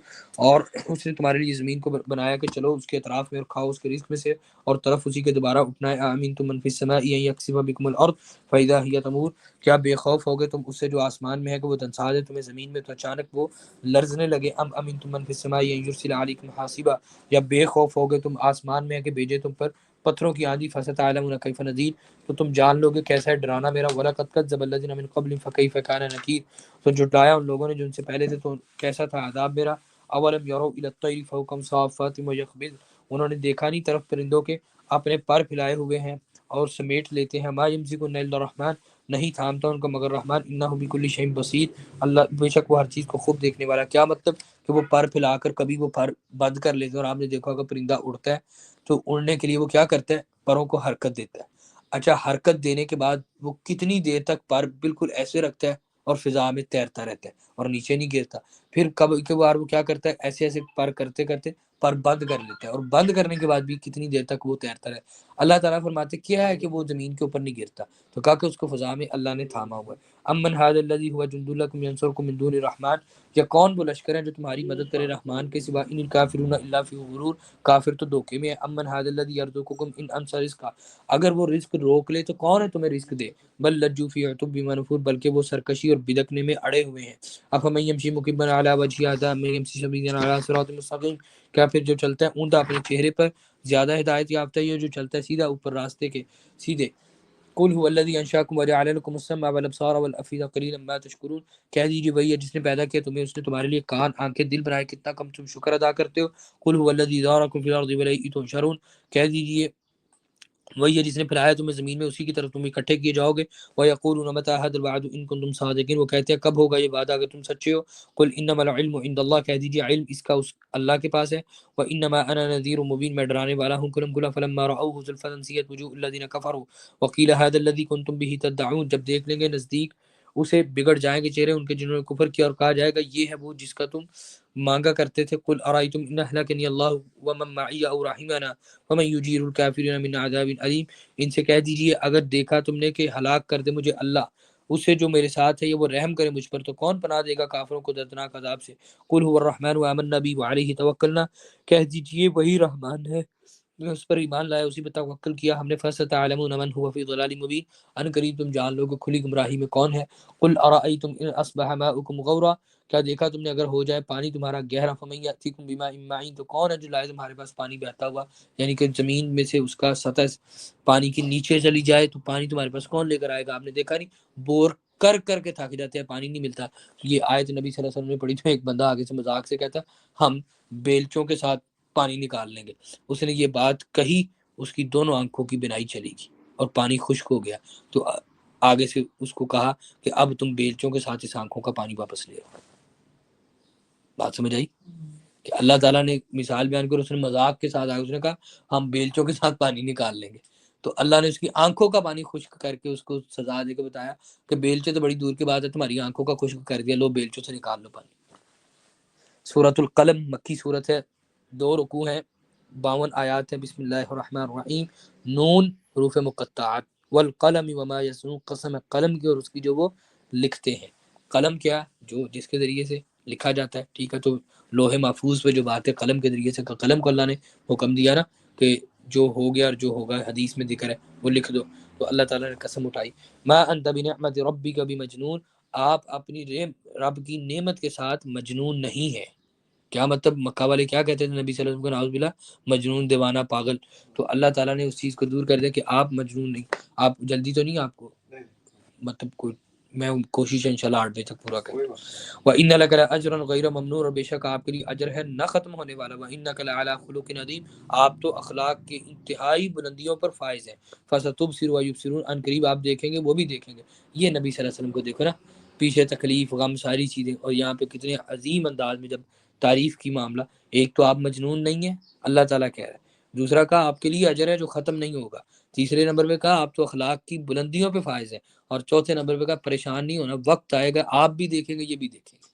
اور اس نے تمہارے لیے زمین کو بنایا کہ چلو اس کے اطراف میں اور کھاؤ اس کے رزق میں سے اور طرف اسی کے دوبارہ اٹھنا ہے۔ امنتم من فی السماء ان یخسف بکم الارض فاذا هی تمور، کیا بے خوف ہوگے تم اس سے جو آسمان میں ہے کہ وہ دنسا دے تمہیں زمین میں تو اچانک وہ لرزنے لگے؟ ام امنتم من فی السماء ان یرسل علیکم حاصبا، یا بے خوف ہوگے تم آسمان میں ہے کہ بھیجے تم پر پتھروں کی آندھی؟ فستعلمون کیف نذیر، تو تم جان لو گے کیسا ہے ڈرانا میرا۔ وَلَقَدْ كَذَّبَ الَّذِينَ مِن قَبْلِهِمْ فَكَيْفَ كَانَ نَكِيرِ، تو جھٹلایا ان لوگوں نے جو ان سے پہلے تھے تو کیسا تھا عذاب میرا۔ اولم يروا الى الطير فوقهم صافات ويقبض، انہوں نے دیکھا نہیں طرف پرندوں کے اپنے پر پھیلائے ہوئے ہیں اور سمیٹ لیتے ہیں۔ ما يمسكن الا الرحمن، نہیں تھامتا ان کو مگر رحمان۔ انه بكل شيء بصیر، اللہ بے شک وہ ہر چیز کو خوب دیکھنے والا۔ کیا مطلب کہ وہ پر پھیلا کر کبھی وہ پر بند کر لیتے ہیں، اور آپ نے دیکھا ہوگا پرندہ اڑتا ہے تو اڑنے کے لیے وہ کیا کرتا ہے، پروں کو حرکت دیتا ہے۔ اچھا حرکت دینے کے بعد وہ کتنی دیر تک پر بالکل ایسے رکھتا ہے اور فضا میں تیرتا رہتا ہے اور نیچے نہیں گرتا؟ پھر کب کے بار وہ کیا کرتا ہے، ایسے ایسے پر کرتے کرتے پر بند کر لیتا ہے، اور بند کرنے کے بعد بھی کتنی دیر تک وہ تیرتا رہتا ہے۔ اللہ تعالیٰ فرماتے کیا ہے کہ وہ زمین کے اوپر نہیں گرتا، تو کہا کہ اس کو فضا میں اللہ نے تھاما ہوا ہے۔ امن هذا الذی هو جند لکم ینصرکم من دون الرحمن، یا کون وہ لشکر ہے جو تمہاری مدد کرے رحمان کے سوا؟ ان الکافرون الا فی غرور، کافر تو دھوکے میں ہے۔ امن هذا الذی یرزقکم ان امسک رزقا، اگر وہ رزق روک لے تو کون ہے تمہیں رزق دے؟ بل لجوا فی عتب منفور، بلکہ وہ سرکشی اور بدکنے میں اڑے ہوئے ہیں۔ افمن یمشی مکبا علی وجهه اهدی ممن یمشی سویا علی صراط مستقیم، کیا پھر جو چلتا ہے اوندا اپنے چہرے پر زیادہ ہدایت یافتہ ہے، جو چلتا ہے سیدھا اوپر راستے کے سیدھے؟ قل هو الذی انشاکم وجعل لکم السمع والابصار والافئدہ قلیلا ما تشکرون، کہہ دیجیے وہی ہے جس نے پیدا کیا تمہیں، اس نے تمہارے لیے کان آنکھیں دل بنائے، کتنا کم تم شکر ادا کرتے ہو۔ قل هو الذی ذرأکم فی الارض والیہ تحشرون، کہہ دیجیے وہی ہے جس نے پھیلایا تمہیں زمین میں، اسی کی طرف تم اکٹھے کیے جاؤ گے۔ وَيَقُولُونَ مَتَىٰ هَٰذَا الْوَعْدُ إِن كُنتُمْ صَادِقِينَ، وہ کہتے ہیں کب ہوگا یہ وعدہ اگر تم سچے ہو۔ قُلْ إِنَّمَا الْعِلْمُ عِندَ اللَّهِ، کہہ دیجیے علم اس کا اس اللہ کے پاس ہے۔ وَإِنَّمَا أَنَا نَذِيرٌ مُّبِينٌ، میں ڈرانے والا ہوں کھلم کھلا۔ فَلَمَّا رَأَوْهُ زُلْفَةً سِيئَتْ وُجُوهُ الَّذِينَ كَفَرُوا وَقِيلَ هَٰذَا الَّذِي كُنتُمْ بِهِ تَدَّعُونَ، جب دیکھ لیں گے نزدیک اسے بگڑ جائیں گے چہرے ان کے جنہوں نے کفر کیا، اور کہا جائے گا یہ ہے وہ جس کا تم مانگا کرتے تھے۔ قل ارائیتم ان اہلکنی اللہ ومن معی او رحمنا ومن یجیر الکافرین من عذاب علیم، ان سے کہہ دیجئے اگر دیکھا تم نے کہ ہلاک کر دے مجھے اللہ، اس سے جو میرے ساتھ ہے یہ وہ رحم کرے مجھ پر، تو کون پناہ دے گا کافروں کو دردناک عذاب سے۔ قل هو الرحمن وآمنا به وعلیہ توکلنا، کہہ دیجئے وہی رحمان ہے، اس پر ایمان لایا اسی پر توکل کیا ہم نے۔ فستعلمون من هو فی ضلال مبین، ان قریب تم جان لو گے کھلی گمراہی میں کون ہے۔ قل ارأیتم ان اصبح ماؤکم غورا، کیا دیکھا تم نے اگر ہو جائے پانی تمہارا گہرا، فمن یأتیکم بماء معین، تو کون ہے جو لائے تمہارے پاس پانی بہتا ہوا، یعنی کہ زمین میں سے اس کا سطح پانی کے نیچے چلی جائے تو پانی تمہارے پاس کون لے کر آئے گا؟ آپ نے دیکھا نہیں بور کر کر کے تھک جاتے ہیں پانی نہیں ملتا۔ یہ آیت نبی صلی اللہ علیہ وسلم نے پڑھی تو ایک بندہ آگے سے مذاق سے کہتا ہم بیلچوں کے ساتھ پانی نکال لیں گے، اس نے یہ بات کہی اس کی دونوں آنکھوں کی بینائی چلی گئی اور پانی خشک ہو گیا، تو آگے سے اس کو کہا کہ اب تم بیلچوں کے ساتھ اس آنکھوں کا پانی واپس لے آؤ۔ بات سمجھ آئی کہ اللہ تعالیٰ نے مثال بیان کر، اس نے مذاق کے ساتھ آگے اس نے کہا ہم بیلچوں کے ساتھ پانی نکال لیں گے، تو اللہ نے اس کی آنکھوں کا پانی خشک کر کے اس کو سزا دے کے بتایا کہ بیلچے تو بڑی دور کی بات ہے، تمہاری آنکھوں کا خشک کر دیا، لو بیلچوں سے نکال لو پانی۔ سورۃ القلم مکی صورت ہے، 2 رکوع ہیں، 52 آیات ہیں۔ بسم اللہ الرحمن الرحیم۔ نون حروف مقطعات، والقلم وما یسطرون، قسم ہے قلم کی اور اس کی جو وہ لکھتے ہیں۔ قلم کیا جو جس کے ذریعے سے لکھا جاتا ہے، ٹھیک ہے، تو لوح محفوظ پہ جو بات ہے قلم کے ذریعے سے، قلم کو اللہ نے حکم دیا نا کہ جو ہو گیا اور جو ہوگا حدیث میں ذکر ہے وہ لکھ دو، تو اللہ تعالیٰ نے قسم اٹھائی۔ ما انت بنعمت ربک بمجنون، آپ اپنی رب کی نعمت کے ساتھ مجنون نہیں ہے۔ کیا مطلب مکہ والے کیا کہتے تھے نبی صلی اللہ علیہ وسلم کو، نعوذ باللہ، مجنون، دیوانہ، پاگل، تو اللہ تعالیٰ نے اس چیز کو دور کر دیا کہ آپ مجنون نہیں، آپ جلدی تو نہیں، آپ کو مطلب کوئی، میں کوشش ہے انشاءاللہ 8 بجے تک پورا کروں۔ وَإِنَّ لَكَ لَأَجْرًا غَيْرَ مَمْنُونٍ، اور بے شک آپ کے لیے اجر ہے نہ ختم ہونے والا۔ وَإِنَّكَ لَعَلَىٰ خُلُقٍ عَظِيمٍ، آپ تو اخلاق کے انتہائی بلندیوں پر فائز ہیں۔ فَسَتُبْصِرُ وَيُبْصِرُونَ، ان قریب آپ دیکھیں گے وہ بھی دیکھیں گے۔ یہ نبی صلی اللہ علیہ وسلم کو دیکھو نا، پیچھے تکلیف غم ساری چیزیں، اور یہاں پہ کتنے عظیم انداز میں جب تعریف کی معاملہ، ایک تو آپ مجنون نہیں ہیں اللہ تعالیٰ کہہ رہا ہے، دوسرا کہا آپ کے لیے اجر ہے جو ختم نہیں ہوگا، تیسرے نمبر پہ کہا آپ تو اخلاق کی بلندیوں پہ فائز ہیں، اور چوتھے نمبر پہ کہا پریشان نہیں ہونا، وقت آئے گا آپ بھی دیکھیں گے یہ بھی دیکھیں گے۔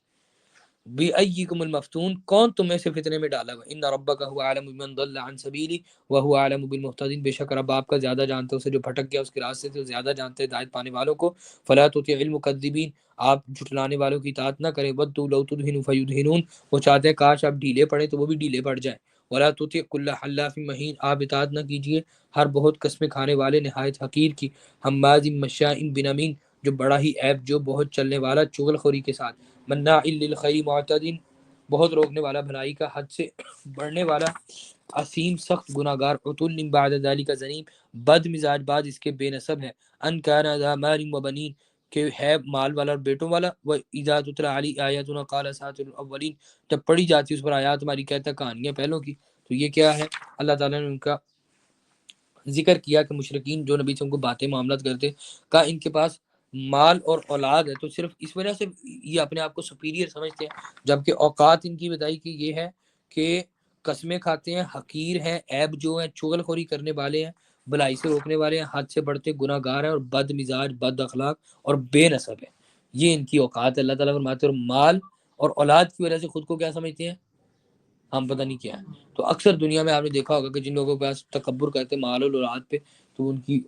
بِأَيِّكُمُ الْمَفْتُونُ، کون تم میں سے فتنے میں ڈالا ہوا؟ إِنَّ رَبَّكَ هُوَ أَعْلَمُ بِمَنْ ضَلَّ عَنْ سَبِيلِهِ وَهُوَ أَعْلَمُ بِالْمُهْتَدِينَ، بے شک رب آپ کا زیادہ جانتے ہیں اسے جو بھٹک گیا اس کے راستے سے، زیادہ جانتے ہیں ہدایت پانے والوں کو۔ فَلَا تُطِعِ الْمُكَذِّبِينَ، آپ جھٹلانے والوں کی اطاعت نہ کریں۔ وَدُّوا لَوْ تُدْهِنُ فَيُدْهِنُونَ، وہ چاہتے ہیں کاش آپ ڈھیلے پڑیں تو وہ بھی ڈھیلے پڑ جائیں۔ وَلَا تُطِعْ كُلَّ حَلَّافٍ مَّهِينٍ، آپ اطاعت نہ کیجیے ہر بہت قسمیں کھانے والے نہایت حقیر کی۔ ہمازٍ مشاء بنمیم، جو بڑا ہی عیب جو بہت چلنے والا چغل خوری کے ساتھ۔ مناع للخیر معتد، بہت روکنے والا بھلائی کا، حد سے بڑھنے والا، عظیم سخت گناہ گار۔ عتل بعد ذلک زنیم، بد مزاج بعد اس کے بے نسب ہے۔ ان کان ذا مال و بنین، کہ ہے مال والا اور بیٹوں والا۔ و اذا تتلی علی آیاتنا قال اساطیر الاولین، جب پڑھی جاتی اس پر آیات ہماری کہتا ہے کہانیاں پہلوں کی۔ تو یہ کیا ہے؟ اللہ تعالیٰ نے ان کا ذکر کیا کہ مشرکین جو نبی سے ان کو باتیں معاملات کرتے، کہا ان کے پاس مال اور اولاد ہے تو صرف اس وجہ سے یہ اپنے آپ کو سپیریئر سمجھتے ہیں، جبکہ اوقات ان کی بتائی کہ یہ ہے کہ قسمیں کھاتے ہیں، حقیر ہیں، عیب جو ہیں، چغل خوری کرنے والے ہیں، بلائی سے روکنے والے ہیں، حد سے بڑھتے گناہ گار ہیں، اور بد مزاج، بد اخلاق اور بے نسب ہے۔ یہ ان کی اوقات ہے۔ اللہ تعالیٰ فرماتے ہیں اور مال اور اولاد کی وجہ سے خود کو کیا سمجھتے ہیں؟ ہم پتہ نہیں کیا ہے۔ تو اکثر دنیا میں آپ نے دیکھا ہوگا کہ جن لوگوں کے پاس تکبر کرتے مال اور اولاد پہ، تو ان کی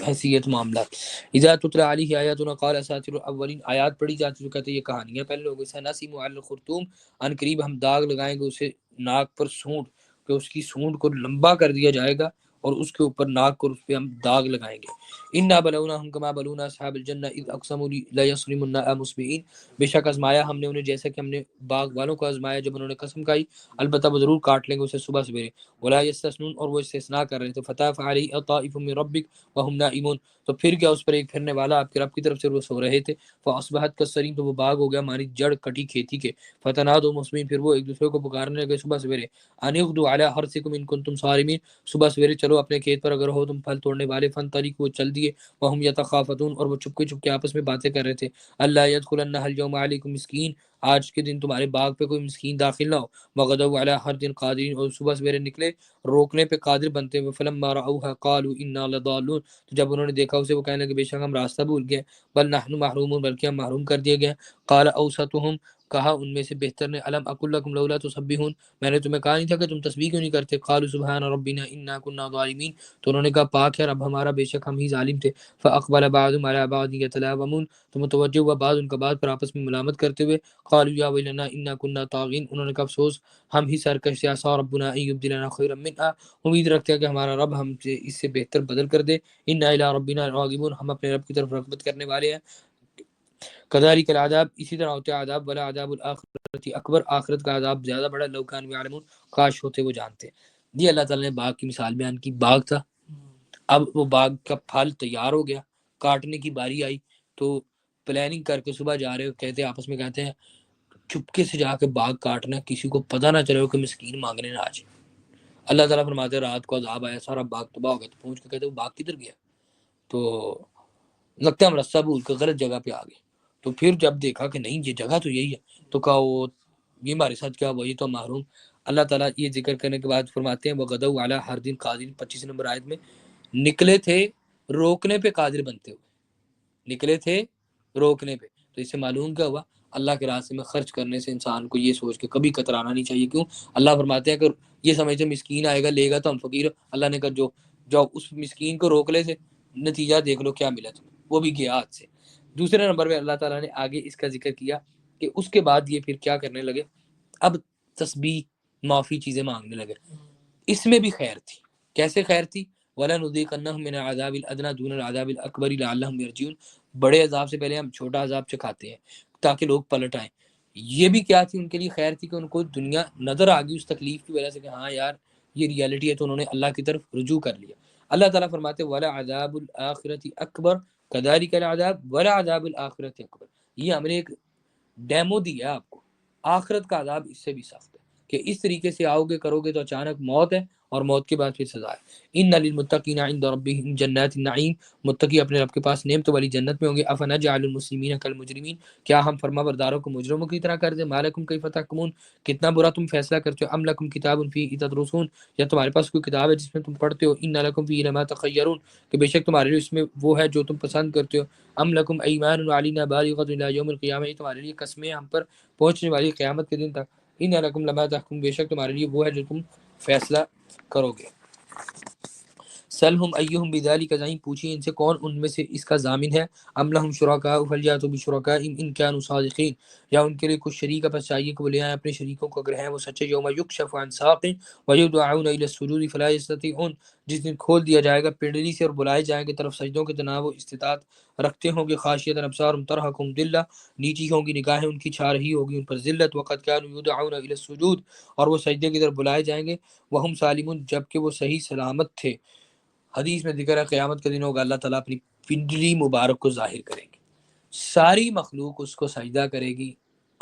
حیثیت معاملات۔ اذا تتلی علیہ آیاتنا قال اساطیر الاولین، آیات پڑھی جاتی تو کہتے ہیں یہ کہانیاں پہلے لوگوں سے۔ نسیم علی الخرطوم، ان قریب ہم داغ لگائیں گے اسے ناک پر سونڈ، کہ اس کی سونڈ کو لمبا کر دیا جائے گا اور اس کے اوپر ناک کو اس پہ ہم داغ لگائیں گے۔ انا بلوناہم کما بلونا اصحاب الجنہ اذ اقسموا لیصرمنها مصبحین، بے شک آزمایا ہم نے انہیں جیسا کہ ہم نے باغ والوں کو آزمایا جب انہوں نے قسم کھائی، البتہ وہ ضرور کاٹ لیں گے اسے صبح سویرے۔ ولا یستثنون، اور وہ استثناء کر رہے تھے۔ فطاف علیہ طائف من ربک وهم نائمون، تو پھر گیا اس پر ایک پھرنے والا آپ کے رب کی طرف سے، وہ سو رہے تھے۔ فاصبحت کالصریم، تو وہ باغ ہو گیا مانی جڑ کٹی کھیتی کے۔ فتنادوا مصبحین، پھر وہ ایک دوسرے کو پکارنے لگے صبح سویرے۔ ان اغدوا علی حرثکم ان کنتم صارمین، صبح سویرے چلو اپنے کھیت پر اگر ہو تم پھل توڑنے والے۔ فانطلقوا، وہ چل دیے۔ وهم یتخافتون، اور وہ چپکے چپکے آپس میں باتیں کر رہے تھے۔ اللہ يدخلنها اليوم علیکم مسکین، آج کے دن تمہارے باغ پہ کوئی مسکین داخل نہ ہو۔ وغدوا علی حرد قادرین، اور صبح سویرے نکلے روکنے پہ قادر بنتے ہوئے۔ فلما رأوها قالوا انا لضالون، تو جب انہوں نے دیکھا اسے وہ کہنے لگے بے شک ہم راستہ بھول گئے۔ بل نحن محرومون، بلکہ ہم محروم کر دیے گئے۔ قال اوسطهم، کہا ان میں سے بہتر نے، الم اقل لکم لولا تسبحون، میں نے تمہیں کہا نہیں تھا کہ تم تسبیح کیوں نہیں کرتے؟ قالوا سبحان ربنا انا كنا ظالمین، تو انہوں نے کہا پاک ہے رب ہمارا، بے شک ہم ہی ظالم تھے۔ فاقبل بعضهم على بعض يتلاومون، تو متوجہ ہوا بعض ان کا بعض پر آپس میں ملامت کرتے ہوئے۔ قالوا یا ویلنا انا كنا طاغین، انہوں نے کہا افسوس ہم ہی سرکش تھے۔ عسى ربنا ان يبدلنا خيرا منها، امید رکھتے ہیں کہ ہمارا رب ہم سے اس سے بہتر بدل کر دے۔ انا الى ربنا راغبون، ہم اپنے رب کی طرف رغبت کرنے والے ہیں۔ کذالک العذاب، اسی طرح ہوتے عذاب، ولا عذاب الاخرۃ اکبر، آخرت کا عذاب زیادہ بڑا، لو کانوا یعلمون، کاش ہوتے وہ جانتے۔ یہ اللہ تعالیٰ نے باغ کی مثال بیان کی۔ باغ تھا، اب وہ باغ کا پھل تیار ہو گیا، کاٹنے کی باری آئی، تو پلاننگ کر کے صبح جا رہے ہو، کہتے ہیں آپس میں کہتے ہیں چپکے سے جا کے باغ کاٹنا، کسی کو پتہ نہ چلے کہ مسکین مانگنے نہ آ جائے۔ اللہ تعالیٰ فرماتے ہیں رات کو عذاب آیا، سارا باغ تباہ ہو گیا، تو پہنچ کے کہتے ہیں وہ باغ کدھر گیا؟ تو لگتا ہے ہم رستہ بھول کے غلط جگہ پہ آ گئے۔ تو پھر جب دیکھا کہ نہیں یہ جگہ تو یہی ہے، تو کہا وہ یہ ہمارے ساتھ کیا ہوا، یہ تو محروم۔ اللہ تعالیٰ یہ ذکر کرنے کے بعد فرماتے ہیں وغدوا علی حرد قادرین، 25 نمبر آیت میں، نکلے تھے روکنے پہ قادر بنتے ہوئے، نکلے تھے روکنے پہ۔ تو اس سے معلوم کیا ہوا؟ اللہ کے راستے میں خرچ کرنے سے انسان کو یہ سوچ کے کبھی کترانا نہیں چاہیے۔ کیوں؟ اللہ فرماتے ہیں کہ یہ سمجھتے مسکین آئے گا لے گا تو ہم فقیر، اللہ نے کہا جو اس مسکین کو روک لے سے نتیجہ دیکھ لو کیا ملا تمہیں، وہ بھی گیا ہاتھ سے۔ دوسرے نمبر پہ اللہ تعالیٰ نے آگے اس کا ذکر کیا کہ اس کے بعد یہ پھر کیا کرنے لگے، اب تسبیح معافی چیزیں مانگنے لگے۔ اس میں بھی خیر تھی۔ کیسے خیر تھی؟ وَلَنُذِيقَنَّهُم مِّنَ الْعَذَابِ الْأَدْنَىٰ دُونَ الْعَذَابِ الْأَكْبَرِ لَعَلَّهُمْ يَرْجِعُونَ، بڑے عذاب سے پہلے ہم چھوٹا عذاب چکھاتے ہیں تاکہ لوگ پلٹ آئیں۔ یہ بھی کیا تھی ان کے لیے خیر تھی کہ ان کو دنیا نظر آ گئی اس تکلیف کی وجہ سے کہ ہاں یار یہ ریالٹی ہے، تو انہوں نے اللہ کی طرف رجوع کر لیا۔ اللہ تعالیٰ فرماتے وَلَعَذَابُ الْآخِرَةِ أَكْبَرُ كَذَلِكَ الْعَذَابُ وَلَعَذَابُ الْآخِرَةِ أَكْبَرُ، یہ ہم نے ایک ڈیمو دیا ہے آپ کو، آخرت کا عذاب اس سے بھی سخت ہے کہ اس طریقے سے آؤ گے کرو گے تو اچانک موت ہے، اور موت کے بعد پھر سزا ہے۔ ان للمتقین عند ربهم جنات النعیم، متقی اپنے رب کے پاس نعمتوں والی جنت میں ہوں گے۔ افنجعل المسلمین کالمجرمین، کیا ہم فرما برداروں کو مجرموں کی طرح کر دیں؟ مالکم کیف تحکمون، کتنا برا تم فیصلہ کرتے ہو۔ ام لکم کتاب فیہ تدرسون، یا تمہارے پاس کوئی کتاب ہے جس میں تم پڑھتے ہو۔ ان لکم فیہ لما تخیرون، کہ بے شک تمہارے لیے اس میں وہ ہے جو تم پسند کرتے ہو۔ ام لکم ایمان علینا بالغۃ الی یوم القیامہ، یہ تمہارے لیے قسمیں ہم پر پہنچنے والی قیامت کے دن تک۔ ان لکم لما تحکم، بے شک تمہارے لیے وہ ہے جو تم فیصلہ کرو گے۔ سلہم ایہم بذالک زعیم، پوچھئے ان سے کون ان میں سے اس کا ضامن ہے۔ ام لہم شرکاء فلیأتوا بشرکائہم ان کانوا صادقین، یا ان کے لیے کچھ شریک ہے، بس چاہیے کہ وہ لے آئیں اپنے شریکوں کو اگر ہیں وہ سچے۔ یوم یکشف عن ساق ویدعون الی السجود فلا یستطیعون، جس دن کھول دیا جائے گا پنڈلی سے اور بلائے جائیں گے طرف سجدوں کے، تنہا وہ استطاعت رکھتے ہوں گے۔ خاشعۃ ابصارہم ترہقہم ذلہ، نیچی ہوں گی نگاہیں ان کی، چھا رہی ہوگی ان پر ذلت۔ وقد کانوا یدعون الی السجود، اور وہ سجدے کی طرف بلائے جائیں گے۔ وہم سالمون، جبکہ وہ صحیح سلامت تھے۔ حدیث میں ذکر ہے قیامت کے دن ہوگا اللہ تعالیٰ اپنی پنڈلی مبارک کو ظاہر کریں گے، ساری مخلوق اس کو سجدہ کرے گی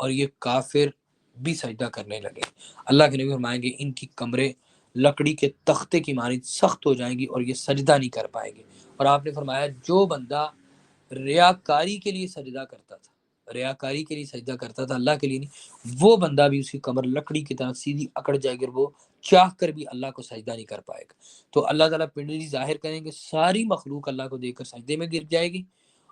اور یہ کافر بھی سجدہ کرنے لگے۔ اللہ کے نبی فرمائیں گے ان کی کمریں لکڑی کے تختے کی مانند سخت ہو جائیں گی اور یہ سجدہ نہیں کر پائیں گے۔ اور آپ نے فرمایا جو بندہ ریاکاری کے لیے سجدہ کرتا تھا، ریاکاری کے لیے سجدہ کرتا تھا اللہ کے لیے نہیں، وہ بندہ بھی اس کی کمر لکڑی کی طرح سیدھی اکڑ جائے گی اور وہ چاہ کر بھی اللہ کو سجدہ نہیں کر پائے گا۔ تو اللہ تعالیٰ پنڈلی ظاہر کریں گے، ساری مخلوق اللہ کو دیکھ کر سجدے میں گر جائے گی،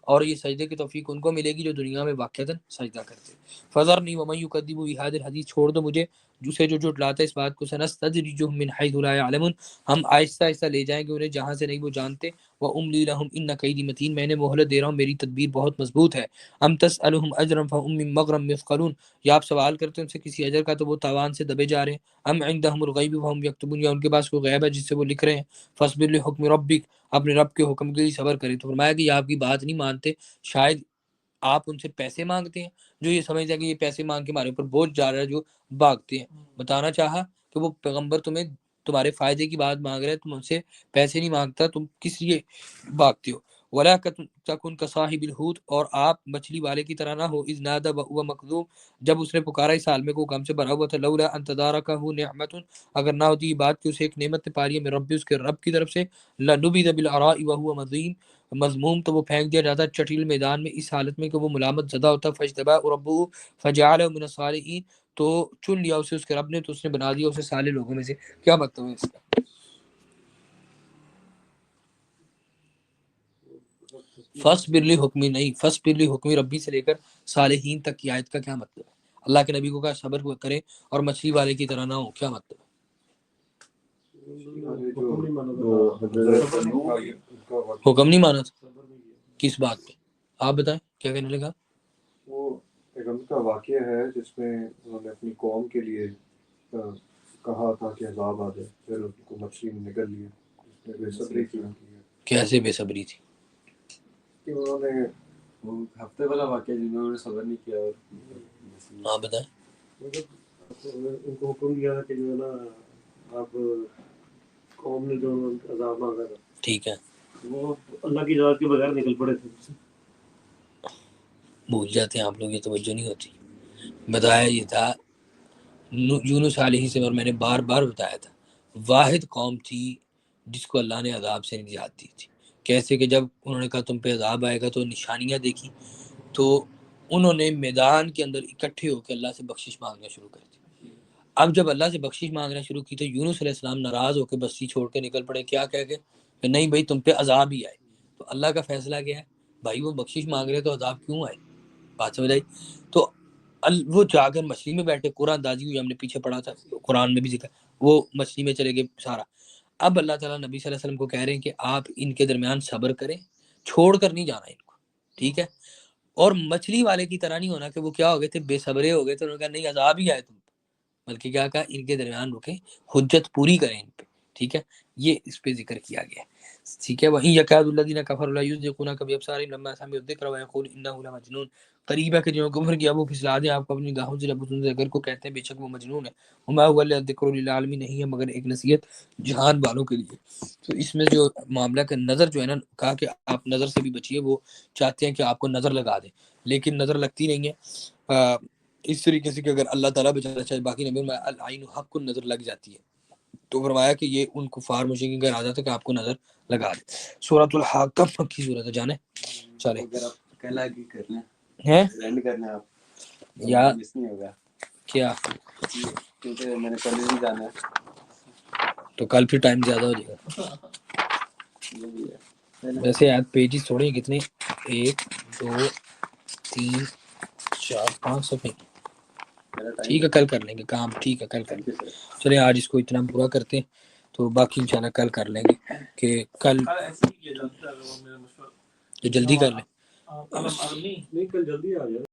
اور یہ سجدے کی توفیق ان کو ملے گی جو دنیا میں واقعتاً سجدہ کرتے۔ فذرنی ومن یکذب بہذا الحدیث، چھوڑ دو مجھے جسے جو جھٹلاتا ہے اس بات کو۔ سنستدرجہم من حیث لا یعلمون، ہم آہستہ آہستہ لے جائیں گے انہیں جہاں سے نہیں وہ جانتے۔ واملی لہم ان کیدی متین، میں نے مہلت دے رہا ہوں، میری تدبیر بہت مضبوط ہے۔ ام تسألہم اجرا فہم من مغرم مثقلون، یا آپ سوال کرتے ہیں ان سے کسی اجر کا تو وہ تاوان سے دبے جا رہے ہیں۔ ام عندہم الغیب فہم یکتبون، یا ان کے پاس کوئی غیب ہے جس سے وہ لکھ رہے ہیں۔ فاصبر لحکم ربک، اپنے رب کے حکم کے لیے صبر کریں۔ تو فرمایا کہ یہ آپ کی بات نہیں مانتے، شاید آپ ان سے پیسے مانگتے ہیں، جو یہ سمجھتے ہیں کہ یہ پیسے مانگ کے ہمارے اوپر بوجھ جا رہا ہے، جو بھاگتے ہیں۔ بتانا چاہا کہ وہ پیغمبر تمہارے فائدے کی بات مانگ رہے ہیں، تم ان سے پیسے نہیں مانگتا، تم کس لیے بھاگتے ہو۔ ولا تکن کصاحب الحوت، اور آپ مچھلی والے کی طرح نہ ہو، اذ نادى وهو مکذوب، جب اس نے پکارا اس حال میں کو غم سے بھرا ہوا تھا۔ لولا ان تدارکہ نعمت، اگر نہ ہوتی یہ بات کہ اسے ایک نعمت نے پا لی ہے من ربی، اس کے رب کی طرف سے۔ لنبذ بالعراء وهو مذموم، تو وہ پھینک دیا جاتا چٹیل میدان میں اس حالت میں کہ وہ ملامت زدہ ہوتا۔ فاجتباہ ربہ فجعلہ من الصالحین، تو چن لیا اسے اس کے رب نے، تو اس نے بنا دیا اسے صالح لوگوں میں سے۔ کیا مطلب ہے اس کا؟ فاصبر لحکمی نہیں، فاصبر لحکمی ربی سے لے کر صالحین تک کی آیت کا کیا مطلب ہے؟ اللہ کے نبی کو کہا صبر کرے اور مچھلی والے کی طرح نہ ہو، کیا مطلب ہے؟ حکم نہیں مانا تھا کس بات پہ؟ آپ بتائیں کیا کہنے لگا؟ وہ پیغمبر کا واقعہ ہے جس میں انہوں نے اپنی قوم کے لیے کہا تھا کہ عذاب آ جائے، پھر ان کو مچھلی میں نگل لیا، اس میں بے صبری کی۔ کیسے بے صبری تھی؟ کہ انہوں نے وہ ہفتے والا واقعہ جنہوں نے صبر نہیں کیا، اور آپ بتائیں۔ ان کو حکم دیا تھا کہ جو ہے نا آپ قوم نے جو عذاب مانگا تھا، ٹھیک ہے، وہ اللہ کی اجازت کے بغیر نکل پڑے تھے۔ بھول جاتے ہیں آپ لوگ، یہ توجہ نہیں ہوتی۔ بتایا یہ تھا یونس علیہ سے، اور میں نے بار بار بتایا تھا، واحد قوم تھی جس کو اللہ نے عذاب سے نجات دی تھی۔ کیسے کہ جب انہوں نے کہا تم پہ عذاب آئے گا تو نشانیاں دیکھی، تو انہوں نے میدان کے اندر اکٹھے ہو کے اللہ سے بخشش مانگنا شروع کر دی۔ اب جب اللہ سے بخشش مانگنا شروع کی تو یونس علیہ السلام ناراض ہو کے بستی چھوڑ کے نکل پڑے، کیا کہہ کے کہ نہیں بھائی تم پہ عذاب ہی آئے۔ تو اللہ کا فیصلہ کیا ہے؟ بھائی وہ بخشش مانگ رہے تو عذاب کیوں آئے؟ بات سمجھ آئی؟ تو وہ جا کر مچھلی میں بیٹھے، قرآن دازی ہوئی، ہم نے پیچھے پڑھا تھا، قرآن میں بھی ذکر، وہ مچھلی میں چلے گئے سارا۔ اب اللہ تعالیٰ نبی صلی اللہ علیہ وسلم کو کہہ رہے ہیں کہ آپ ان کے درمیان صبر کریں، چھوڑ کر نہیں جانا ان کو، ٹھیک ہے؟ اور مچھلی والے کی طرح نہیں ہونا کہ وہ کیا ہو گئے تھے، بے صبرے ہو گئے تھے، انہوں نے کہا نہیں عذاب ہی آئے تم، بلکہ کیا کہا ان کے درمیان رکیں، حجت پوری کریں ان پہ، ٹھیک ہے؟ یہ اس پہ ذکر کیا گیا ہے، ٹھیک ہے؟ وہیں یکاد الذین کفروا لیزلقونک بابصارہم لما سمعوا الذکر ویقولون انہ لمجنون، قریب ہے کہ جنہوں نے کفر کیا وہ پھسلا دیں آپ کو اپنی گاہوں سے جب اس ذکر کو کہتے ہیں بے شک وہ مجنون ہے۔ وما هو الا ذکر للعالمین، نہیں ہے مگر ایک نصیحت جہان والوں کے لیے۔ تو اس میں جو معاملہ کا نظر جو ہے نا، کہا کہ آپ نظر سے بھی بچیے، وہ چاہتے ہیں کہ آپ کو نظر لگا دیں، لیکن نظر لگتی نہیں ہے اس طریقے سے کہ اگر اللہ تعالیٰ بچانا چاہے، باقی نبی میں العین حق، نظر لگ جاتی ہے۔ تو فرمایا کہ یہ ان کفار مشرکین کا ارادہ تھا کہ آپ کو نظر لگا دے. سورۃ الحاقہ مکی صورت ہے جانے چلے اگر آپ کل آگے کر لیں ہیں رینڈ کرنا آپ یا مس نہیں ہوگا کیا کیونکہ میں نے کالج بھی جانا ہے تو کل پھر ٹائم زیادہ ہو جائے گا. یہ بھی ہے ویسے آج پیجز تھوڑے ہیں کتنے 1 2 3 4 5 صفحے میرا ٹائم ٹھیک ہے کل کر لیں گے کام ٹھیک ہے کل کر لیں گے. چلیں آج اس کو اتنا پورا کرتے ہیں تو باقی انشاءاللہ کل کر لیں گے کہ کل ایسے ہی کیا جاتا ہے میرا مشورہ جلدی کر لیں. نہیں کل جلدی آ جائے